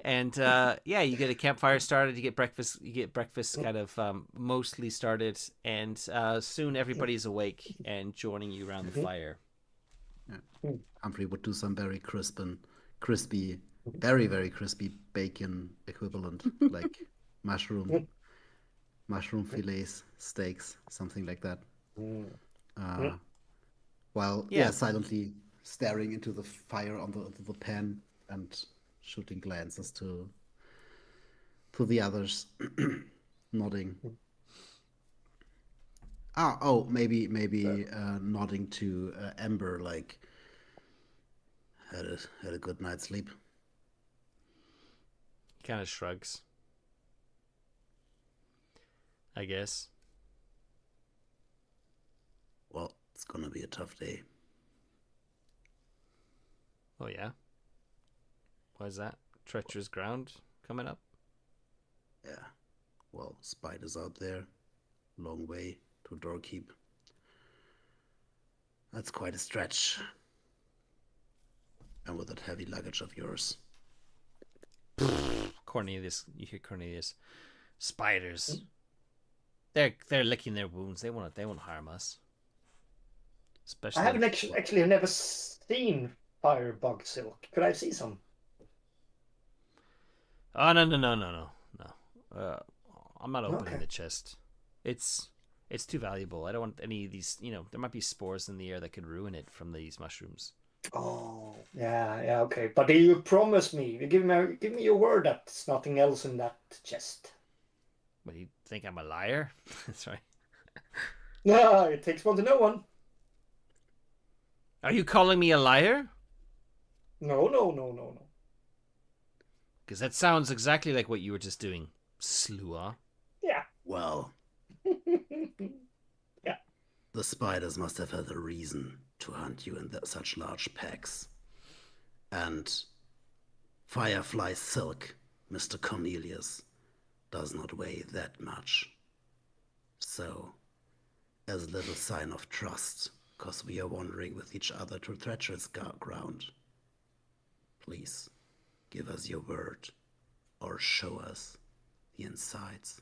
And you get a campfire started, you get breakfast kind of mostly started, and soon everybody's awake and joining you around the fire. Humphrey would do some very crispy, very, very crispy bacon equivalent, like mushroom fillets, steaks, something like that. While silently staring into the fire on the pan and shooting glances to the others, nodding. Maybe nodding to Ember, like had a good night's sleep. He kind of shrugs, I guess. It's gonna be a tough day. Oh, yeah? Why is that? Treacherous ground coming up? Yeah. Well, spiders out there. Long way to Doorkeep. That's quite a stretch. And with that heavy luggage of yours. Cornelius, you hear Cornelius. Spiders. They're licking their wounds. They won't harm us. Especially. I haven't actually never seen firebug silk. Could I see some? Oh no. I'm not opening the chest. It's too valuable. I don't want any of these. There might be spores in the air that could ruin it from these mushrooms. Oh, yeah, okay. But you promise me, you give me your word that there's nothing else in that chest. What, you think I'm a liar? That's right. No, it takes one to know one. Are you calling me a liar? No. Because that sounds exactly like what you were just doing, Slua. Yeah. Well, yeah. The spiders must have had a reason to hunt you in such large packs. And firefly silk, Mr. Cornelius, does not weigh that much. So, as a little sign of trust, because we are wandering with each other to treacherous ground, please give us your word or show us the insides.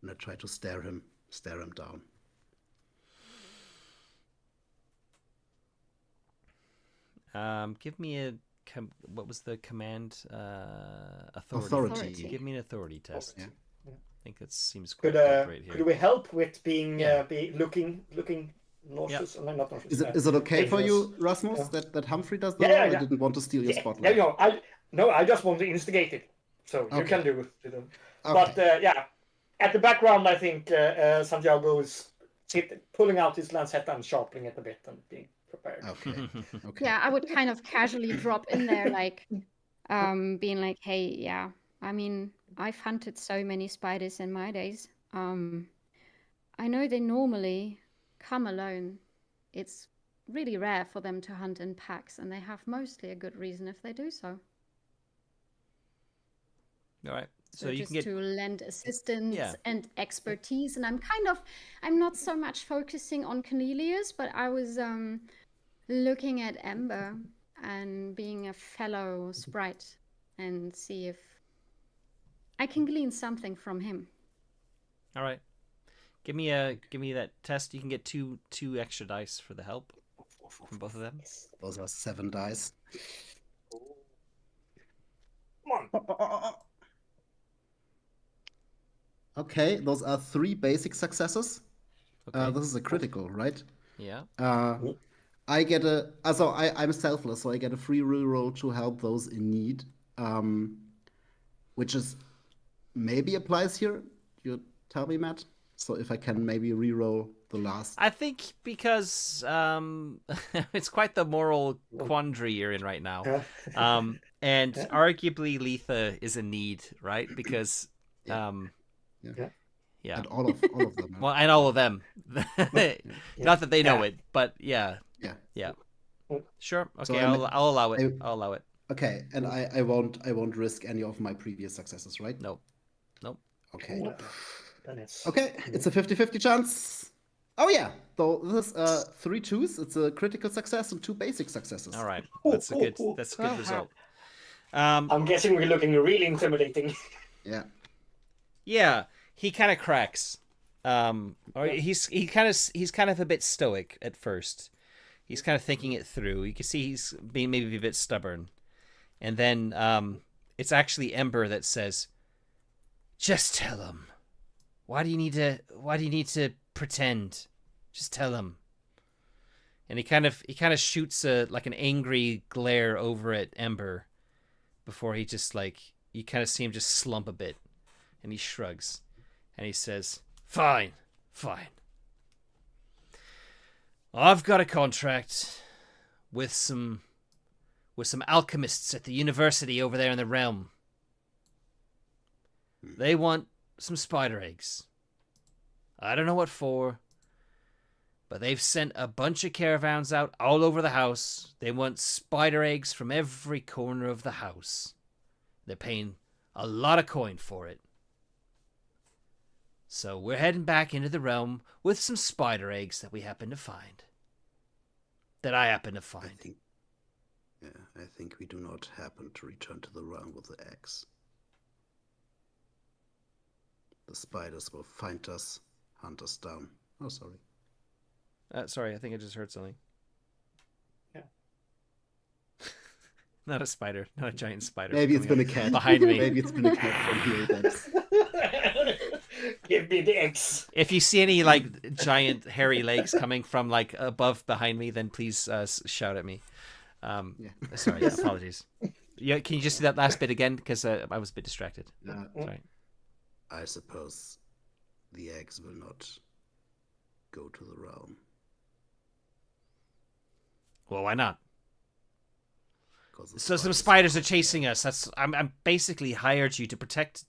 And I try to stare him down. Give me what was the command? Authority. Give me an authority test. Yeah. I think that seems quite right here. Could we help with being looking nauseous? Yeah. Not nauseous. Is it okay for you, Rasmus, that Humphrey does that? I didn't want to steal your spotlight. I just want to instigate it. So you can do it. But at the background, I think Santiago is pulling out his lancetta and sharpening it a bit and being prepared. Okay. Yeah, I would kind of casually drop in there, like, being like, hey, yeah, I mean, I've hunted so many spiders in my days. I know they normally come alone. It's really rare for them to hunt in packs, and they have mostly a good reason if they do so. All right. So you just can to lend assistance and expertise. And I'm not so much focusing on Cornelius, but I was looking at Ember and being a fellow sprite and see if I can glean something from him. All right. Give me that test. You can get two extra dice for the help from both of them. Those are 7 dice. Come on. Okay, those are 3 basic successes. Okay. This is a critical, right? Yeah. I get I'm selfless, so I get a free reroll to help those in need, which is maybe applies here. You tell me, Matt. So if I can maybe reroll the last. I think because it's quite the moral quandary you're in right now, and arguably Letha is in need, right? Because Yeah. And all of them. Well, and all of them. Not that they know it, but yeah. Sure. Okay, so I'll allow it. I'll allow it. Okay, and I won't risk any of my previous successes, right? Nope. Okay. Nope. Okay, it's a 50-50 chance. Oh yeah. So this 3 2s. It's a critical success and 2 basic successes. All right. That's a good result. I'm guessing we're looking really intimidating. Yeah. Yeah, he kind of cracks. Or he's kind of a bit stoic at first. He's kind of thinking it through. You can see he's being maybe a bit stubborn. And then it's actually Ember that says, "Just tell him. Why do you need to pretend? Just tell him." And he kind of shoots like an angry glare over at Ember before he just you kind of see him just slump a bit. And he shrugs, and he says, Fine. I've got a contract with some alchemists at the university over there in the realm. They want some spider eggs. I don't know what for, but they've sent a bunch of caravans out all over the house. They want spider eggs from every corner of the house. They're paying a lot of coin for it. So we're heading back into the realm with some spider eggs that we happen to find. That I happen to find. I think we do not happen to return to the realm with the eggs. The spiders will find us, hunt us down. Oh, sorry. Sorry, I think I just heard something. Yeah. Not a spider, not a giant spider. Maybe it's been a cat behind me. Maybe it's been a cat from here. That's... Give me the eggs. If you see any like giant hairy legs coming from like above behind me, then please shout at me. Sorry, apologies. Yeah, can you just do that last bit again? Because I was a bit distracted. Sorry. I suppose the eggs will not go to the realm. Well, why not? So some spiders are chasing us. I'm basically hired you to protect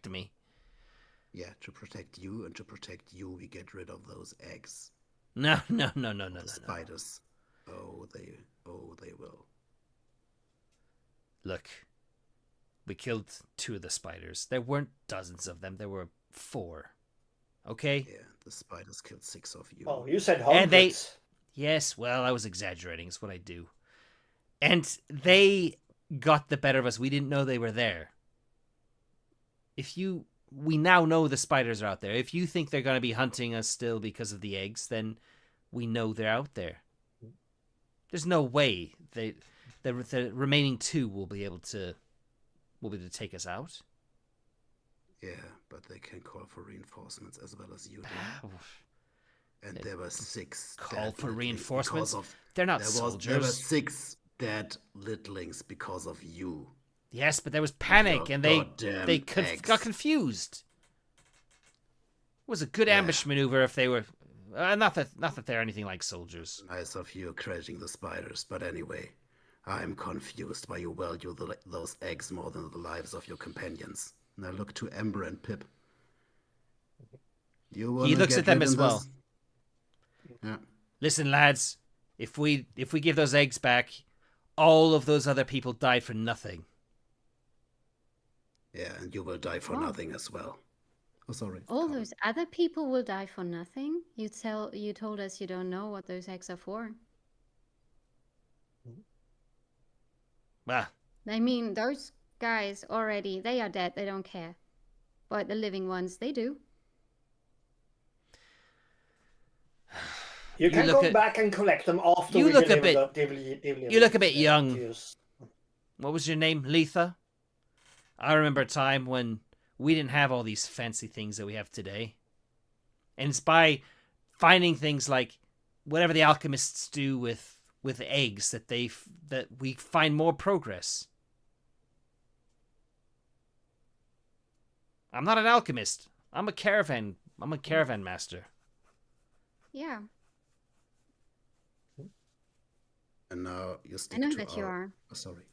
me. Yeah, to protect you, and to protect you, we get rid of those eggs. No. The spiders. Oh, they will. Look, we killed 2 of the spiders. There weren't dozens of them. There were 4. Okay? Yeah, the spiders killed 6 of you. Oh, you said hundreds. Yes, well, I was exaggerating. It's what I do. And they got the better of us. We didn't know they were there. We now know the spiders are out there. If you think they're going to be hunting us still because of the eggs, then we know they're out there. There's no way the remaining 2 will be able to take us out. Yeah, but they can call for reinforcements as well as you do. And there were 6 call for reinforcements. They're not soldiers. There were 6 dead littlings because of you. Yes, but there was panic, and they got confused. It was a good ambush maneuver if they were. Not that they're anything like soldiers. Nice of you crediting the spiders, but anyway, I'm confused why you value those eggs more than the lives of your companions. And I look to Ember and Pip. He looks at them as well. Yeah. Listen, lads, if we give those eggs back, all of those other people died for nothing. Yeah, and you will die for nothing as well. Oh, sorry. All those other people will die for nothing? You told us you don't know what those eggs are for. Well, I mean, those guys already, they are dead. They don't care. But the living ones, they do. You can go back and collect them after you look a bit young. What was your name? Letha? I remember a time when we didn't have all these fancy things that we have today. And it's by finding things like whatever the alchemists do with eggs that we find more progress. I'm not an alchemist. I'm a caravan master. Yeah. And now you stick I know to that you are. Oh, sorry.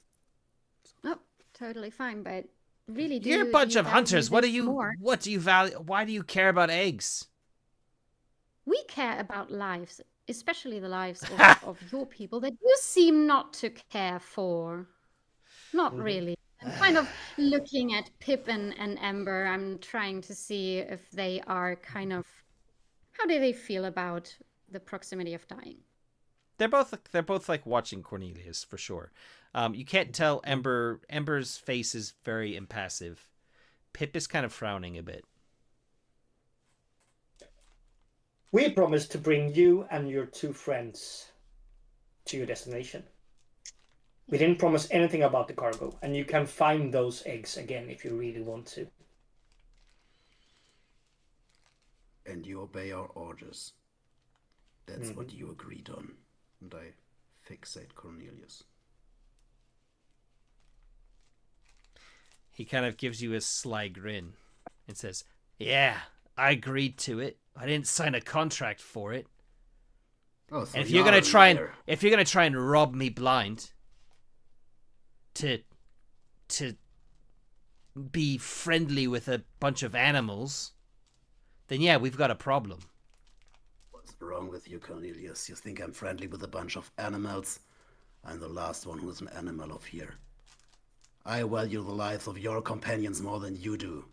Oh, totally fine, but really, you're a bunch of hunters. What do you value? Why do you care about eggs? We care about lives, especially the lives of your people that you seem not to care for. Not really. I'm kind of looking at Pip and Ember. I'm trying to see if they are kind of, how do they feel about the proximity of dying? They're both like watching Cornelius for sure. You can't tell Ember's face is very impassive. Pip is kind of frowning a bit. We promised to bring you and your 2 friends to your destination. We didn't promise anything about the cargo, and you can find those eggs again if you really want to. And you obey our orders. That's what you agreed on. And I fixate Cornelius. He kind of gives you a sly grin and says, "Yeah, I agreed to it. I didn't sign a contract for it. Oh, so and if you're gonna try and rob me blind to be friendly with a bunch of animals, then yeah, we've got a problem. What's wrong with you, Cornelius? You think I'm friendly with a bunch of animals? I'm the last one who's an animal of here. I value the lives of your companions more than you do.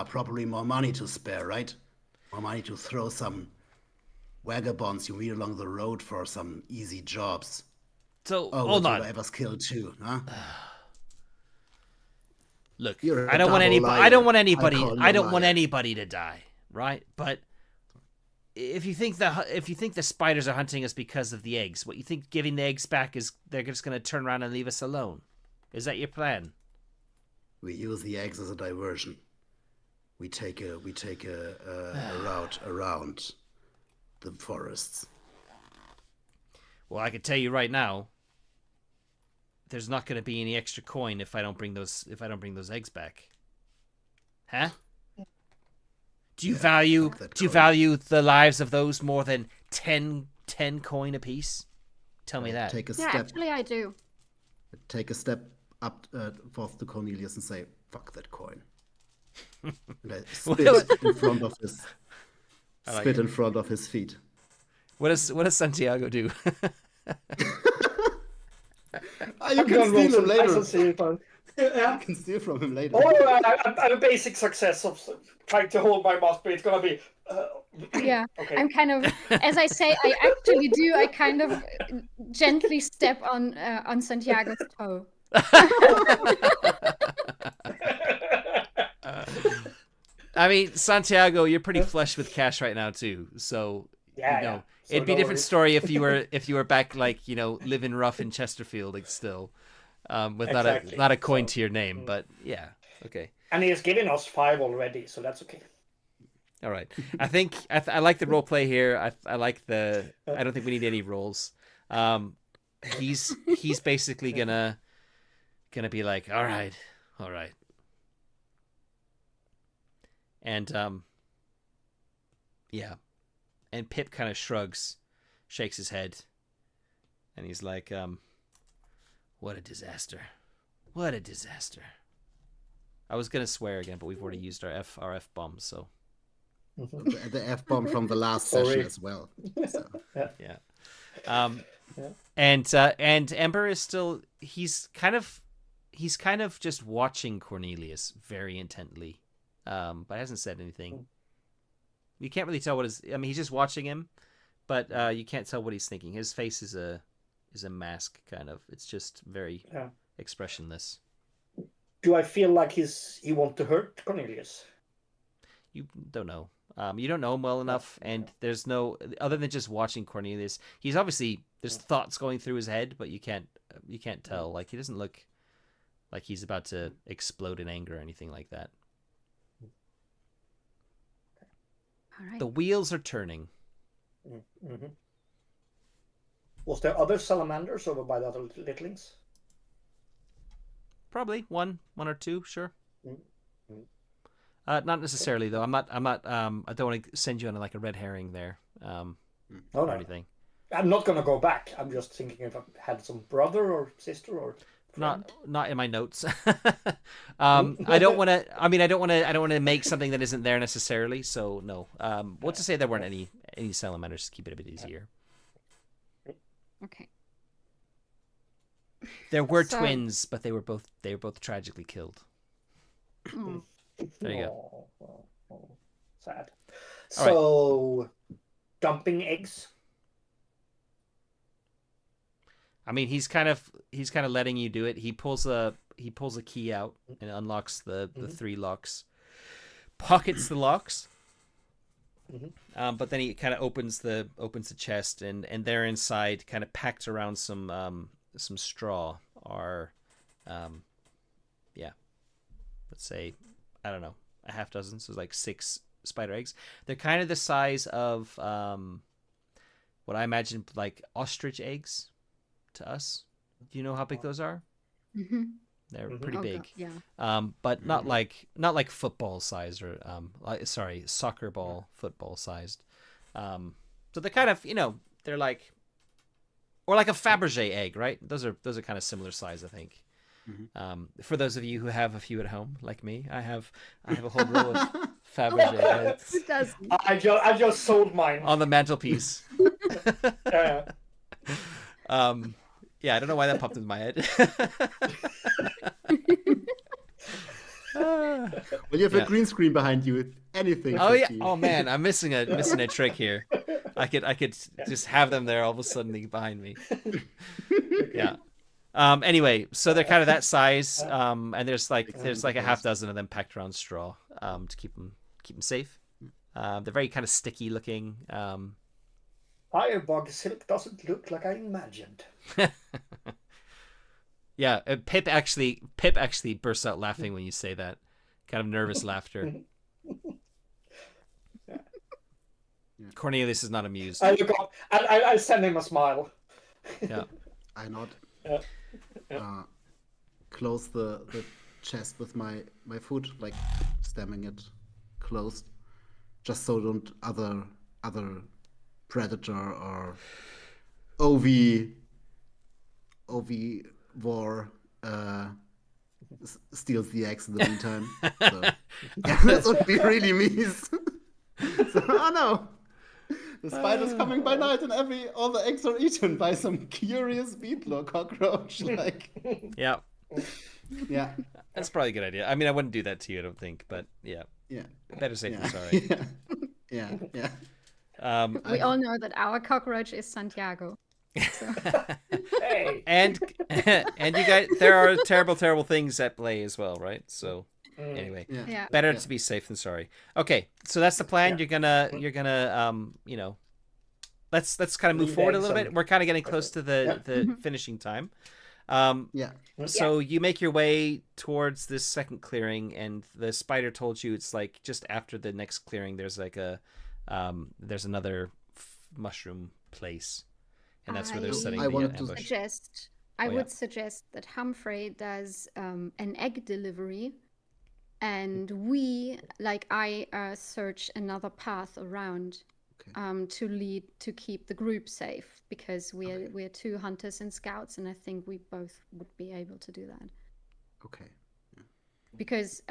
Probably more money to spare, right? More money to throw some vagabonds you meet along the road for some easy jobs. So, hold on. I was killed too, huh? Look, I don't want anybody to die, right? But if you think the spiders are hunting us because of the eggs, what you think giving the eggs back is they're just going to turn around and leave us alone? Is that your plan? We use the eggs as a diversion. We take a route around the forests. Well, I can tell you right now, there's not going to be any extra coin if I don't bring those eggs back. Huh? Do you value the lives of those more than 10 coin apiece? Tell me that. Actually I do. Take a step up forth to Cornelius and say, "Fuck that coin." And I spit in front of his in front of his feet. What does Santiago do? You can steal him later. You can steal from him later. Oh, I'm a basic success of trying to hold my mouth, but it's gonna be. Yeah, okay. I'm kind of, as I say, I actually do. I kind of gently step on Santiago's toe. I mean, Santiago, you're pretty flush with cash right now too, so So it'd be a different story if you were back living rough in Chesterfield still, with not a coin to your name, but yeah, okay. And he has given us 5 already, so that's okay. All right, I think I like the role play here. I like the. I don't think we need any rolls. He's basically gonna be like, all right. And yeah, and Pip kind of shrugs, shakes his head, and he's like, what a disaster. I was gonna swear again, but we've already used our F bombs, so the F bomb from the last session as well. So. Yeah. And Ember is still he's kind of just watching Cornelius very intently. But hasn't said anything. You can't really tell he's just watching him, but you can't tell what he's thinking. His face is a mask, kind of. It's just very expressionless. Do I feel like he wants to hurt Cornelius? You don't know. You don't know him well enough, and there's no other than just watching Cornelius. He's obviously there's thoughts going through his head, but you can't tell. Like he doesn't look like he's about to explode in anger or anything like that. All right. The wheels are turning. Mm-hmm. Was there other salamanders over by the other littlings? Probably one or two, sure. Mm-hmm. Not necessarily though. I'm not. I don't want to send you on like a red herring there. Or anything. I'm not gonna go back. I'm just thinking if I had some brother or sister or friend. Not in my notes. I don't want to. I mean, I don't want to make something that isn't there necessarily. So no. We'll just say there weren't any salamanders to keep it a bit easier. Okay. There were twins, but they were both tragically killed. Mm. There you go. Sad. All so, dumping eggs. I mean, he's kind of letting you do it. He pulls a key out and unlocks the 3 locks, pockets the locks. Mm-hmm. But then he kind of opens the chest, and there inside, kind of packed around some straw, are, let's say, I don't know, a half dozen, so like 6 spider eggs. They're kind of the size of what I imagine like ostrich eggs to us. Do you know how big those are? Mm-hmm. They're pretty big. God, yeah. But not like football size or soccer ball football sized. So they're kind of, they're like, or like a Fabergé egg, right? Those are kind of similar size, I think. Mm-hmm. For those of you who have a few at home, like me, I have a whole row of Fabergé heads. Who doesn't? I just sold mine. On the mantelpiece. Yeah. Yeah, I don't know why that popped into my head. Well, you have a green screen behind you. If anything. Oh yeah. Oh man, I'm missing a trick here. I could just have them there all of a sudden behind me. Yeah. Anyway, so they're kind of that size, and there's like a half dozen of them packed around straw, to keep them safe. They're very kind of sticky looking. Firebug silk doesn't look like I imagined. Yeah, Pip actually bursts out laughing when you say that, kind of nervous laughter. Cornelius is not amused. I look up and I send him a smile. Yeah, I nod. Yeah. Close the chest with my foot, like stemming it closed, just so don't other predator or OV war steals the eggs in the meantime. So, yeah, that would be really mies. So, oh no, the spider's coming by night, and all the eggs are eaten by some curious beetle or cockroach. Like, yeah, yeah, that's probably a good idea. I mean, I wouldn't do that to you, I don't think, but yeah, better safe than sorry. Yeah. We all know that our cockroach is Santiago. So. Hey. And you guys, there are terrible things at play as well, right? So anyway, better to be safe than sorry. Okay, so that's the plan. You're gonna let's kind of move forward a little bit. We're kind of getting close to the finishing time. So you make your way towards this second clearing, and the spider told you it's like just after the next clearing. There's like there's another mushroom place. And that's where they're setting the ambush. I would suggest that Humphrey does an egg delivery, and I search another path around to keep the group safe, because we're two hunters and scouts, and I think we both would be able to do that. Okay. Yeah. Because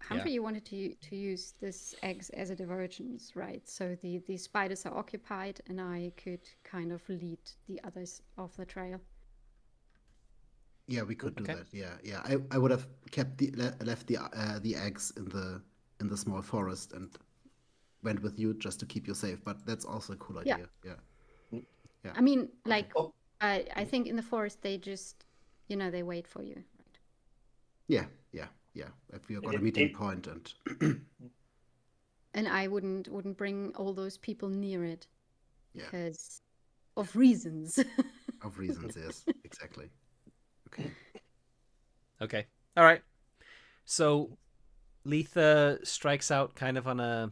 Humphrey, you wanted to use this eggs as a divergence, right? So the spiders are occupied, and I could kind of lead the others off the trail. Yeah, we could do that. Yeah. I would have kept left the eggs in the small forest and went with you just to keep you safe. But that's also a cool idea. Yeah. I mean, I think in the forest they just, they wait for you, right? Yeah. If we got a meeting point and and I wouldn't bring all those people near it, because of reasons. Of reasons, yes, exactly. Okay. All right. So Letha strikes out kind of on a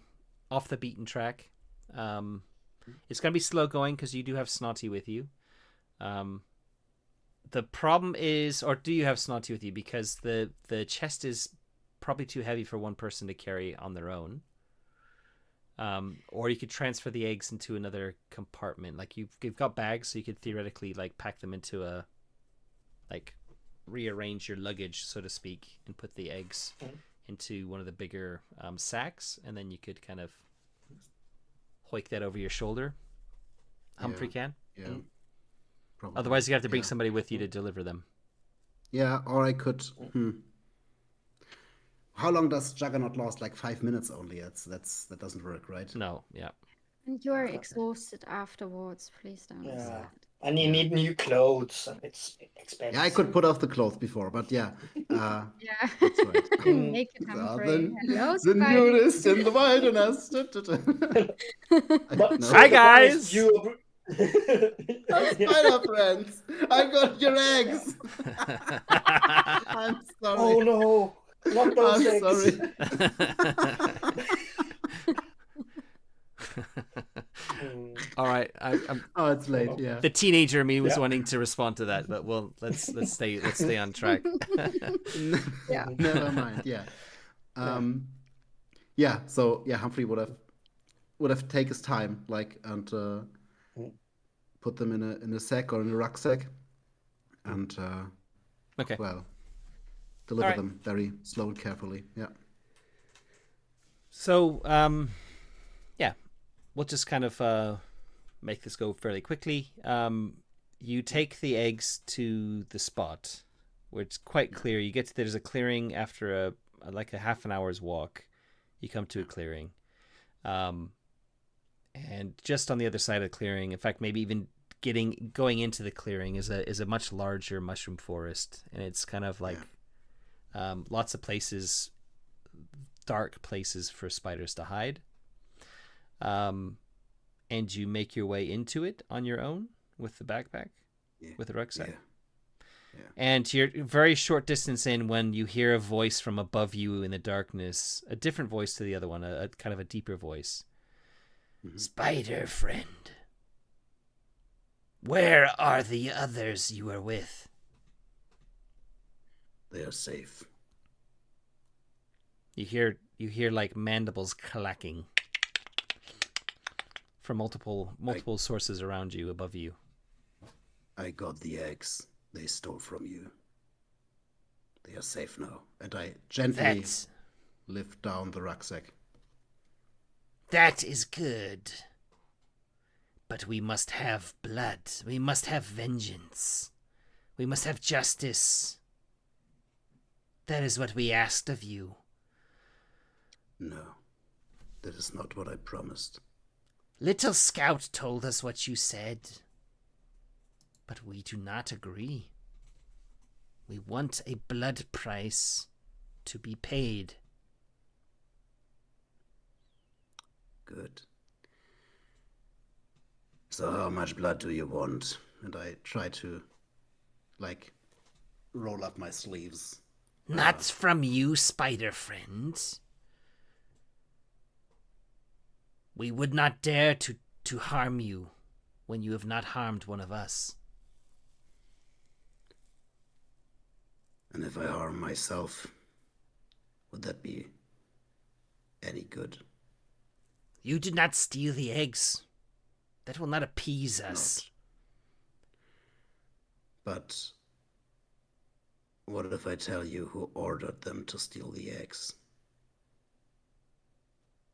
off the beaten track. It's gonna be slow going because you do have Snotty with you. The problem is, or do you have Snotty with you? Because the chest is probably too heavy for one person to carry on their own. Or you could transfer the eggs into another compartment. Like you've got bags, so you could theoretically like pack them into rearrange your luggage, so to speak, and put the eggs into one of the bigger sacks, and then you could kind of hoik that over your shoulder. Humphrey can. Yeah. Probably. Otherwise, you have to bring somebody with you to deliver them. Yeah, or I could. How long does Juggernaut last? Like 5 minutes only. That doesn't work, right? No. Yeah. And you're exhausted afterwards. Please don't. do that. And you need new clothes, and it's expensive. Yeah, I could put off the clothes before, but yeah. Yeah. That's right. Naked Humphrey. Hello, the nudist in the wilderness. Hi guys. Spider friends, I got your eggs. I'm sorry. Oh no, not those eggs. Sorry. All right. Oh, it's late. Yeah. The teenager in me was wanting to respond to that, but let's stay on track. Yeah. Never mind. Yeah. So Humphrey would have taken his time, and put them in a sack or in a rucksack, and deliver them very slow and carefully. Yeah. So, yeah, we'll just kind of make this go fairly quickly. You take the eggs to the spot where it's quite clear. You get to there's a clearing after like a half an hour's walk. You come to a clearing, and just on the other side of the clearing, in fact, maybe even going into the clearing is a much larger mushroom forest, and it's kind of like lots of places, dark places for spiders to hide. And you make your way into it on your own with the backpack, with the rucksack. Yeah. And you're a very short distance in when you hear a voice from above you in the darkness, a different voice to the other one, a kind of a deeper voice. Mm-hmm. Spider friend, where are the others you were with? They are safe. You hear like mandibles clacking from multiple sources around you, above you. I got the eggs they stole from you. They are safe now. And I gently lift down the rucksack. That is good. But we must have blood. We must have vengeance. We must have justice. That is what we asked of you. No, that is not what I promised. Little Scout told us what you said. But we do not agree. We want a blood price to be paid. Good. So how much blood do you want? And I try to, roll up my sleeves. Not from you, spider friend. We would not dare to harm you when you have not harmed one of us. And if I harm myself, would that be any good? You did not steal the eggs. That will not appease us. But what if I tell you who ordered them to steal the eggs?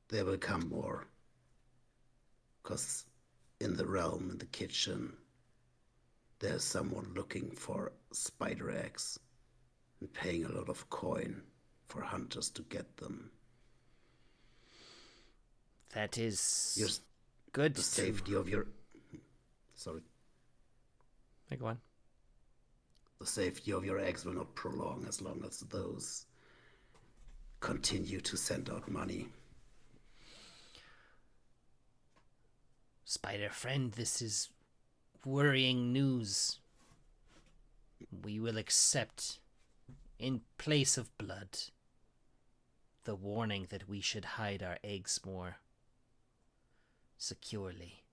There will come more. 'Cause in the realm, in the kitchen, there's someone looking for spider eggs and paying a lot of coin for hunters to get them. That is good. The safety of your... Sorry. Go on. The safety of your eggs will not prolong as long as those continue to send out money. Spider friend, this is worrying news. We will accept, in place of blood, the warning that we should hide our eggs more securely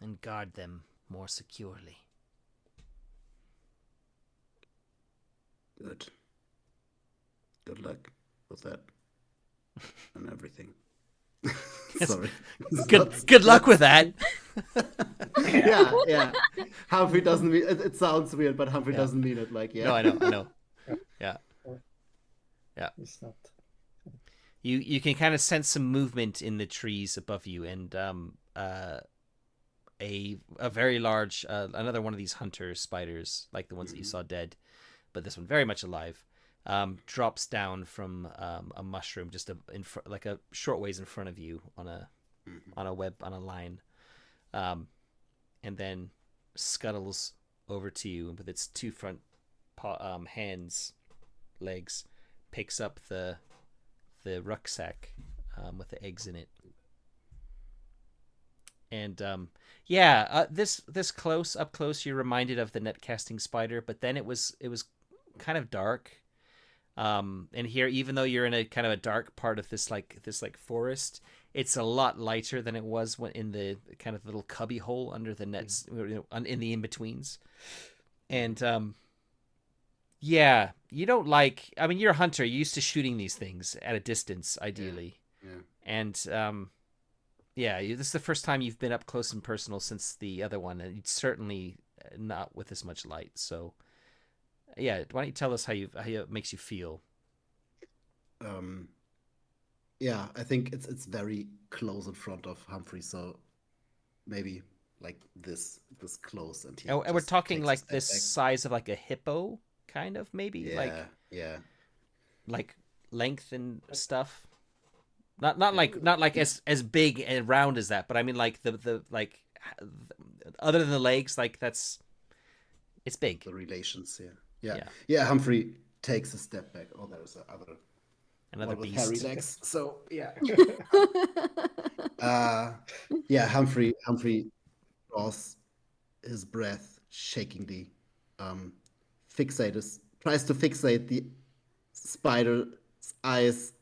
and guard them more securely. Good. Good luck with that and everything. Sorry. Good luck with that. Yeah. Humphrey doesn't mean it sounds weird, but Humphrey doesn't mean it No, I know. Yeah. It's not. You can kind of sense some movement in the trees above you, and a very large another one of these hunter spiders, like the ones that you saw dead, but this one very much alive, drops down from a mushroom just like a short ways in front of you on a web, on a line, and then scuttles over to you, and with its two front legs, picks up the rucksack with the eggs in it. And this up close, you're reminded of the net casting spider, but then it was kind of dark. And here, even though you're in a kind of a dark part of this forest, it's a lot lighter than it was when in the kind of little cubby hole under the nets, in the in-betweens. And you don't like... I mean, you're a hunter. You're used to shooting these things at a distance, ideally. Yeah. And, this is the first time you've been up close and personal since the other one, and it's certainly not with as much light. So, why don't you tell us how it makes you feel? Yeah, I think it's very close in front of Humphrey, so maybe like this close, and And we're talking like this size of like a hippo, kind of, maybe. Like length and stuff. Not like as big and round as that, but I mean like the other than the legs, like it's big. The relations, yeah. Humphrey takes a step back. Oh, there's another beast. Hairy legs. So yeah. Humphrey draws his breath shakingly, tries to fixate the spider's eyes,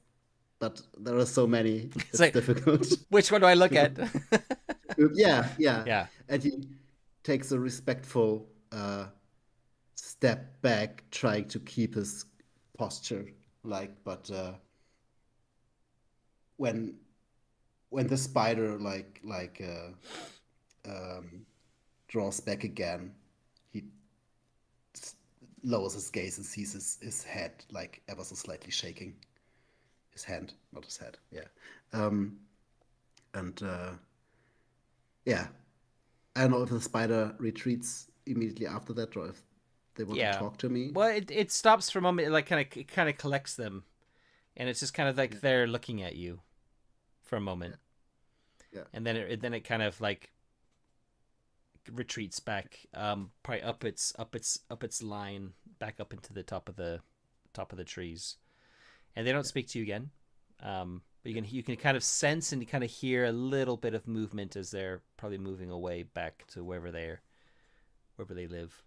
but there are so many. It's like, difficult. Which one do I look at? Yeah. And he takes a respectful step back, trying to keep his posture, but when the spider draws back again, he lowers his gaze and sees his head like ever so slightly shaking. His hand, not his head. Yeah. I don't know if the spider retreats immediately after that, or if they want to talk to me. Well, it stops for a moment. It like kind of collects them, and it's just kind of like they're looking at you for a moment. Yeah. And then it kind of like retreats back, probably up its line back up into the top of the trees, and they don't speak to you again. But you can kind of sense and kind of hear a little bit of movement as they're probably moving away back to wherever they live.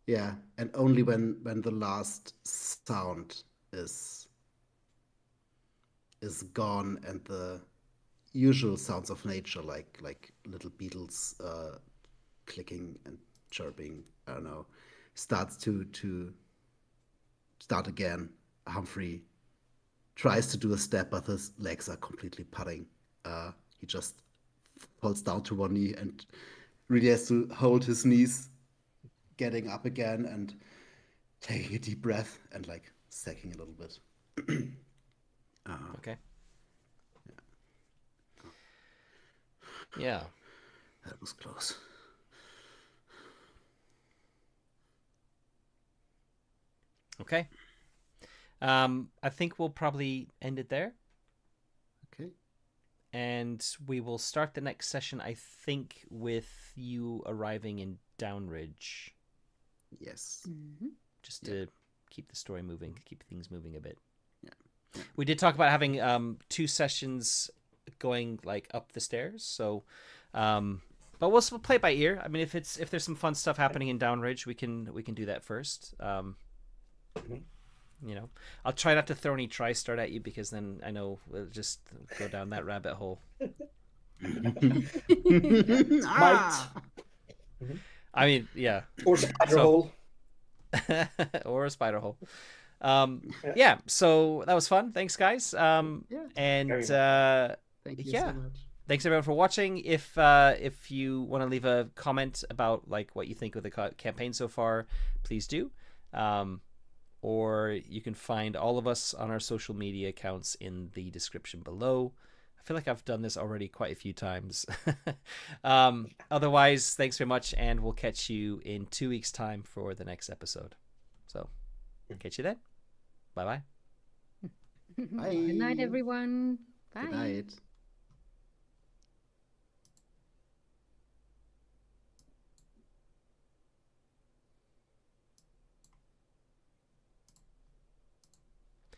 Yeah, and only when the last sound is gone and the usual sounds of nature, like little beetles clicking and chirping, I don't know, starts to start again. Humphrey tries to do a step, but his legs are completely putting. He just falls down to one knee and really has to hold his knees, getting up again and taking a deep breath and like sagging a little bit. Okay. Yeah. That was close. Okay. I think we'll probably end it there. Okay. And we will start the next session, I think, with you arriving in Downridge. Yes. Mm-hmm. Just to keep the story moving, keep things moving a bit. Yeah. We did talk about having 2 sessions going like up the stairs, so but we'll play it by ear. I mean, if there's some fun stuff happening in Downridge, we can do that first. You know, I'll try not to throw any TriStart at you, because then I know we'll just go down that rabbit hole. I mean, yeah. Or spider hole. Or a spider hole. Yeah, so that was fun. Thanks, guys. And Thank you so much. Thanks everyone for watching. If you want to leave a comment about like what you think of the campaign so far, please do. Or you can find all of us on our social media accounts in the description below. I feel like I've done this already quite a few times. Otherwise, thanks very much, and we'll catch you in 2 weeks' time for the next episode. So, catch you then. Bye-bye. Bye. Good night, everyone. Bye. Good night.